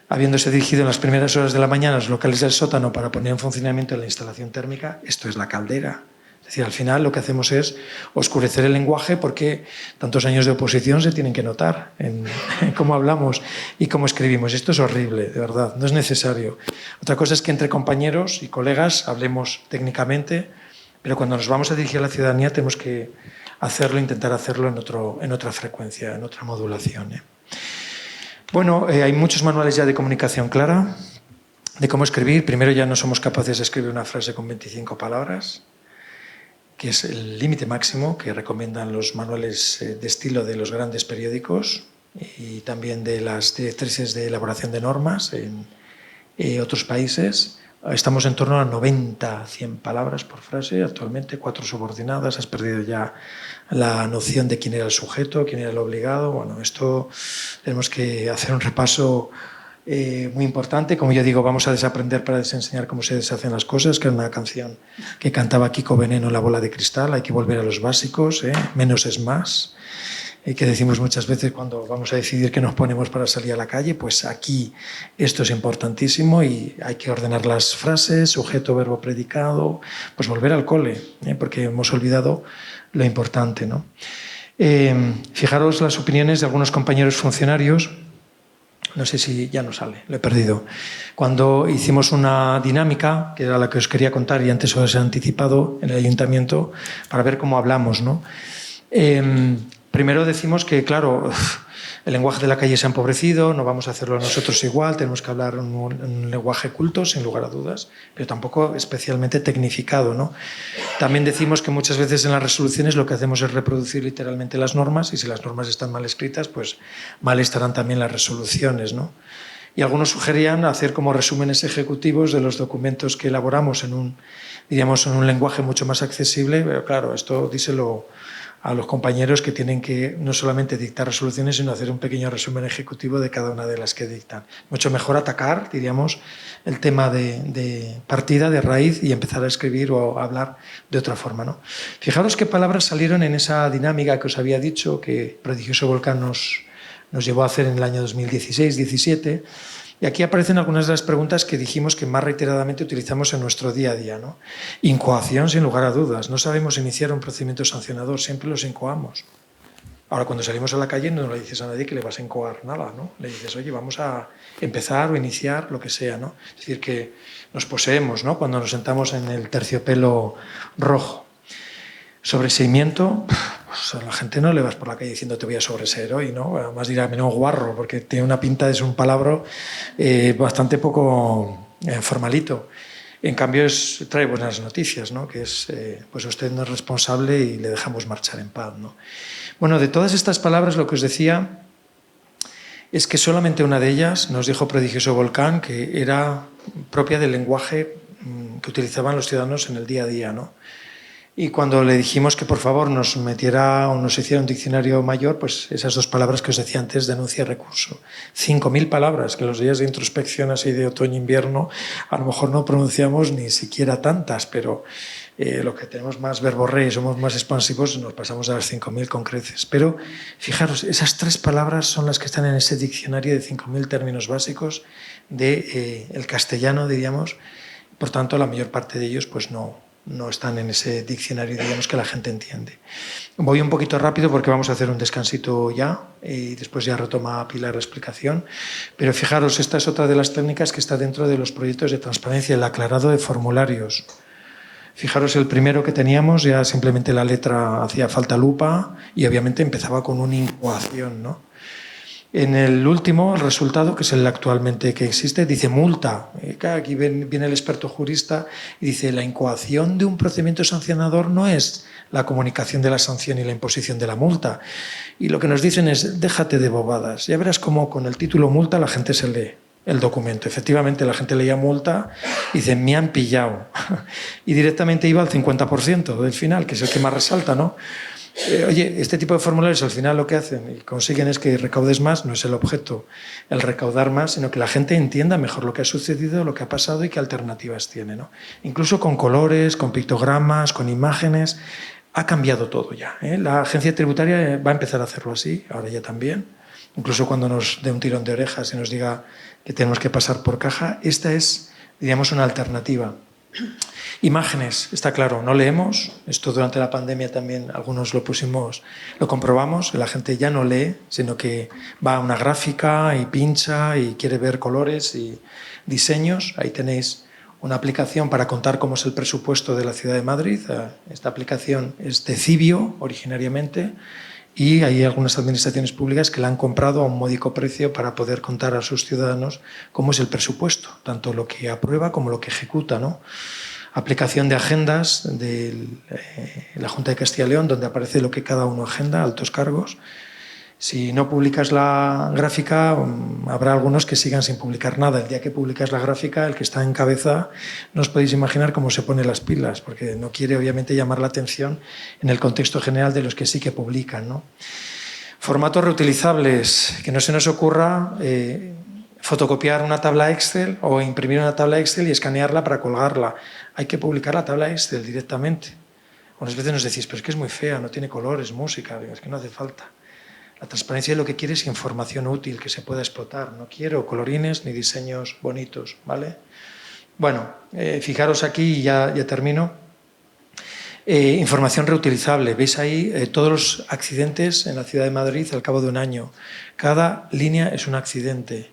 Habiéndose dirigido en las primeras horas de la mañana a los locales del sótano para poner en funcionamiento la instalación térmica, esto es la caldera. Es decir, al final lo que hacemos es oscurecer el lenguaje porque tantos años de oposición se tienen que notar en cómo hablamos y cómo escribimos. Esto es horrible, de verdad, no es necesario. Otra cosa es que entre compañeros y colegas hablemos técnicamente, pero cuando nos vamos a dirigir a la ciudadanía tenemos que hacerlo, intentar hacerlo en otra frecuencia, en otra modulación. Bueno, hay muchos manuales ya de comunicación clara, de cómo escribir. Primero, ya no somos capaces de escribir una frase con 25 palabras, que es el límite máximo que recomiendan los manuales de estilo de los grandes periódicos y también de las directrices de elaboración de normas en otros países. Estamos en torno a 90, 100 palabras por frase, actualmente 4 subordinadas, has perdido ya la noción de quién era el sujeto, quién era el obligado. Bueno, esto tenemos que hacer un repaso muy importante. Como yo digo, vamos a desaprender para desenseñar cómo se deshacen las cosas, que es una canción que cantaba Kiko Veneno, La bola de cristal. Hay que volver a los básicos, menos es más, que decimos muchas veces cuando vamos a decidir qué nos ponemos para salir a la calle. Pues aquí esto es importantísimo y hay que ordenar las frases, sujeto, verbo, predicado, pues volver al cole, porque hemos olvidado lo importante, ¿no? Fijaros las opiniones de algunos compañeros funcionarios. no sé si ya no sale, lo he perdido. Cuando hicimos una dinámica, que era la que os quería contar y antes os he anticipado en el ayuntamiento, para ver cómo hablamos, ¿no? Primero decimos que, claro, el lenguaje de la calle se ha empobrecido, no vamos a hacerlo nosotros igual, tenemos que hablar un lenguaje culto, sin lugar a dudas, pero tampoco especialmente tecnificado, ¿no? También decimos que muchas veces en las resoluciones lo que hacemos es reproducir literalmente las normas, y si las normas están mal escritas, pues mal estarán también las resoluciones, ¿no? Y algunos sugerían hacer como resúmenes ejecutivos de los documentos que elaboramos en un lenguaje mucho más accesible, pero claro, esto díselo a los compañeros que tienen que no solamente dictar resoluciones, sino hacer un pequeño resumen ejecutivo de cada una de las que dictan. Mucho mejor atacar, diríamos, el tema de partida, de raíz, y empezar a escribir o a hablar de otra forma, ¿no? Fijaros qué palabras salieron en esa dinámica que os había dicho, que Prodigioso Volcán nos llevó a hacer en el año 2016-17. Y aquí aparecen algunas de las preguntas que dijimos que más reiteradamente utilizamos en nuestro día a día, ¿no? Incoación, sin lugar a dudas. No sabemos iniciar un procedimiento sancionador, siempre los incoamos. Ahora, cuando salimos a la calle no le dices a nadie que le vas a incoar nada, ¿no? Le dices, oye, vamos a empezar o iniciar lo que sea, ¿no? Es decir, que nos poseemos, ¿no? Cuando nos sentamos en el terciopelo rojo. Sobreseimiento, pues a la gente no le vas por la calle diciendo te voy a sobreseer hoy, ¿no? Además dirá, menudo guarro, porque tiene una pinta de ser un palabra bastante poco formalito. En cambio, trae buenas noticias, ¿no? Que es, pues usted no es responsable y le dejamos marchar en paz, ¿no? Bueno, de todas estas palabras lo que os decía es que solamente una de ellas nos dijo Prodigioso Volcán, que era propia del lenguaje que utilizaban los ciudadanos en el día a día, ¿no? Y cuando le dijimos que por favor nos metiera o nos hiciera un diccionario mayor, pues esas dos palabras que os decía antes, denuncia y recurso. 5.000 palabras, que los días de introspección así de otoño-invierno a lo mejor no pronunciamos ni siquiera tantas, pero lo que tenemos más verborrea y somos más expansivos nos pasamos a las 5.000 con creces. Pero fijaros, esas 3 palabras son las que están en ese diccionario de 5.000 términos básicos del castellano, diríamos. Por tanto, la mayor parte de ellos pues no están en ese diccionario, digamos, que la gente entiende. Voy un poquito rápido porque vamos a hacer un descansito ya y después ya retoma Pilar la explicación. Pero fijaros, esta es otra de las técnicas que está dentro de los proyectos de transparencia, el aclarado de formularios. Fijaros, el primero que teníamos, ya simplemente la letra hacía falta lupa y obviamente empezaba con una incoación, ¿no? En el último, el resultado, que es el actualmente que existe, dice multa. Aquí viene el experto jurista y dice la incoación de un procedimiento sancionador no es la comunicación de la sanción y la imposición de la multa. Y lo que nos dicen es déjate de bobadas. Ya verás cómo con el título multa la gente se lee el documento. Efectivamente, la gente leía multa y dice me han pillado. Y directamente iba al 50% del final, que es el que más resalta, ¿no? Oye, este tipo de formularios al final lo que hacen y consiguen es que recaudes más, no es el objeto el recaudar más, sino que la gente entienda mejor lo que ha sucedido, lo que ha pasado y qué alternativas tiene, ¿no? Incluso con colores, con pictogramas, con imágenes, ha cambiado todo ya, ¿eh? La agencia tributaria va a empezar a hacerlo así, ahora ya también, incluso cuando nos dé un tirón de orejas y nos diga que tenemos que pasar por caja, esta es, diríamos, una alternativa. Imágenes, está claro, no leemos, esto durante la pandemia también algunos lo comprobamos, la gente ya no lee, sino que va a una gráfica y pincha y quiere ver colores y diseños. Ahí tenéis una aplicación para contar cómo es el presupuesto de la Ciudad de Madrid. Esta aplicación es de Cibio originariamente y hay algunas administraciones públicas que la han comprado a un módico precio para poder contar a sus ciudadanos cómo es el presupuesto, tanto lo que aprueba como lo que ejecuta, ¿no? Aplicación de agendas de la Junta de Castilla y León, donde aparece lo que cada uno agenda, altos cargos. Si no publicas la gráfica, habrá algunos que sigan sin publicar nada. El día que publicas la gráfica, el que está en cabeza, no os podéis imaginar cómo se pone las pilas, porque no quiere obviamente llamar la atención en el contexto general de los que sí que publican, ¿no? Formatos reutilizables, que no se nos ocurra fotocopiar una tabla Excel o imprimir una tabla Excel y escanearla para colgarla. Hay que publicar la tabla Excel directamente. Unas veces nos decís, pero es que es muy fea, no tiene colores, música, es que no hace falta. La transparencia lo que quiere es información útil que se pueda explotar. No quiero colorines ni diseños bonitos, ¿vale? Bueno, fijaros aquí y ya termino. Información reutilizable. Veis ahí todos los accidentes en la Ciudad de Madrid al cabo de un año. Cada línea es un accidente.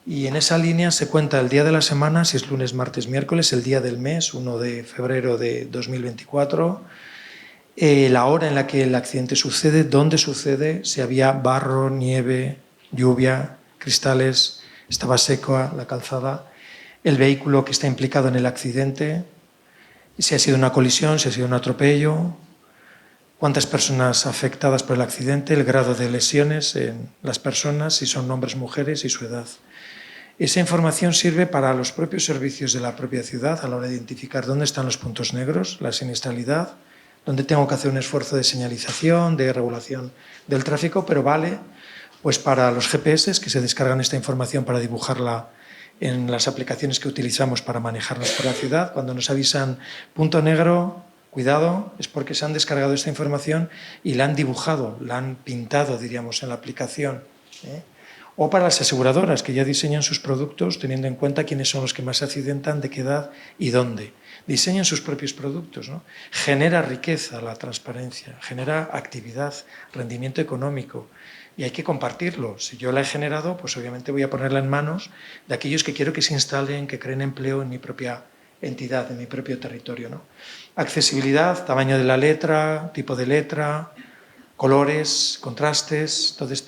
y en esa línea se cuenta el día de la semana, si es lunes, martes, miércoles, el día del mes, 1 de febrero de 2024, la hora en la que el accidente sucede, dónde sucede, si había barro, nieve, lluvia, cristales, estaba seca la calzada, el vehículo que está implicado en el accidente, si ha sido una colisión, si ha sido un atropello, cuántas personas afectadas por el accidente, el grado de lesiones en las personas, si son hombres, mujeres y su edad. Esa información sirve para los propios servicios de la propia ciudad a la hora de identificar dónde están los puntos negros, la siniestralidad, dónde tengo que hacer un esfuerzo de señalización, de regulación del tráfico, pero vale pues para los GPS que se descargan esta información para dibujarla en las aplicaciones que utilizamos para manejarnos por la ciudad. Cuando nos avisan punto negro, cuidado, es porque se han descargado esta información y la han dibujado, la han pintado, diríamos, en la aplicación. O para las aseguradoras, que ya diseñan sus productos teniendo en cuenta quiénes son los que más se accidentan, de qué edad y dónde. Diseñan sus propios productos, ¿no? Genera riqueza la transparencia, genera actividad, rendimiento económico, y hay que compartirlo. Si yo la he generado, pues obviamente voy a ponerla en manos de aquellos que quiero que se instalen, que creen empleo en mi propia entidad, en mi propio territorio, ¿no? Accesibilidad, tamaño de la letra, tipo de letra, colores, contrastes, todas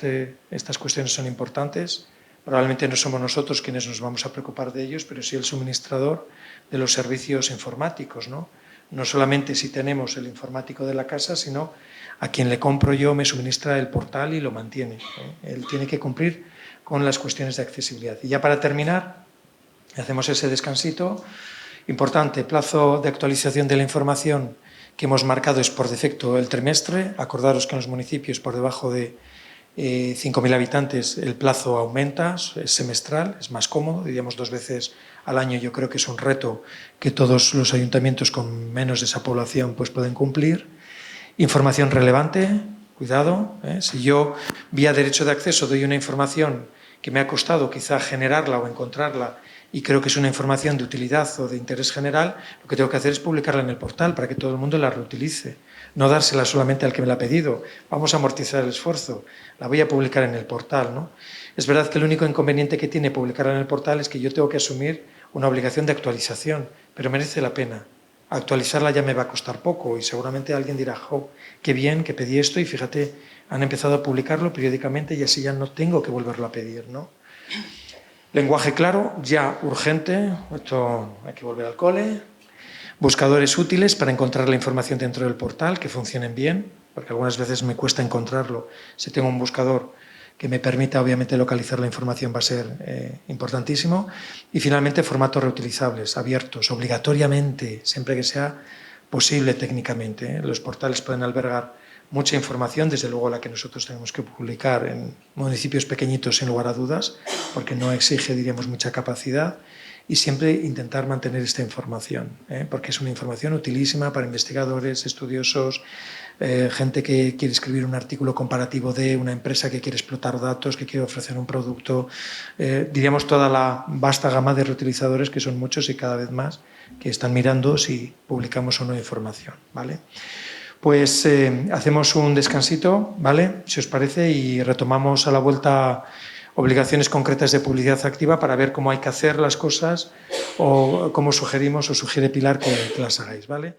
estas cuestiones son importantes. Probablemente no somos nosotros quienes nos vamos a preocupar de ellos, pero sí el suministrador de los servicios informáticos, ¿no? No solamente si tenemos el informático de la casa, sino a quien le compro yo me suministra el portal y lo mantiene, ¿eh? Él tiene que cumplir con las cuestiones de accesibilidad. Y ya para terminar, hacemos ese descansito. Importante, plazo de actualización de la información que hemos marcado es por defecto el trimestre. Acordaros que en los municipios por debajo de 5.000 habitantes el plazo aumenta, es semestral, es más cómodo, diríamos 2 veces al año. Yo creo que es un reto que todos los ayuntamientos con menos de esa población pues pueden cumplir. Información relevante, cuidado, si yo vía derecho de acceso doy una información que me ha costado quizá generarla o encontrarla y creo que es una información de utilidad o de interés general, lo que tengo que hacer es publicarla en el portal para que todo el mundo la reutilice, no dársela solamente al que me la ha pedido. Vamos a amortizar el esfuerzo, la voy a publicar en el portal, ¿no? Es verdad que el único inconveniente que tiene publicarla en el portal es que yo tengo que asumir una obligación de actualización, pero merece la pena. Actualizarla ya me va a costar poco y seguramente alguien dirá, jo, qué bien que pedí esto y fíjate, han empezado a publicarlo periódicamente y así ya no tengo que volverlo a pedir, ¿no? Lenguaje claro, ya urgente, esto hay que volver al cole. Buscadores útiles para encontrar la información dentro del portal, que funcionen bien, porque algunas veces me cuesta encontrarlo. Si tengo un buscador que me permita obviamente localizar la información va a ser importantísimo. Y finalmente formatos reutilizables, abiertos, obligatoriamente, siempre que sea posible técnicamente. Los portales pueden albergar mucha información, desde luego la que nosotros tenemos que publicar en municipios pequeñitos sin lugar a dudas, porque no exige, diríamos, mucha capacidad, y siempre intentar mantener esta información, porque es una información utilísima para investigadores, estudiosos, gente que quiere escribir un artículo comparativo de una empresa que quiere explotar datos, que quiere ofrecer un producto, diríamos toda la vasta gama de reutilizadores, que son muchos y cada vez más, que están mirando si publicamos o no información, ¿vale? Pues hacemos un descansito, ¿vale? Si os parece, y retomamos a la vuelta obligaciones concretas de publicidad activa para ver cómo hay que hacer las cosas o cómo sugerimos o sugiere Pilar que las hagáis, ¿vale?